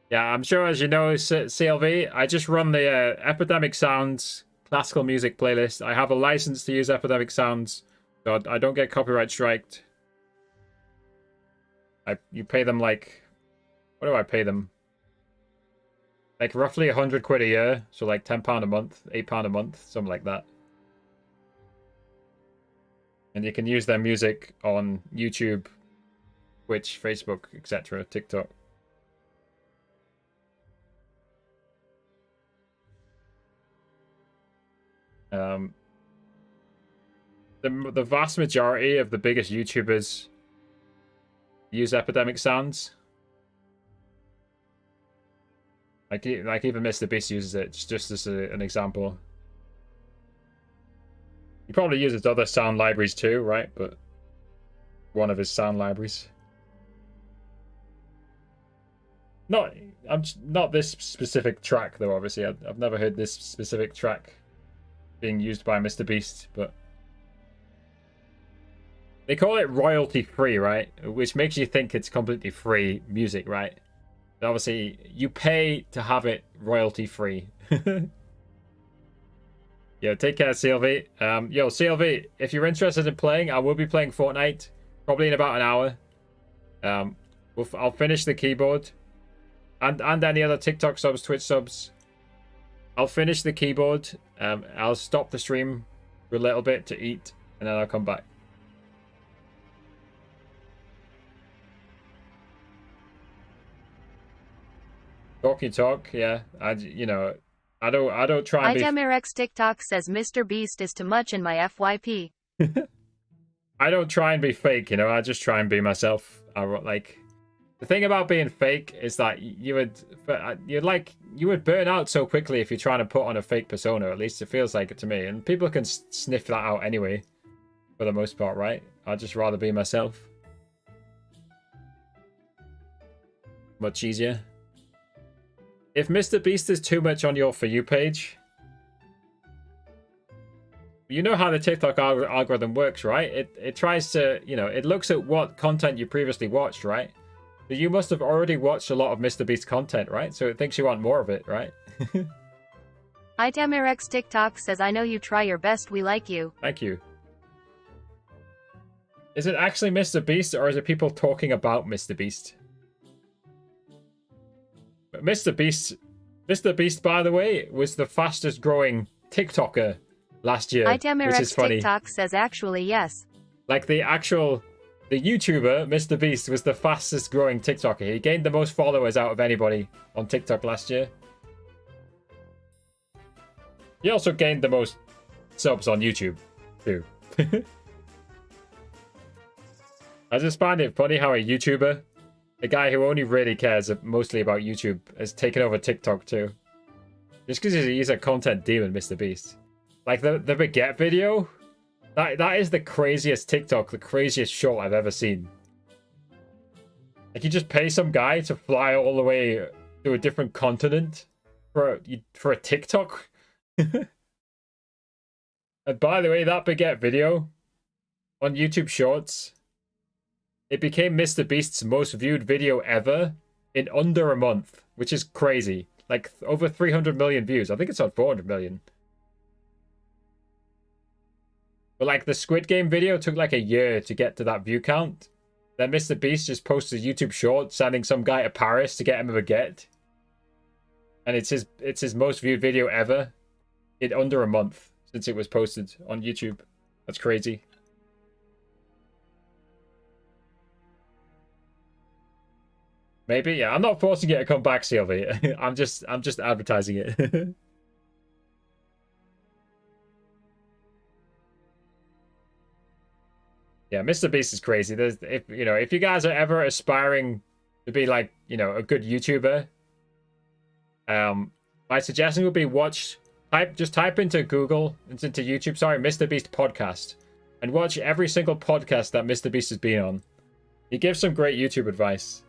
Speaker 1: Yeah, I'm sure as you know, CLV, I just run the Epidemic Sounds classical music playlist. I have a license to use Epidemic Sounds, so I don't get copyright striked. You pay them like, what do I pay them? Like roughly 100 quid a year, so like £10 a month, £8 a month, something like that. And you can use their music on YouTube, Twitch, Facebook, etc., TikTok. The vast majority of the biggest YouTubers use Epidemic Sounds. Like even Mr. Beast uses it, just as an example. He probably uses other sound libraries too, right? But one of his sound libraries. Not this specific track though. Obviously, I've never heard this specific track being used by Mr. Beast, but they call it royalty free, right? Which makes you think it's completely free music, right? But obviously, you pay to have it royalty free. Yo, take care, CLV. Yo, CLV, if you're interested in playing, I will be playing Fortnite probably in about an hour. I'll finish the keyboard and any other TikTok subs, Twitch subs. I'll finish the keyboard. I'll stop the stream for a little bit to eat, and then I'll come back. Talk, yeah. I don't try and be...
Speaker 2: ITMRX TikTok says Mr. Beast is too much in my FYP.
Speaker 1: I don't try and be fake, you know. I just try and be myself. The thing about being fake is that you would burn out so quickly if you're trying to put on a fake persona. At least it feels like it to me, and people can sniff that out anyway, for the most part, right? I'd just rather be myself. Much easier. If Mr. Beast is too much on your For You page, you know how the TikTok algorithm works, right? It tries to, you know, it looks at what content you previously watched, right? So you must have already watched a lot of Mr. Beast content, right? So it thinks you want more of it, right?
Speaker 2: ITMRX TikTok says, I know you try your best, we like you.
Speaker 1: Thank you. Is it actually Mr. Beast, or is it people talking about Mr. Beast? But Mr. Beast, by the way, was the fastest growing TikToker last year, which is funny.
Speaker 2: TikTok says actually yes.
Speaker 1: Like the YouTuber, Mr. Beast, was the fastest growing TikToker. He gained the most followers out of anybody on TikTok last year. He also gained the most subs on YouTube, too. I just find it funny how a YouTuber, a guy who only really cares mostly about YouTube, has taken over TikTok too. Just because he's a content demon, Mr. Beast. Like the baguette video, that is the craziest TikTok, the craziest short I've ever seen. Like you just pay some guy to fly all the way to a different continent for a TikTok. And by the way, that baguette video on YouTube Shorts it became Mr. Beast's most viewed video ever in under a month, which is crazy. Like over 300 million views. I think it's on 400 million. But like the Squid Game video took like a year to get to that view count. Then Mr. Beast just posted a YouTube short sending some guy to Paris to get him a baguette. And it's his most viewed video ever in under a month since it was posted on YouTube. That's crazy. Maybe, yeah. I'm not forcing it to come back, Sylvie. I'm just advertising it. Yeah, Mr. Beast is crazy. If you guys are ever aspiring to be like, a good YouTuber, my suggestion would be just type into Google, into YouTube, sorry, Mr. Beast podcast, and watch every single podcast that Mr. Beast has been on. He gives some great YouTube advice.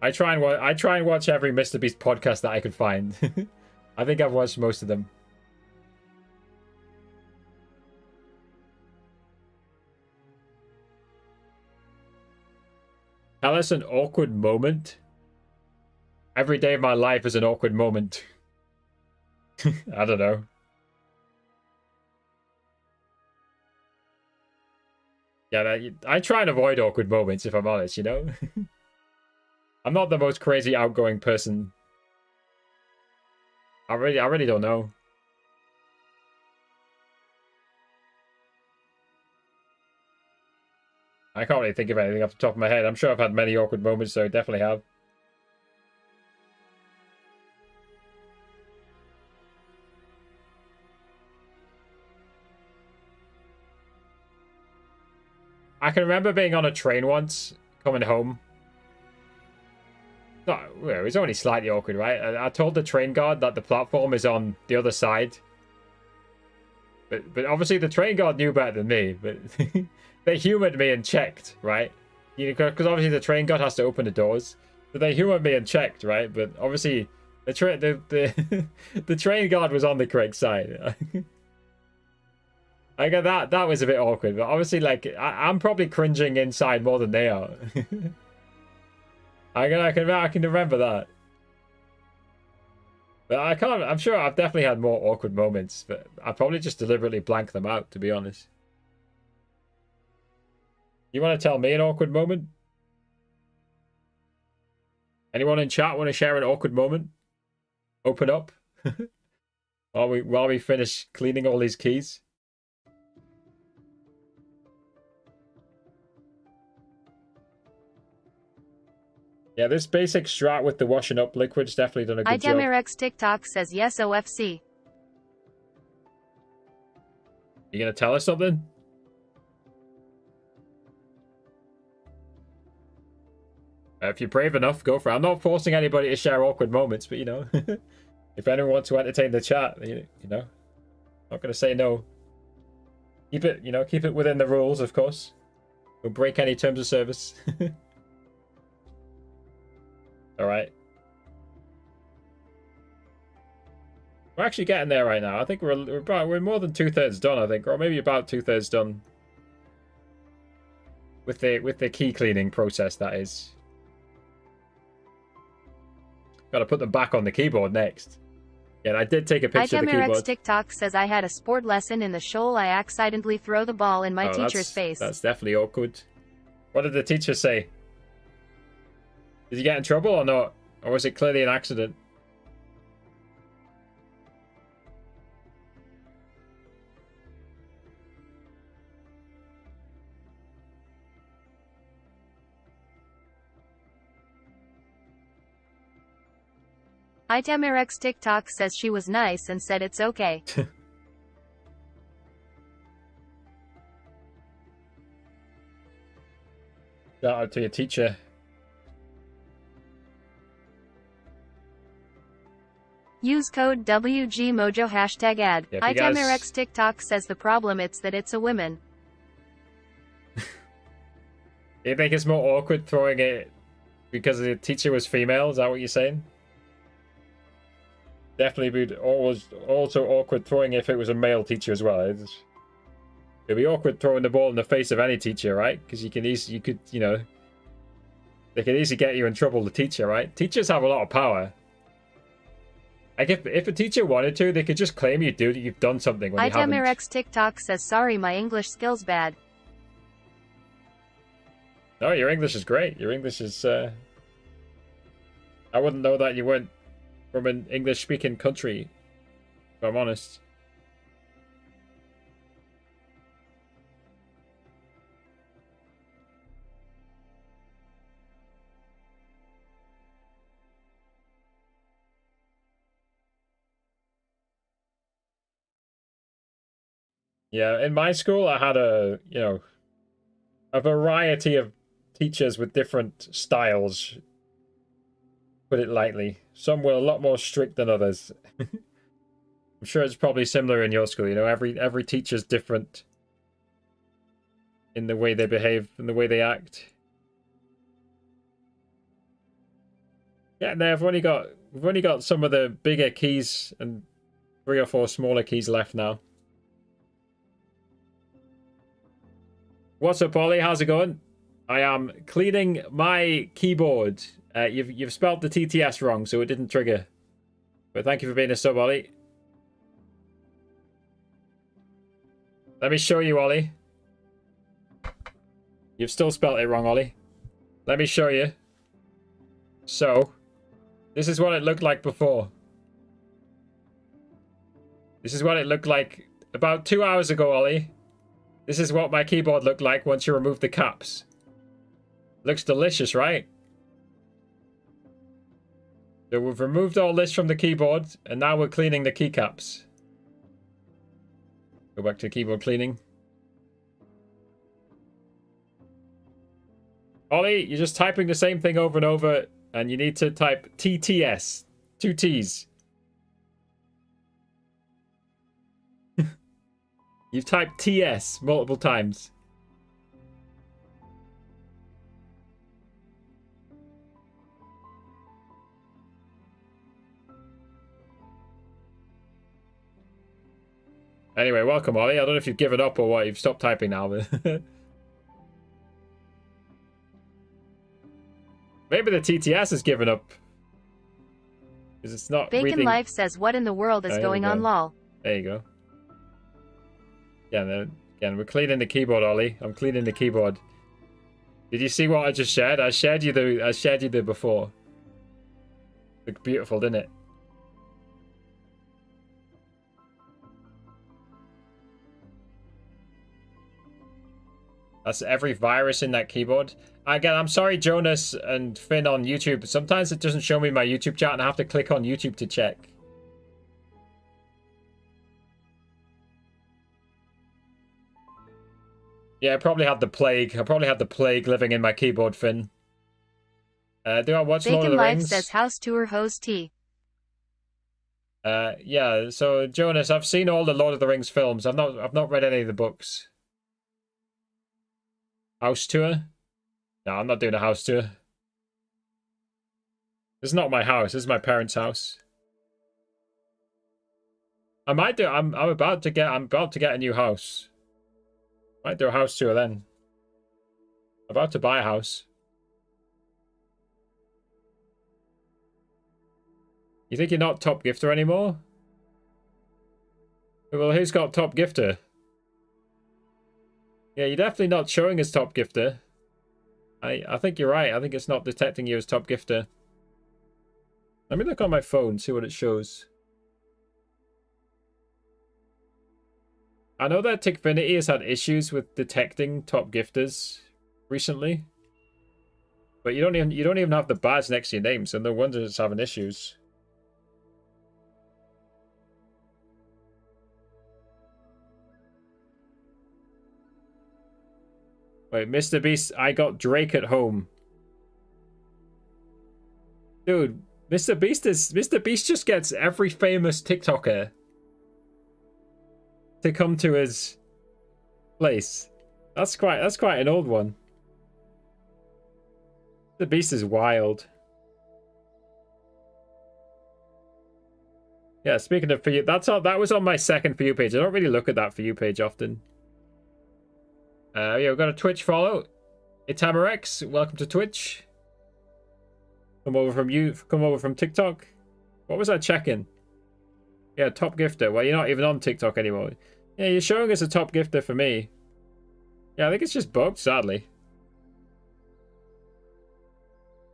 Speaker 1: I try and watch every Mr. Beast podcast that I can find. I think I've watched most of them. Tell us an awkward moment. Every day of my life is an awkward moment. I don't know. Yeah, I try and avoid awkward moments if I'm honest, I'm not the most crazy outgoing person. I really don't know. I can't really think of anything off the top of my head. I'm sure I've had many awkward moments, so I definitely have. I can remember being on a train once, coming home. No, it was only slightly awkward, right? I told the train guard that the platform is on the other side. But obviously the train guard knew better than me, but they humored me and checked, right? Because obviously the train guard has to open the doors. So they humored me and checked, right? But obviously the train guard was on the correct side. I got that was a bit awkward, but obviously like I'm probably cringing inside more than they are. I can remember that. But I'm sure I've definitely had more awkward moments, but I probably just deliberately blank them out, to be honest. You want to tell me an awkward moment? Anyone in chat want to share an awkward moment? Open up. while we finish cleaning all these keys. Yeah, this basic strat with the washing up liquid's definitely done a good job.
Speaker 2: IDEMRX TikTok says yes OFC.
Speaker 1: You gonna tell us something? If you're brave enough, go for it. I'm not forcing anybody to share awkward moments, but if anyone wants to entertain the chat, not gonna say no. Keep it within the rules, of course. Don't break any terms of service. All right. We're actually getting there right now. I think we're more than 2/3 done. I think, or maybe about 2/3 done with the key cleaning process. That is. Got to put them back on the keyboard next. Yeah, I did take a picture of the keyboard.
Speaker 2: TikTok says I had a sport lesson in the shoal. I accidentally throw the ball in my teacher's face.
Speaker 1: That's definitely awkward. What did the teacher say? Did you get in trouble or not? Or was it clearly an accident?
Speaker 2: IDEMRX TikTok says she was nice and said it's okay.
Speaker 1: Shout out to your teacher.
Speaker 2: Use code WGMojo #ad.
Speaker 1: Yeah,
Speaker 2: IDEMRX TikTok says the problem it's that it's a woman.
Speaker 1: You think it's more awkward throwing it because the teacher was female? Is that what you're saying? Definitely be also awkward throwing if it was a male teacher as well. It'd be awkward throwing the ball in the face of any teacher, right? Because you could, you know, they could easily get you in trouble, the teacher, right? Teachers have a lot of power. Like, if a teacher wanted to, they could just claim you've done something when you haven't.
Speaker 2: ITMRX TikTok says, sorry, my English skills bad.
Speaker 1: No, your English is great. Your English is, I wouldn't know that you weren't from an English-speaking country, if I'm honest. Yeah, in my school, I had a variety of teachers with different styles, put it lightly. Some were a lot more strict than others. I'm sure it's probably similar in your school, you know, every teacher's different in the way they behave and the way they act. Yeah, now we've only got some of the bigger keys and 3 or 4 smaller keys left now. What's up, Ollie? How's it going? I am cleaning my keyboard. You've spelled the TTS wrong, so it didn't trigger. But thank you for being a sub, Ollie. Let me show you, Ollie. You've still spelled it wrong, Ollie. Let me show you. So, this is what it looked like before. This is what it looked like about 2 hours ago, Ollie. This is what my keyboard looked like once you remove the caps. Looks delicious, right? So we've removed all this from the keyboard, and now we're cleaning the keycaps. Go back to keyboard cleaning. Ollie, you're just typing the same thing over and over, and you need to type TTS. 2 T's. You've typed TS multiple times. Anyway, welcome, Ollie. I don't know if you've given up or what. You've stopped typing now, but... Maybe the TTS has given up. Because it's not
Speaker 2: Bacon
Speaker 1: reading...
Speaker 2: Life says, what in the world is going on, lol?
Speaker 1: There you go. Yeah, again, we're cleaning the keyboard, Ollie. I'm cleaning the keyboard. Did you see what I just shared? I shared you the before. Looked beautiful, didn't it? That's every virus in that keyboard. Again, I'm sorry, Jonas and Finn on YouTube. Sometimes it doesn't show me my YouTube chat and I have to click on YouTube to check. Yeah, I probably had the plague. I probably had the plague living in my keyboard, Finn. Do I watch Lord of the Rings?
Speaker 2: Bacon Life says house tour host T.
Speaker 1: Yeah, so Jonas, I've seen all the Lord of the Rings films. I've not read any of the books. House tour? No, I'm not doing a house tour. This is not my house. This is my parents' house. I might do. I'm about to get a new house. Might do a house tour then. About to buy a house. You think you're not top gifter anymore? Well, who's got top gifter? Yeah, you're definitely not showing as top gifter. I think you're right. I think it's not detecting you as top gifter. Let me look on my phone, see what it shows. I know that Tickfinity has had issues with detecting top gifters recently. But you don't even have the badge next to your name, so no wonder it's having issues. Wait, Mr. Beast, I got Drake at home. Dude, Mr. Beast just gets every famous TikToker to come to his place. That's quite an old one. The Beast is wild. Yeah, speaking of For You, that was on my second For You page. I don't really look at that For You page often. Yeah, we've got a Twitch follow. Itamarex, welcome to Twitch. Come over from TikTok. What was I checking? Yeah, top gifter. Well, you're not even on TikTok anymore. Yeah, you're showing us a top gifter for me. Yeah, I think it's just bugged, sadly.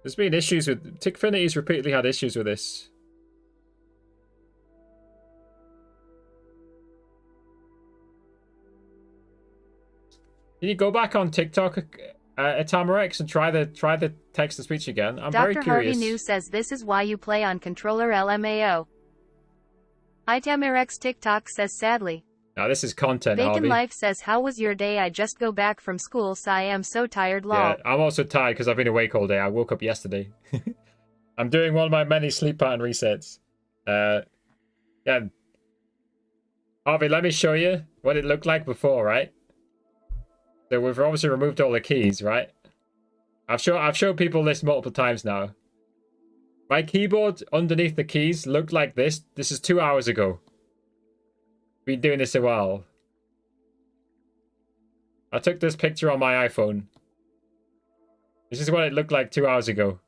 Speaker 1: There's been issues with... Tickfinity's repeatedly had issues with this. Can you go back on TikTok, Itamarex, and try the text-to-speech again? I'm very
Speaker 2: Dr.
Speaker 1: curious.
Speaker 2: Harvey New says this is why you play on controller LMAO. Itamarex TikTok says sadly.
Speaker 1: Now this is content,
Speaker 2: Bacon
Speaker 1: Harvey.
Speaker 2: Life says how was your day? I just go back from school so I am so tired lol.
Speaker 1: Yeah, I'm also tired because I've been awake all day. I woke up yesterday. I'm doing one of my many sleep pattern resets. Yeah. Harvey, let me show you what it looked like before, right? So we've obviously removed all the keys, right? I've showed people this multiple times now. My keyboard underneath the keys looked like this. This is 2 hours ago. Been doing this a while. I took this picture on my iPhone. This is what it looked like 2 hours ago.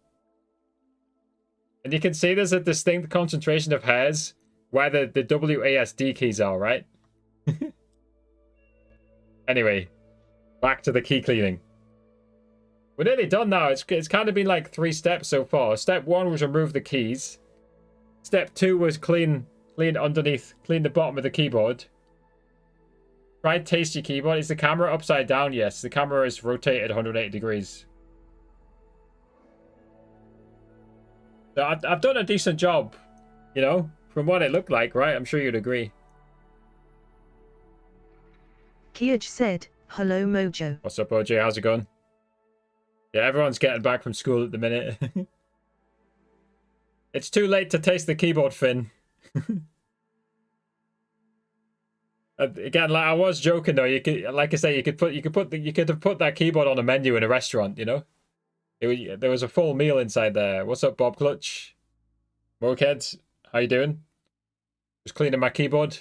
Speaker 1: And you can see there's a distinct concentration of hairs where the WASD keys are, right? Anyway, back to the key cleaning. We're nearly done now. It's kind of been like 3 steps so far. Step 1 was remove the keys. Step 2 was clean underneath, clean the bottom of the keyboard. Try taste your keyboard. Is the camera upside down? Yes, the camera is rotated 180 degrees. So I've done a decent job, you know, from what it looked like, right? I'm sure you'd agree.
Speaker 3: Kiaj said, hello Mojo.
Speaker 1: What's up, OJ? How's it going? Yeah, everyone's getting back from school at the minute. It's too late to taste the keyboard, Finn. Again, like I was joking though. You could, like I say, you could have put that keyboard on a menu in a restaurant. You know, there was a full meal inside there. What's up, Bob Clutch? Mokeheads, how you doing? Just cleaning my keyboard.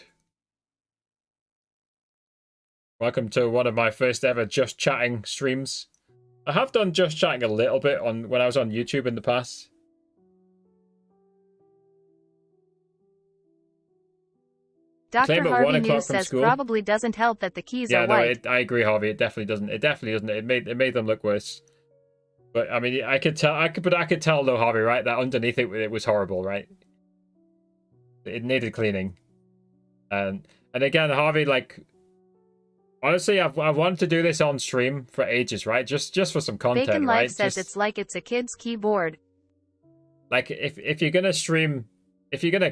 Speaker 1: Welcome to one of my first ever Just Chatting streams. I have done Just Chatting a little bit when I was on YouTube in the past.
Speaker 2: Dr.
Speaker 1: Claim at 1
Speaker 2: Harvey
Speaker 1: o'clock
Speaker 2: News
Speaker 1: from
Speaker 2: says
Speaker 1: school.
Speaker 2: probably doesn't help that the keys
Speaker 1: Yeah,
Speaker 2: are
Speaker 1: no,
Speaker 2: white.
Speaker 1: I agree, Harvey. It definitely doesn't. It definitely doesn't. It made them look worse. But I mean, I could tell though, Harvey, right? That underneath it was horrible, right? It needed cleaning. And again, Harvey, like, honestly, I've wanted to do this on stream for ages, right? Just for some content,
Speaker 2: Bacon
Speaker 1: right?
Speaker 2: Life says it's like it's a kid's keyboard.
Speaker 1: Like if you're gonna stream, if you're gonna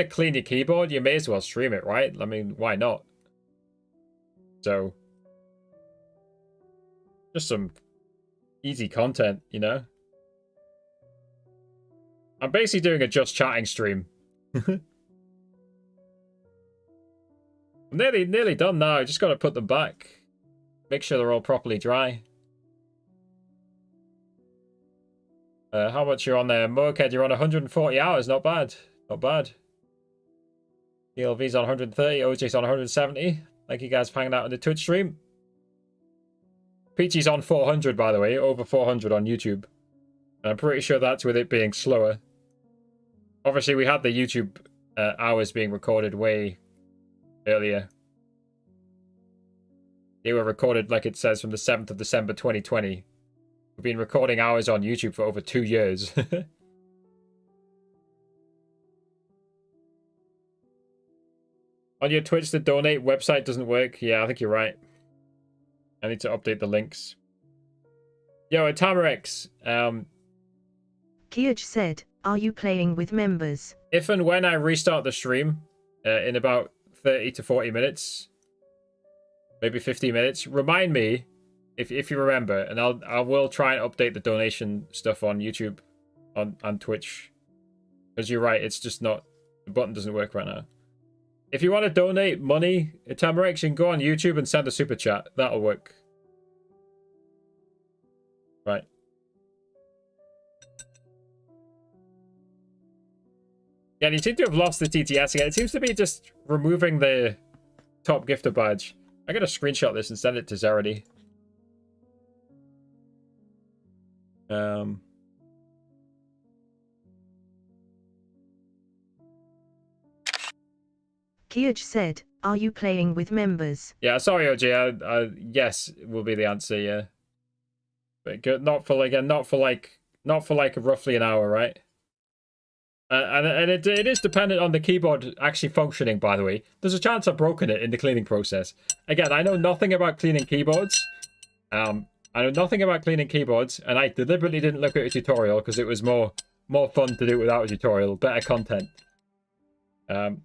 Speaker 1: clean your keyboard, you may as well stream it, right? I mean, why not? So, just some easy content, you know? I'm basically doing a Just Chatting stream. I'm nearly done now. I just got to put them back. Make sure they're all properly dry. How much you're on there? Mokehead, you're on 140 hours. Not bad. Not bad. DLV's on 130. OJ's on 170. Thank you guys for hanging out on the Twitch stream. Peachy's on 400, by the way. Over 400 on YouTube. And I'm pretty sure that's with it being slower. Obviously, we had the YouTube hours being recorded way earlier. They were recorded, like it says, from the 7th of December 2020. We've been recording hours on YouTube for over 2 years. On your Twitch, the donate website doesn't work. Yeah, I think you're right. I need to update the links. Yo, Itamarex.
Speaker 3: Kiaj said, are you playing with members?
Speaker 1: If and when I restart the stream in about 30 to 40 minutes, maybe 50 minutes, remind me if you remember, and I will try and update the donation stuff on YouTube, on Twitch, because you're right, it's just not, the button doesn't work right now. If you want to donate money, Itamarex, you can go on YouTube and send a super chat. That'll work. Right. Yeah, and you seem to have lost the TTS again. It seems to be just removing the top gifter badge. I gotta screenshot this and send it to Zarity.
Speaker 3: Kiaj said, "Are you playing with members?"
Speaker 1: Yeah, sorry, OJ. Yes, will be the answer. Yeah, but good, not for like roughly an hour, right? And it is dependent on the keyboard actually functioning, by the way. There's a chance I've broken it in the cleaning process. Again, I know nothing about cleaning keyboards. I know nothing about cleaning keyboards, and I deliberately didn't look at a tutorial because it was more fun to do it without a tutorial, better content. From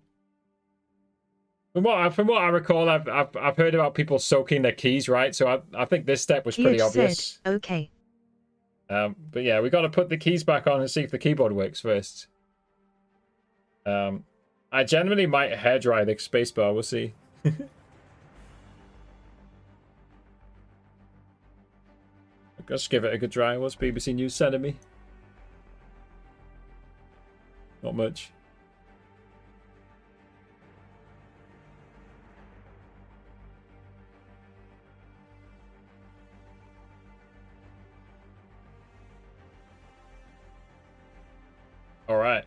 Speaker 1: what I recall, I've heard about people soaking their keys, right? So I think this step was pretty obvious.
Speaker 3: Said, okay.
Speaker 1: But yeah, we got to put the keys back on and see if the keyboard works first. I generally might hairdry the spacebar. We'll see. Let's give it a good dry. What's BBC News sending me? Not much. All right.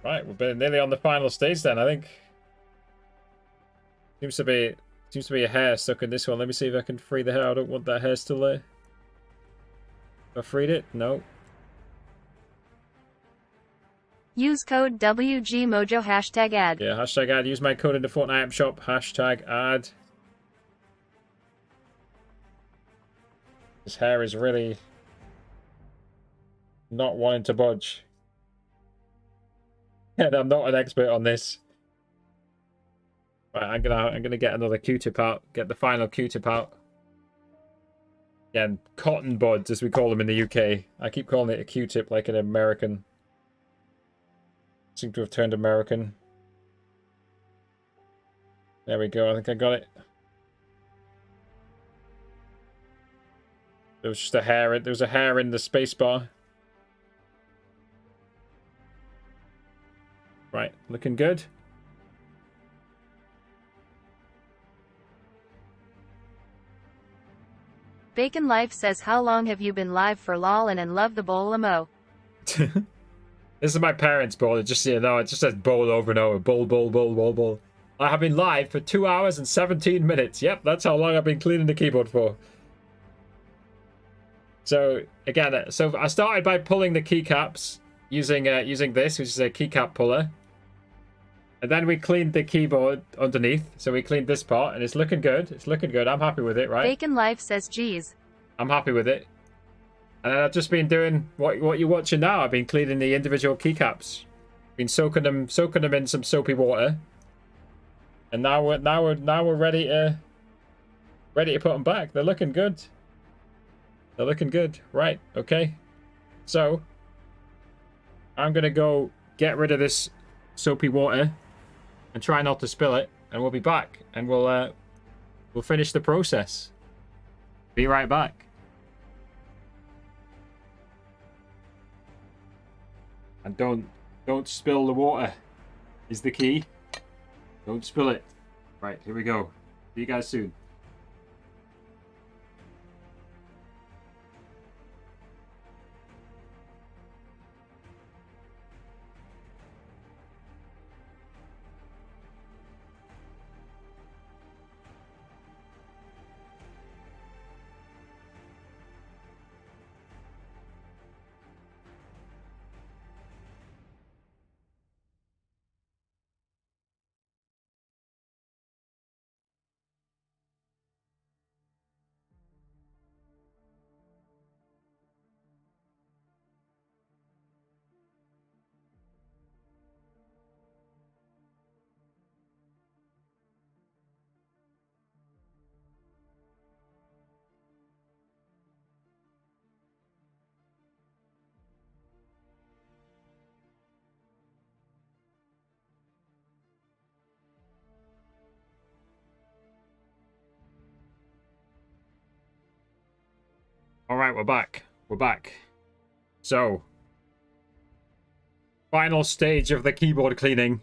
Speaker 1: Right, we're nearly on the final stage then, I think. Seems to be a hair stuck in this one. Let me see if I can free the hair. I don't want that hair still there. Have I freed it? No.
Speaker 2: Use code WGMojo #ad.
Speaker 1: Yeah, #ad. Use my code in the Fortnite app shop. #ad. This hair is really not wanting to budge. And I'm not an expert on this. Right, I'm gonna get another Q-tip out. Get the final Q-tip out. Again, cotton buds, as we call them in the UK. I keep calling it a Q-tip like an American. Seem to have turned American. There we go. I think I got it. There was just a hair. There was a hair in the spacebar. Right, looking good.
Speaker 2: Bacon Life says, how long have you been live for lol and love the bowl mo?
Speaker 1: This is my parents' bowl. It just, you know, it just says bowl over and over. Bowl, bowl, bowl, bowl, bowl. I have been live for 2 hours and 17 minutes. Yep, that's how long I've been cleaning the keyboard for. So, again, so I started by pulling the keycaps using this, which is a keycap puller. And then we cleaned the keyboard underneath. So we cleaned this part, and it's looking good. It's looking good. I'm happy with it, right?
Speaker 2: Bacon Life says, geez.
Speaker 1: I'm happy with it. And then I've just been doing what you're watching now. I've been cleaning the individual keycaps. Been soaking them in some soapy water. And now we're ready to put them back. They're looking good. They're looking good. Right. Okay. So I'm gonna go get rid of this soapy water and try not to spill it, and we'll be back, and we'll finish the process. Be right back. And don't spill the water is the key. Don't spill it. Right, here we go. See you guys soon. All right, we're back. We're back. So, final stage of the keyboard cleaning.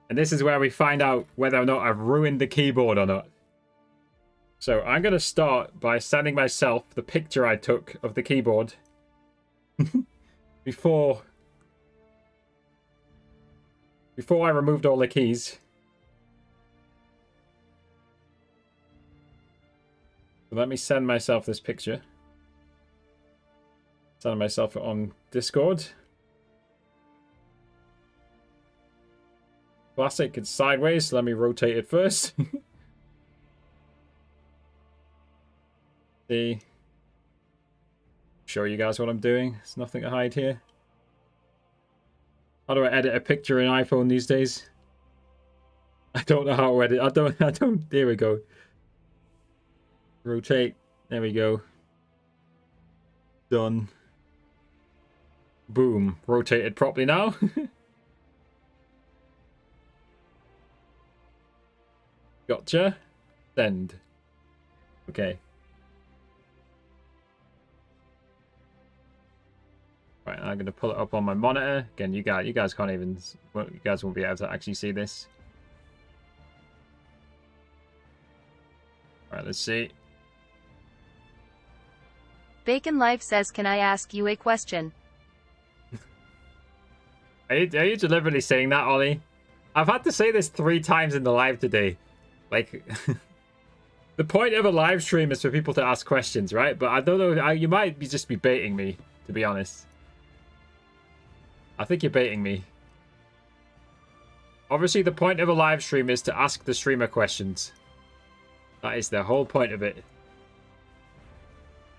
Speaker 1: And this is where we find out whether or not I've ruined the keyboard or not. So I'm going to start by sending myself the picture I took of the keyboard before I removed all the keys. So let me send myself this picture. Send myself it on Discord. Classic, it's sideways, so let me rotate it first. See. Show you guys what I'm doing. There's nothing to hide here. How do I edit a picture in iPhone these days? I don't know how to edit. I don't. There we go. Rotate. There we go. Done. Boom. Rotated properly now. Gotcha. Send. Okay. Right, I'm gonna pull it up on my monitor. Again, you guys can't even. You guys won't be able to actually see this. Right, let's see.
Speaker 2: Bacon Life says, can I ask you a question?
Speaker 1: Are you deliberately saying that, Ollie? I've had to say this 3 times in the live today. Like, the point of a live stream is for people to ask questions, right? But I don't know. You might just be baiting me, to be honest. I think you're baiting me. Obviously, the point of a live stream is to ask the streamer questions. That is the whole point of it.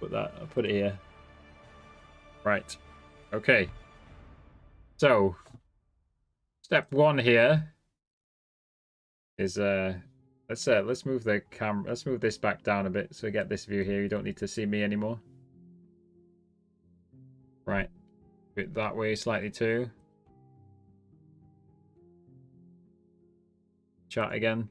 Speaker 1: I'll put it here. Right. Okay. So, step 1 here is let's move the camera. Let's move this back down a bit so we get this view here. You don't need to see me anymore. Right. Bit that way slightly too. Chat again.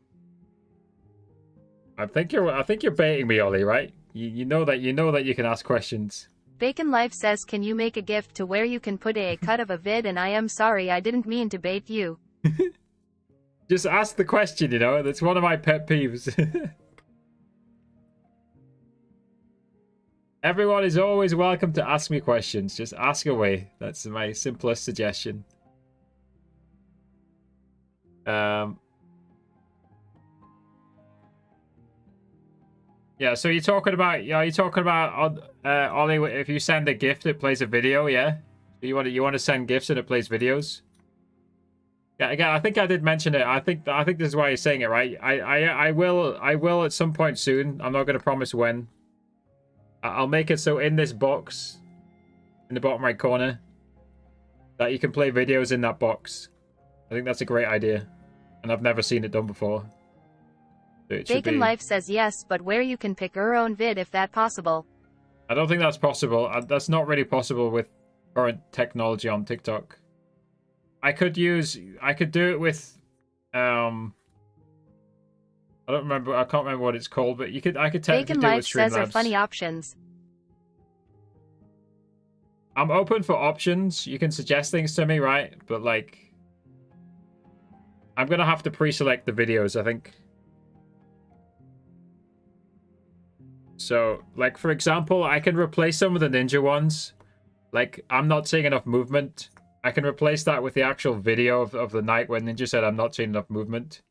Speaker 1: I think you're baiting me, Ollie, right? You know that you can ask questions.
Speaker 2: Bacon Life says, can you make a gift to where you can put a cut of a vid, and I am sorry, I didn't mean to bait you.
Speaker 1: Just ask the question, you know? That's one of my pet peeves. Everyone is always welcome to ask me questions. Just ask away. That's my simplest suggestion. Yeah, so you're talking about Ollie, if you send a gift it plays a video, yeah? You want to send gifts and it plays videos? Yeah, again, I think I did mention it. I think this is why you're saying it, right? I will at some point soon. I'm not going to promise when. I'll make it so in this box, in the bottom right corner, that you can play videos in that box. I think that's a great idea, and I've never seen it done before. So
Speaker 2: Bacon Life says yes, but where you can pick your own vid if that possible.
Speaker 1: I don't think that's possible. That's not really possible with current technology on TikTok. I could do it with I can't remember what it's called, but I could technically
Speaker 2: Bacon
Speaker 1: do it
Speaker 2: Life
Speaker 1: with
Speaker 2: says are
Speaker 1: Streamlabs.
Speaker 2: funny options.
Speaker 1: I'm open for options. You can suggest things to me, right? But like, I'm gonna have to pre-select the videos, I think. So, like, for example, I can replace some of the ninja ones. Like, I'm not seeing enough movement. I can replace that with the actual video of the night when Ninja said I'm not seeing enough movement.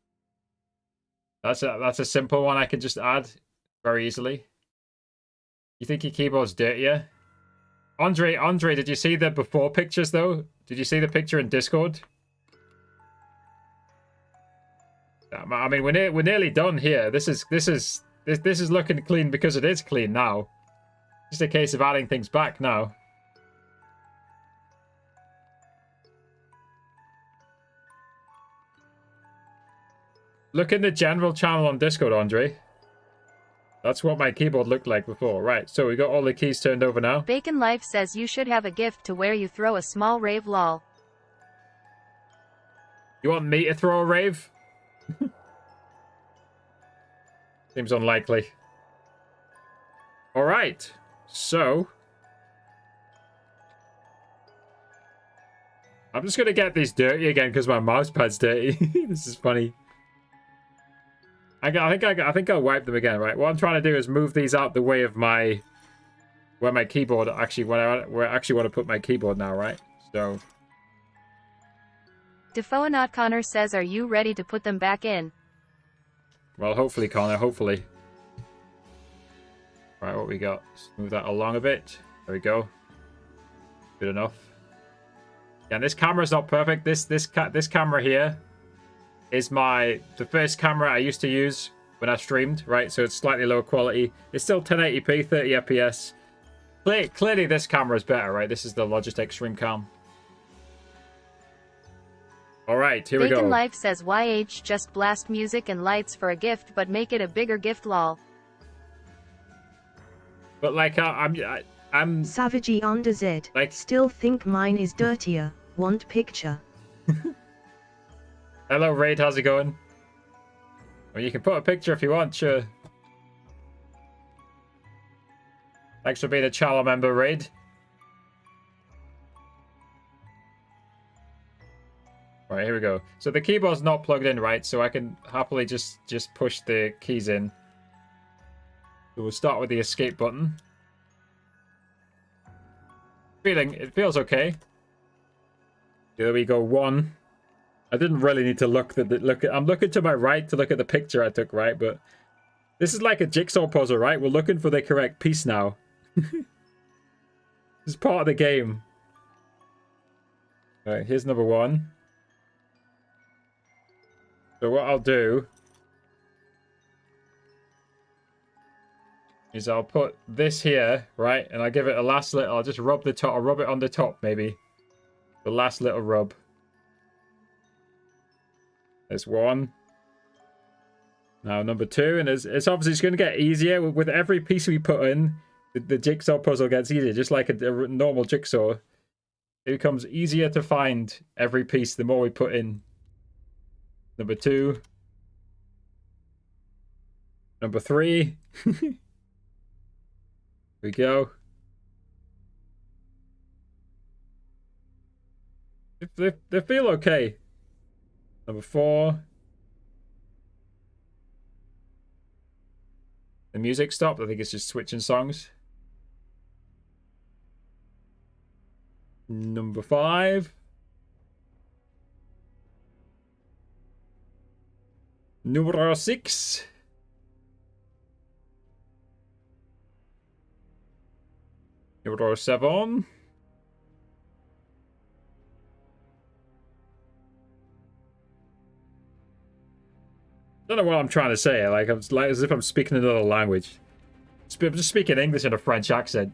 Speaker 1: That's a simple one I can just add very easily. You think your keyboard's dirtier? Andre, did you see the before pictures though? Did you see the picture in Discord? I mean, we're nearly done here. This is looking clean because it is clean now. Just a case of adding things back now. Look in the general channel on Discord, Andre. That's what my keyboard looked like before. Right, so we got all the keys turned over now.
Speaker 2: Bacon Life says you should have a gift to where you throw a small rave lol.
Speaker 1: You want me to throw a rave? Seems unlikely. Alright, so I'm just gonna get these dirty again because my mouse pad's dirty. This is funny. I think I'll wipe them again, right? What I'm trying to do is move these out the way of my where my keyboard actually where I actually want to put my keyboard now, right? So
Speaker 2: Defoe Connor says, are you ready to put them back in?
Speaker 1: well, hopefully, Connor, hopefully. Right, what we got? Let's move that along a bit. There we go. Good enough. Yeah, this camera's not perfect. This camera here is the first camera I used to use when I streamed, right? So it's slightly lower quality. It's still 1080p, 30 FPS. Clearly this camera is better, right? This is the Logitech Stream Cam. All right, here we go.
Speaker 2: Bacon Life says, YH, just blast music and lights for a gift, but make it a bigger gift, lol.
Speaker 1: But like, I'm
Speaker 3: Savagey under Z.
Speaker 1: like,
Speaker 3: Still think mine is dirtier. Want picture?
Speaker 1: hello, Raid. How's it going? Well, you can put a picture if you want, sure. Thanks for being a channel member, Raid. Right, here we go. So the keyboard's not plugged in, right? So I can happily just push the keys in. So we'll start with the escape button. It feels okay. There we go, 1. I didn't really need to look I'm looking to my right to look at the picture I took, right? But this is like a jigsaw puzzle, right? We're looking for the correct piece now. This is part of the game. Alright, here's number 1. So what I'll do is I'll put this here, right? And I'll give it a last little, I'll just rub the top, I'll rub it on the top maybe. The last little rub. There's 1. Now number 2, and it's obviously it's going to get easier with every piece we put in. The jigsaw puzzle gets easier, just like a normal jigsaw. It becomes easier to find every piece the more we put in. Number 2. Number 3. Here we go. They feel okay. Number 4. The music stopped. I think it's just switching songs. Number 5. Number 6. Number 7. I don't know what I'm trying to say. Like I'm like as if I'm speaking another language. I'm just speaking English in a French accent.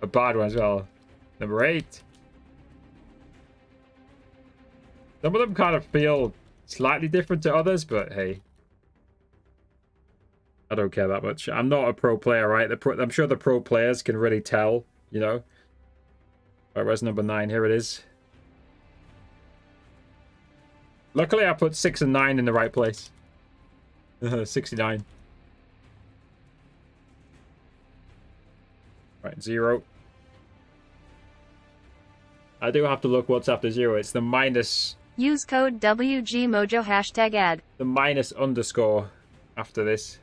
Speaker 1: A bad one as well. Number 8. Some of them kind of feel slightly different to others, but hey, I don't care that much. I'm not a pro player, right? I'm sure the pro players can really tell, you know. Right, where's number 9? Here it is. Luckily, I put 6 and 9 in the right place. 69. Right, 0. I do have to look what's after 0. It's the minus.
Speaker 2: Use code WGMojo #ad.
Speaker 1: The minus underscore after this.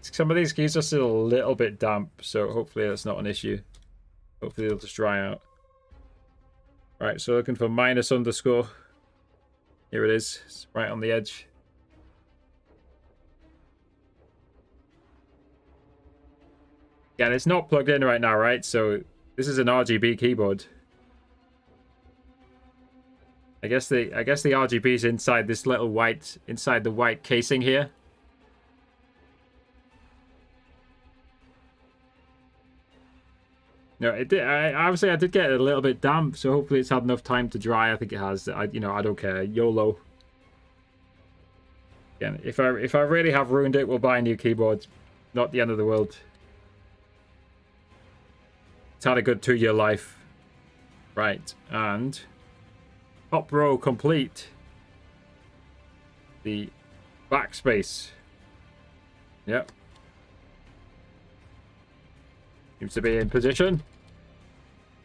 Speaker 1: Some of these keys are still a little bit damp, so hopefully that's not an issue. Hopefully they'll just dry out. Right, so looking for minus underscore. Here it is. It's right on the edge. Yeah, and it's not plugged in right now, right? So this is an RGB keyboard. I guess the RGB is inside this little white, inside the white casing here. No, it did. Obviously I did get it a little bit damp, so hopefully it's had enough time to dry. I think it has. I don't care. YOLO. Again, if I really have ruined it, we'll buy a new keyboard. Not the end of the world. It's had a good 2-year life. Right, and top row complete. The backspace. Yep. Seems to be in position.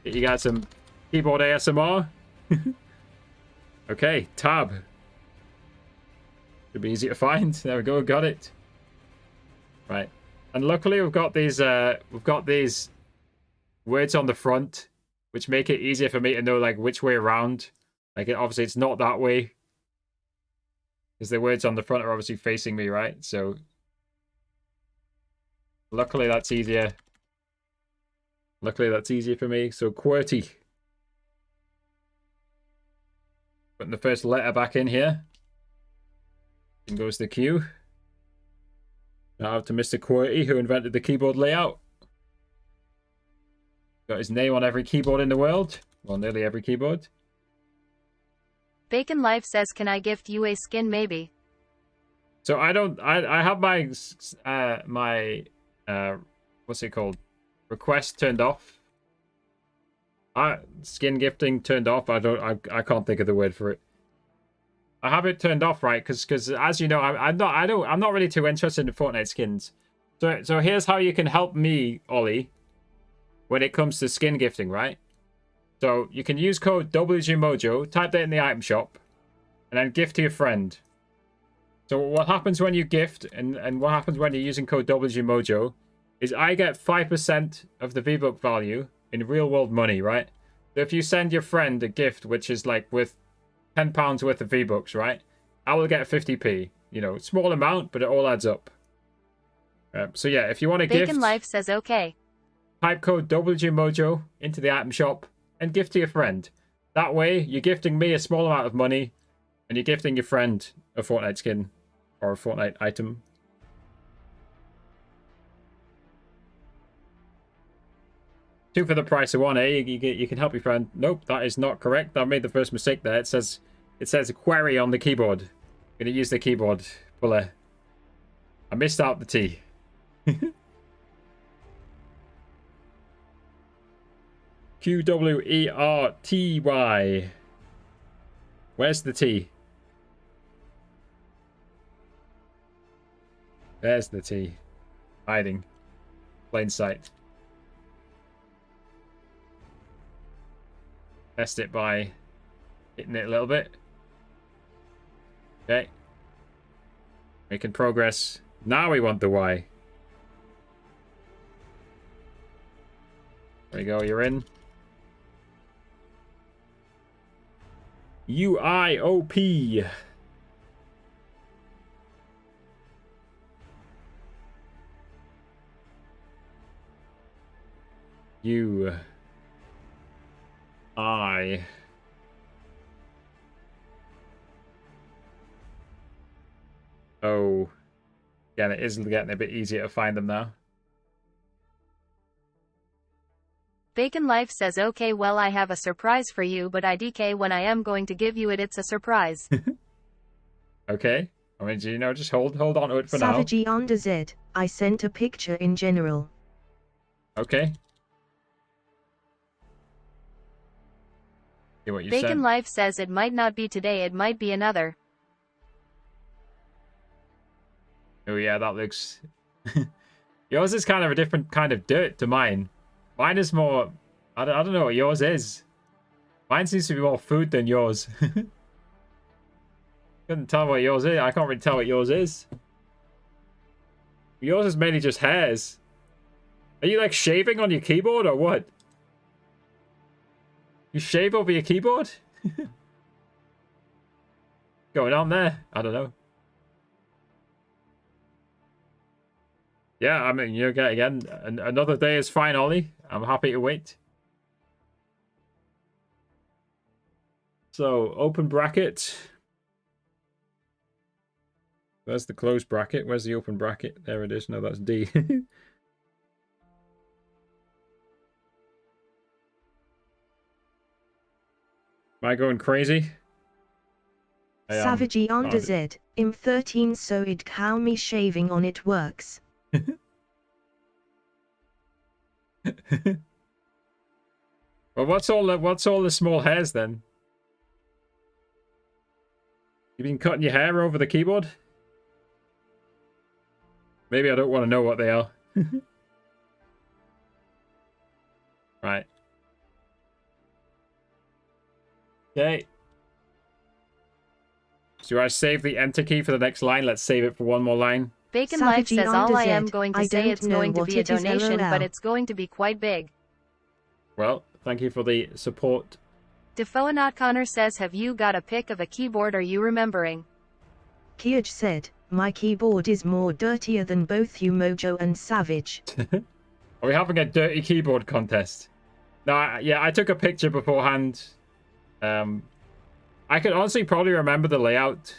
Speaker 1: Get you guys some keyboard ASMR. Okay, tab. Should be easy to find. There we go, got it. Right. And luckily we've got these words on the front, which make it easier for me to know like which way around. Like obviously it's not that way. Because the words on the front are obviously facing me, right? So luckily that's easier. Luckily that's easier for me. So QWERTY. Putting the first letter back in here. And goes the Q. Shout out to Mr. QWERTY who invented the keyboard layout. Got his name on every keyboard in the world. Well, nearly every keyboard.
Speaker 2: Bacon Life says, can I gift you a skin maybe?
Speaker 1: So I have my what's it called? Request turned off. Skin gifting turned off. I can't think of the word for it. I have it turned off, right? Because as you know, I'm not really too interested in Fortnite skins. So here's how you can help me, Ollie, when it comes to skin gifting, right? So you can use code WGMojo, type that in the item shop, and then gift to your friend. So what happens when you gift and what happens when you're using code WGMojo is I get 5% of the V-Buck value in real world money, right? So if you send your friend a gift which is like with £10 worth of V-Bucks, right? I will get 50p. You know, small amount, but it all adds up. So yeah, if you want to gift...
Speaker 2: Bacon Life says okay.
Speaker 1: Type code WGMojo into the item shop and gift to your friend. That way, you're gifting me a small amount of money and you're gifting your friend a Fortnite skin or a Fortnite item. Two for the price of one, eh? You can help your friend. Nope, that is not correct. I made the first mistake there. It says query on the keyboard. I'm gonna use the keyboard puller. I missed out the T. QWERTY. Where's the T? There's the T. Hiding. Plain sight. Test it by hitting it a little bit. Okay. Making progress. Now we want the Y. There you go, you're in. UIOP. I. Oh. Again, it is getting a bit easier to find them now.
Speaker 2: Bacon Life says okay, well I have a surprise for you, but IDK when I am going to give you it, it's a surprise.
Speaker 1: Okay. I mean, you know, just hold on to it for now.
Speaker 3: Savagey under Z, I sent a picture in general.
Speaker 1: Okay. See what you
Speaker 2: Bacon
Speaker 1: said.
Speaker 2: Life says it might not be today, it might be another.
Speaker 1: Oh yeah, that looks... Yours is kind of a different kind of dirt to mine. Mine is more... I don't know what yours is. Mine seems to be more food than yours. Couldn't tell what yours is. I can't really tell what yours is. Yours is mainly just hairs. Are you like shaving on your keyboard or what? You shave over your keyboard? Going on there? I don't know. Yeah, I mean, you get again. Another day is fine, Ollie. I'm happy to wait. So, open bracket. There's the closed bracket. Where's the open bracket? There it is. No, that's D. Am I going crazy?
Speaker 3: Savagey under Z, im 13 so it how me shaving on it works.
Speaker 1: Well, what's all the small hairs then? You been cutting your hair over the keyboard? Maybe I don't want to know what they are. Right. Okay. So I save the enter key for the next line. Let's save it for one more line.
Speaker 2: Bacon Life
Speaker 3: Savagey
Speaker 2: says all
Speaker 3: under
Speaker 2: I am
Speaker 3: Z.
Speaker 2: going to
Speaker 3: I
Speaker 2: say
Speaker 3: don't
Speaker 2: it's
Speaker 3: know
Speaker 2: going to
Speaker 3: what
Speaker 2: be a
Speaker 3: it is,
Speaker 2: donation, but
Speaker 3: LOL.
Speaker 2: it's going to be quite big.
Speaker 1: Well, thank you for the support.
Speaker 2: Defoenaut Connor says, have you got a pic of a keyboard are you remembering?
Speaker 3: Kiaj said, my keyboard is more dirtier than both you Mojo and Savage.
Speaker 1: Are we having a dirty keyboard contest? No, yeah, I took a picture beforehand. I could honestly probably remember the layout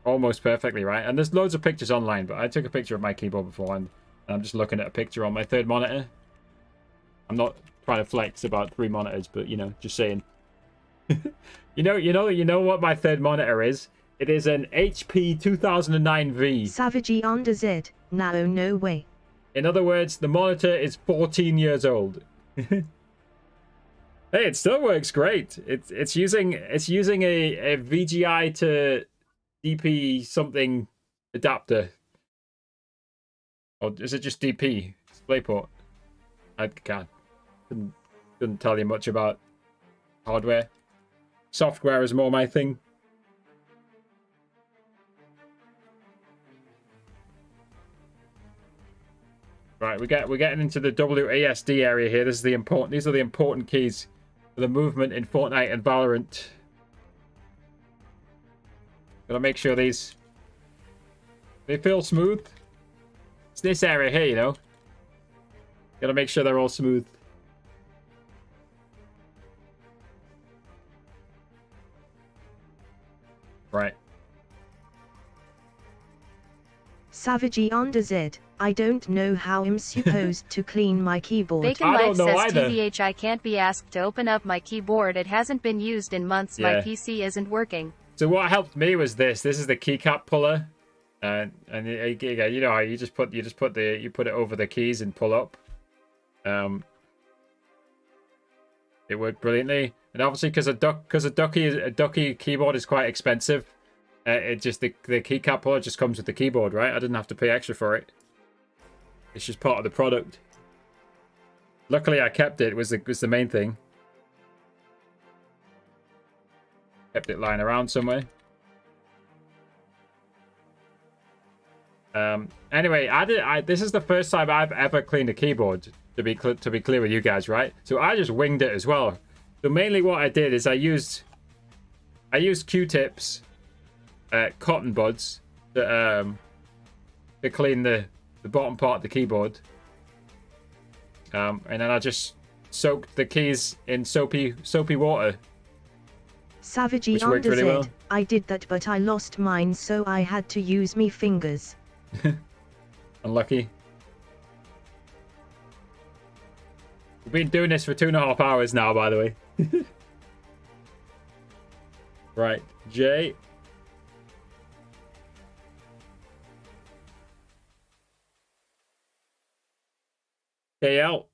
Speaker 1: almost perfectly, right? And there's loads of pictures online, but I took a picture of my keyboard beforehand. And I'm just looking at a picture on my third monitor. I'm not trying to flex about 3 monitors, but, you know, just saying. You know what my third monitor is? It is an HP 2009V.
Speaker 3: Savagey under Z. No way.
Speaker 1: In other words, the monitor is 14 years old. Hey, it still works great. It's using a VGI to DP something adapter. Or is it just DP? DisplayPort. I couldn't tell you much about hardware. Software is more my thing. Right, we're getting into the WASD area here. These are the important keys for the movement in Fortnite and Valorant. Gotta make sure they feel smooth. It's this area here, you know. Gotta make sure they're all smooth. Right.
Speaker 3: Savagey under Z. I don't know how I'm supposed to clean my keyboard.
Speaker 2: Bacon
Speaker 1: I
Speaker 2: Life
Speaker 1: don't know
Speaker 2: says,
Speaker 1: either.
Speaker 2: TVH, I can't be asked to open up my keyboard. It hasn't been used in months. My
Speaker 1: Yeah.
Speaker 2: PC isn't working.
Speaker 1: So what helped me was this. This is the keycap puller, and you know how you put it over the keys and pull up. It worked brilliantly, and obviously because a ducky keyboard is quite expensive. It just the keycap puller just comes with the keyboard, right? I didn't have to pay extra for it. It's just part of the product. Luckily, I kept it. Was the main thing. Kept it lying around somewhere. Anyway, this is the first time I've ever cleaned a keyboard. To be clear with you guys, right? So I just winged it as well. So mainly what I did is I used Q-tips, cotton buds to clean the bottom part of the keyboard. And then I just soaked the keys in soapy water.
Speaker 3: Savagey
Speaker 1: Which worked
Speaker 3: under
Speaker 1: really
Speaker 3: Z.
Speaker 1: well.
Speaker 3: I did that, but I lost mine, so I had to use me fingers.
Speaker 1: Unlucky. We've been doing this for 2.5 hours now, by the way. Right, Jay. KL.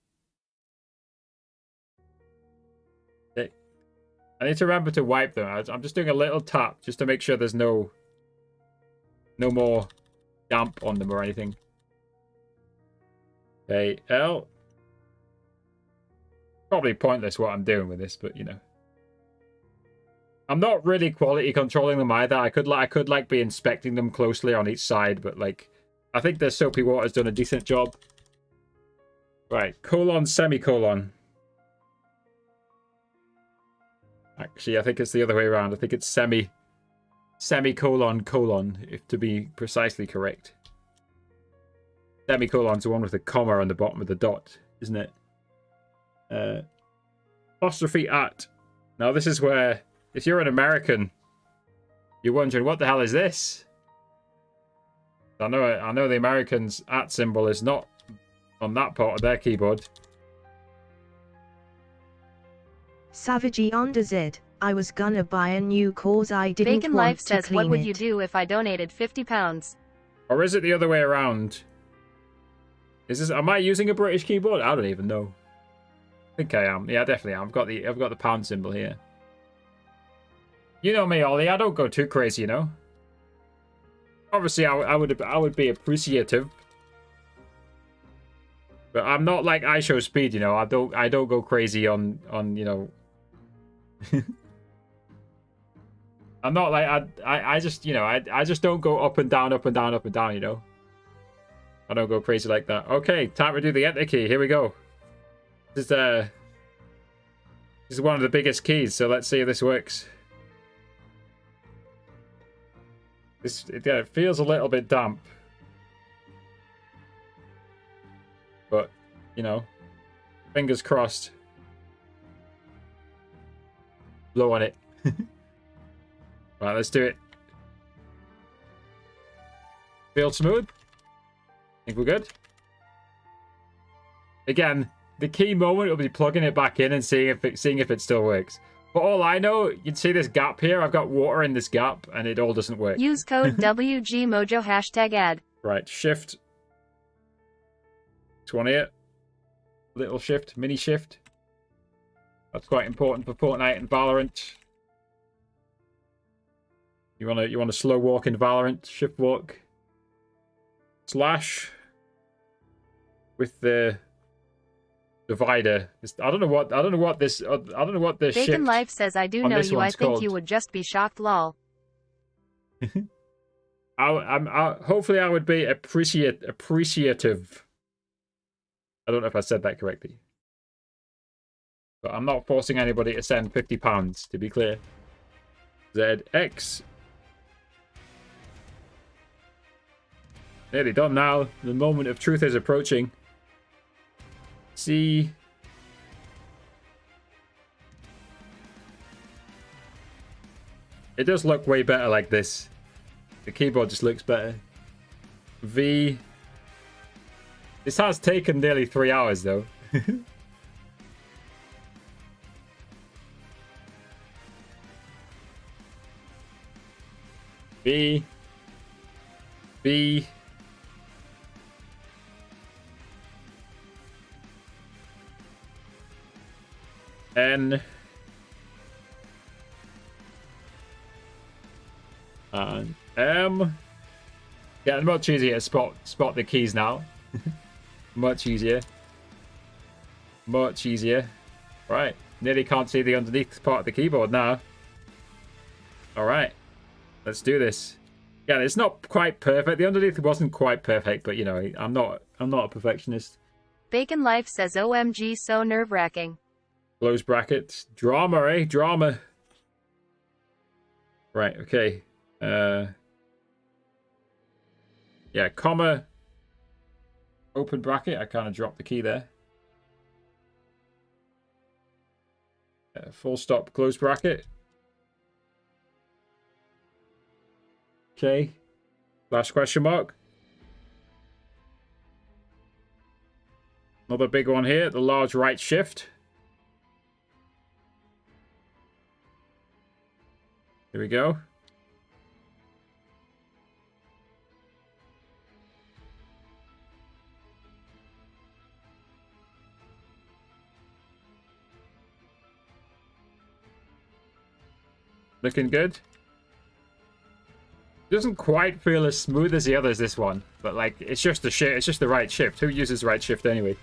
Speaker 1: Okay. I need to remember to wipe them. I'm just doing a little tap just to make sure there's no more damp on them or anything. KL. Probably pointless what I'm doing with this, but you know. I'm not really quality controlling them either. I could like be inspecting them closely on each side, but like I think the soapy water's done a decent job. Right, colon, semicolon. Actually, I think it's the other way around. I think it's semicolon, colon, if to be precisely correct. Semicolon's the one with the comma on the bottom of the dot, isn't it? Apostrophe at. Now this is where, if you're an American, you're wondering what the hell is this? I know the Americans' at symbol is not on that part of their keyboard.
Speaker 3: Savagey under Z. I was gonna buy a new cause I didn't
Speaker 2: Bacon
Speaker 3: want
Speaker 2: Life
Speaker 3: to
Speaker 2: says,
Speaker 3: clean
Speaker 2: what would
Speaker 3: it.
Speaker 2: you do if I donated 50 pounds?
Speaker 1: Or is it the other way around? Am I using a British keyboard? I don't even know. I think I am. Yeah, definitely am. I've got the pound symbol here. You know me, Ollie. I don't go too crazy, you know. Obviously, I would be appreciative, but I'm not like iShow Speed, you know. I don't go crazy on you know. I'm not like I just, you know, I just don't go up and down, up and down, up and down, you know. I don't go crazy like that. Okay, time to do the enter key. Here we go. This is one of the biggest keys, so let's see if this works. It feels a little bit damp. But, you know, fingers crossed. Blow on it. Right, let's do it. Feel smooth? Think we're good? Again, the key moment will be plugging it back in and seeing if it still works. For all I know, you'd see this gap here. I've got water in this gap, and it all doesn't work.
Speaker 2: Use code WGMojo #ad.
Speaker 1: Right, shift. This one here. Little shift, mini shift. That's quite important for Fortnite and Valorant. You want to slow walk in Valorant, shift walk. Slash with the divider. I don't know what this
Speaker 2: Bacon
Speaker 1: shift
Speaker 2: Life says, I do
Speaker 1: on
Speaker 2: know
Speaker 1: this
Speaker 2: you. I
Speaker 1: one's
Speaker 2: think
Speaker 1: called.
Speaker 2: you would just be shocked, lol.
Speaker 1: Hopefully I would be appreciative. I don't know if I said that correctly. But I'm not forcing anybody to send £50, to be clear. ZX. Nearly done now. The moment of truth is approaching. C. It does look way better like this. The keyboard just looks better. V. This has taken nearly 3 hours though. B. B. N. And M. Getting much easier to spot the keys now. Much easier. Much easier. Right. Nearly can't see the underneath part of the keyboard now. Alright. Let's do this. Yeah, it's not quite perfect. The underneath wasn't quite perfect, but you know, I'm not a perfectionist.
Speaker 2: Bacon Life says, OMG, so nerve-wracking.
Speaker 1: Close brackets. Drama, eh? Drama. Right, okay. Yeah, comma. Open bracket. I kind of dropped the key there. Full stop, close bracket. Okay. Last question mark. Another big one here. The large right shift. Here we go. Looking good. Doesn't quite feel as smooth as the others, this one, but like it's just the right shift. Who uses right shift anyway?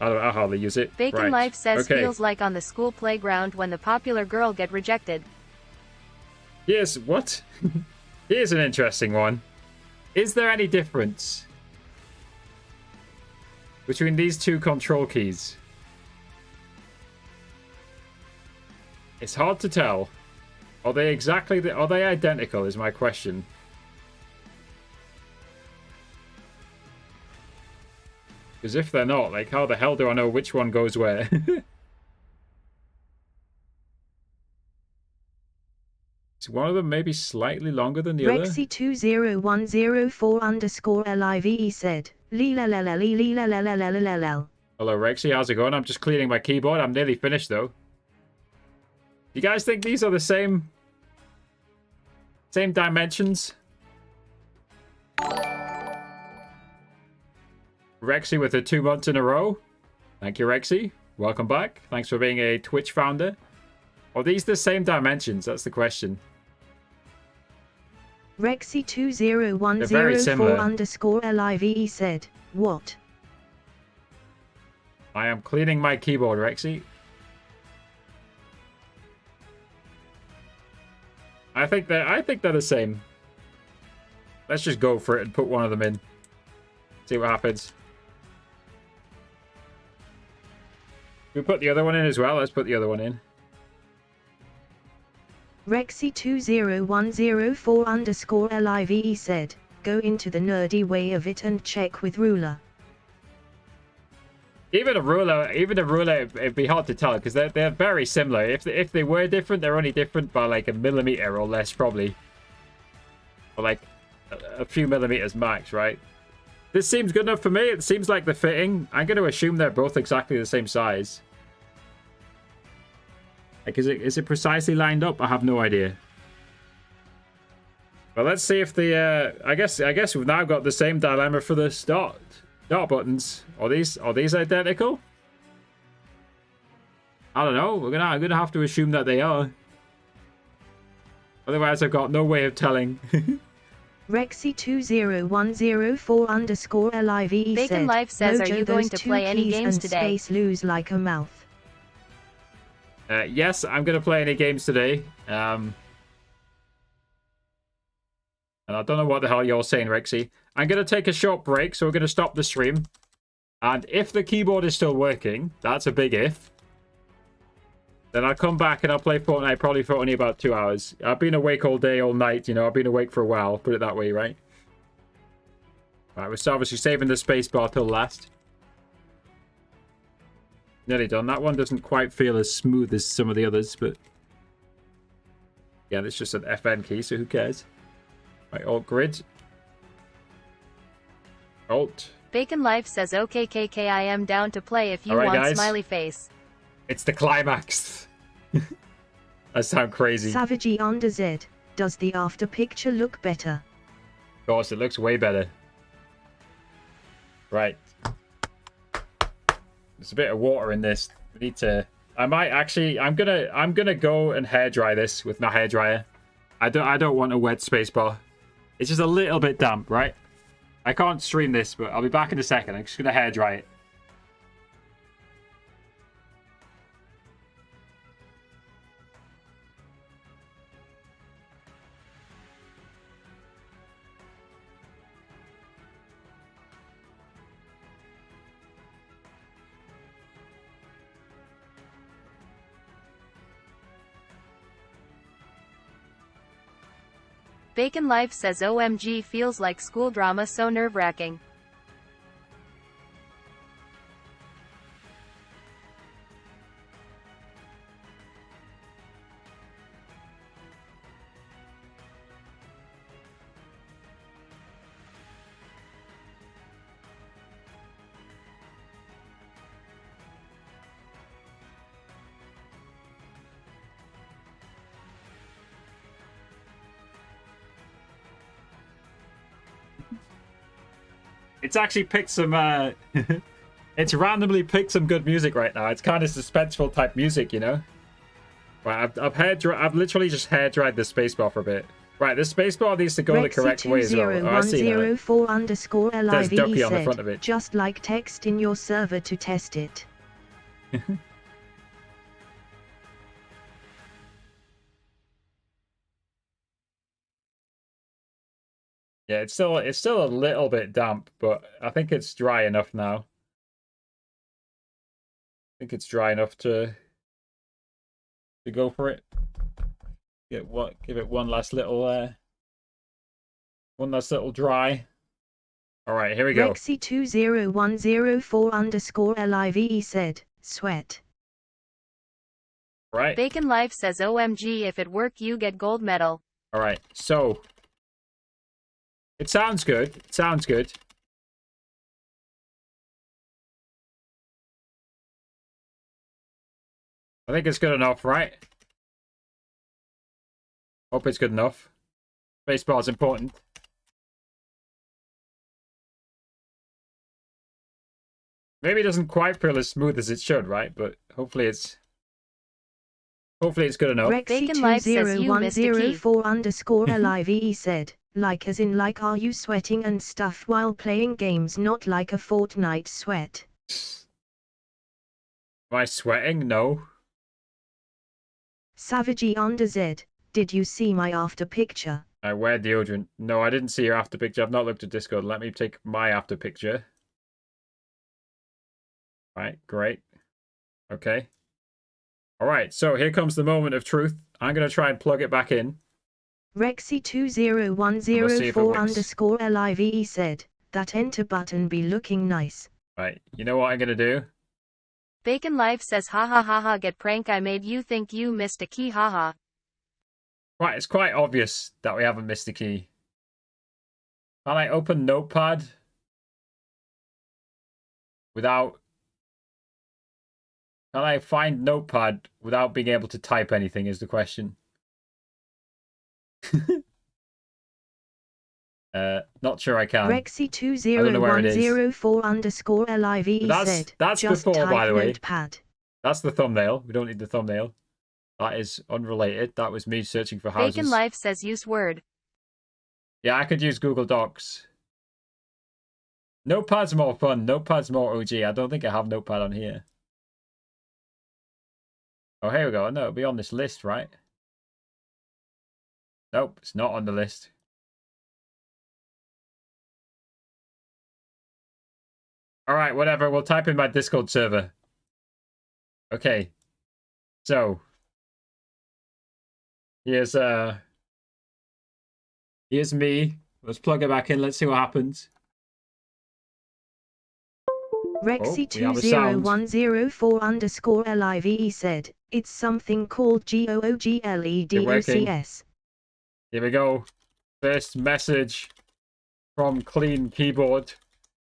Speaker 1: I hardly use it.
Speaker 2: Bacon
Speaker 1: Right.
Speaker 2: Life says,
Speaker 1: Okay.
Speaker 2: feels like on the school playground when the popular girl get rejected.
Speaker 1: Here's what? Here's an interesting one. Is there any difference between these two control keys? It's hard to tell. Are they identical is my question. Because if they're not, like, how the hell do I know which one goes where? Is one of them maybe slightly longer than the other?
Speaker 3: Rexy20104_LIVE said, Leel.
Speaker 1: Hello, Rexy. How's it going? I'm just cleaning my keyboard. I'm nearly finished, though. You guys think these are the same dimensions? Rexy with the 2 months in a row. Thank you, Rexy. Welcome back. Thanks for being a Twitch founder. Are these the same dimensions? That's the question.
Speaker 3: Rexy20104_LIVE said, what?
Speaker 1: I am cleaning my keyboard, Rexy. I think they're the same. Let's just go for it and put one of them in. See what happens. We put the other one in as well. Let's put the other one in.
Speaker 3: Rexy20104_live said, go into the nerdy way of it and check with ruler.
Speaker 1: Even a ruler, it'd be hard to tell because they're very similar. If they were different, they're only different by like a millimeter or less, probably, or like a few millimeters max, right? This seems good enough for me. It seems like they're fitting. I'm going to assume they're both exactly the same size. Like, is it precisely lined up? I have no idea. But let's see if the I guess we've now got the same dilemma for the start buttons. Are these identical? I don't know. I'm gonna have to assume that they are. Otherwise, I've got no way of telling.
Speaker 3: Rexy20104_live
Speaker 2: Bacon
Speaker 3: said,
Speaker 2: Life says,
Speaker 3: Mojo,
Speaker 2: are you going
Speaker 3: those
Speaker 2: to
Speaker 3: two
Speaker 2: play any
Speaker 3: keys
Speaker 2: games
Speaker 3: and
Speaker 2: today?
Speaker 3: Space lose like a mouth.
Speaker 1: Yes, I'm gonna play any games today. And I don't know what the hell you're saying, Rexy. I'm going to take a short break, so we're going to stop the stream. And if the keyboard is still working, that's a big if, then I'll come back and I'll play Fortnite probably for only about 2 hours. I've been awake all day, all night, you know. I've been awake for a while, put it that way, right? Right, we're obviously saving the spacebar till last. Nearly done. That one doesn't quite feel as smooth as some of the others, but... yeah, it's just an FN key, so who cares? Right, alt grid. Alt.
Speaker 2: Bacon Life says, okay, KK, I am down to play if you
Speaker 1: All right,
Speaker 2: want,
Speaker 1: guys.
Speaker 2: smiley face.
Speaker 1: It's the climax. That sounds crazy.
Speaker 3: Savagey under Z, does the after picture look better?
Speaker 1: Of course, it looks way better. Right. There's a bit of water in this. We need to... I'm gonna go and hairdry this with my hairdryer. I don't want a wet spacebar. It's just a little bit damp, right? I can't stream this, but I'll be back in a second. I'm just gonna hairdry it.
Speaker 2: Bacon Life says, OMG, feels like school drama, so nerve-wracking.
Speaker 1: It's actually picked some it's randomly picked some good music right now. It's kind of suspenseful type music, you know. Right, I've literally just hair dried the spacebar for a bit. Right, the spacebar needs to go the correct way as well. Oh, I see now. There's Ducky on the front of it.
Speaker 3: Just like text in your server to test it.
Speaker 1: Yeah, it's still a little bit damp, but I think it's dry enough now. I think it's dry enough to go for it. Give it one last little dry. All right, here we go.
Speaker 3: Rexy20104_live said, sweat.
Speaker 1: Right.
Speaker 2: Bacon Life says, OMG, if it work you get gold medal.
Speaker 1: All right, so it sounds good. It sounds good. I think it's good enough, right? Hope it's good enough. Spacebar's important. Maybe it doesn't quite feel as smooth as it should, right? But hopefully it's good enough.
Speaker 2: Bacon Life says, you missed a key.
Speaker 3: Rexy20104_live said, like as in like, are you sweating and stuff while playing games, not like a Fortnite sweat?
Speaker 1: Am I sweating? No.
Speaker 3: Savagey under Z, did you see my after picture?
Speaker 1: I wear deodorant. No, I didn't see your after picture. I've not looked at Discord. Let me take my after picture. Right, great. Okay. All right, so here comes the moment of truth. I'm going to try and plug it back in.
Speaker 3: Rexy20104_live said, that enter button be looking nice.
Speaker 1: Right, you know what I'm going to do?
Speaker 2: Bacon Life says ha ha ha ha, get prank, I made you think you missed a key, ha ha.
Speaker 1: Right, it's quite obvious that we haven't missed a key. Can I open Notepad without... Can I find Notepad without being able to type anything is the question. Not sure I can.
Speaker 3: Rexy20104_live said,
Speaker 1: that's
Speaker 3: just
Speaker 1: before,
Speaker 3: type
Speaker 1: by the way.
Speaker 3: Notepad.
Speaker 1: That's the thumbnail. We don't need the thumbnail. That is unrelated. That was me searching for houses.
Speaker 2: Bacon Life says use Word.
Speaker 1: Yeah, I could use Google Docs. Notepad's more fun. Notepad's more OG. I don't think I have Notepad on here. Oh, here we go. No, it'll be on this list, right? Nope, it's not on the list. All right, whatever. We'll type in my Discord server. Okay. So here's me. Let's plug it back in. Let's see what happens.
Speaker 3: Rexy20104_live said, it's something called GOOGLEDOCS.
Speaker 1: Here we go. First message from Clean Keyboard.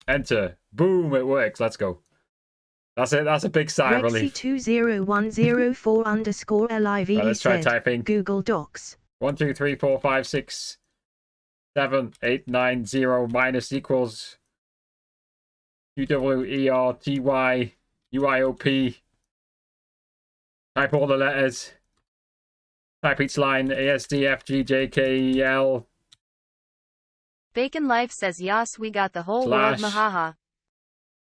Speaker 1: Enter. Boom, it works. Let's go. That's it. That's a big sigh of relief.
Speaker 3: Rexy20104_live
Speaker 1: Right, let's try
Speaker 3: said,
Speaker 1: typing.
Speaker 3: Google Docs.
Speaker 1: 1, 2, 3, 4, 5, 6, 7, 8, 9, 0 minus equals QWERTY UIOP. Type all the letters. Type each line. ASDFGJKEL.
Speaker 2: Bacon Life says yas, we got the whole
Speaker 1: Slash.
Speaker 2: world, mahaha.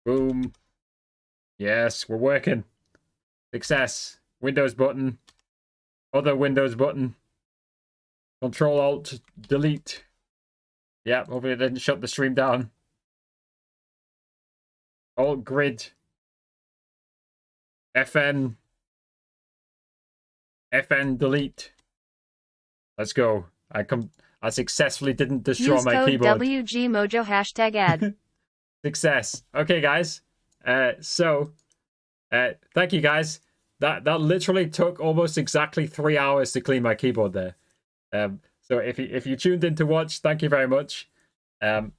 Speaker 1: Boom. Yes, we're working. Success. Windows button. Other Windows button. Control Alt Delete. Yep, hopefully it didn't shut the stream down. Alt Grid. FN Delete. Let's go. I successfully didn't destroy
Speaker 2: Use
Speaker 1: my
Speaker 2: code
Speaker 1: keyboard.
Speaker 2: WG Mojo hashtag ad.
Speaker 1: Success. Okay, guys. Thank you, guys. That literally took almost exactly 3 hours to clean my keyboard there. So if you tuned in to watch, thank you very much. So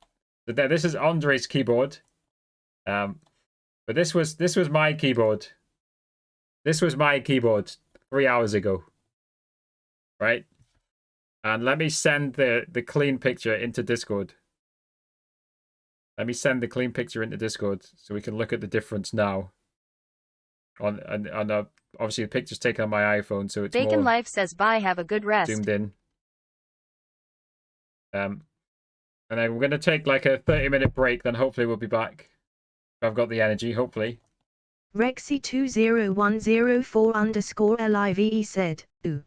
Speaker 1: there, this is Andre's keyboard. But this was my keyboard. This was my keyboard 3 hours ago. Right? And let me send the clean picture into Discord. Let me send the clean picture into Discord so we can look at the difference now. Obviously the picture's taken on my iPhone, so it's
Speaker 2: Bacon
Speaker 1: more
Speaker 2: Life says bye, have a good rest.
Speaker 1: zoomed in. And then we're going to take like a 30-minute break, then hopefully we'll be back. If I've got the energy, hopefully.
Speaker 3: Rexy20104_live said, ooh.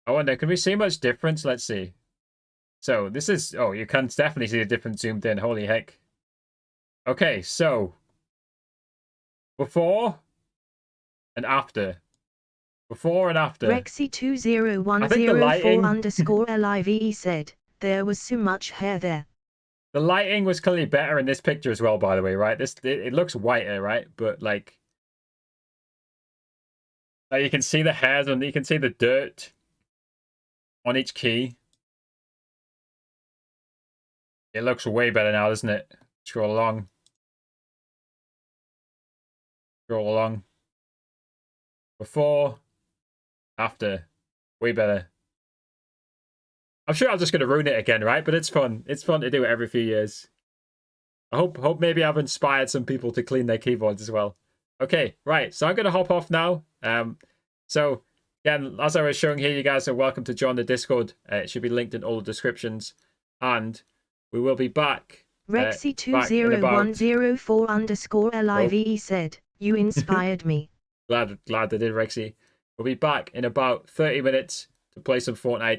Speaker 1: I wonder, can we see much difference? Let's see. So this is, oh, you can definitely see the difference zoomed in. Holy heck. Okay, so before and after. Before and after.
Speaker 3: Rexy20104_live said, there was so much hair there.
Speaker 1: The lighting was clearly better in this picture as well, by the way, right? It looks whiter, right? But like you can see the hairs and you can see the dirt on each key. It looks way better now, doesn't it? Scroll along. Scroll along. Before, after, way better. I'm sure I'm just going to ruin it again, right? But it's fun. It's fun to do it every few years. I hope maybe I've inspired some people to clean their keyboards as well. Okay, right. So I'm going to hop off now. So again, as I was showing here, you guys are welcome to join the Discord. It should be linked in all the descriptions. And we will be back.
Speaker 3: Rexy20104_live said, you inspired me.
Speaker 1: Glad I did, Rexy. We'll be back in about 30 minutes to play some Fortnite.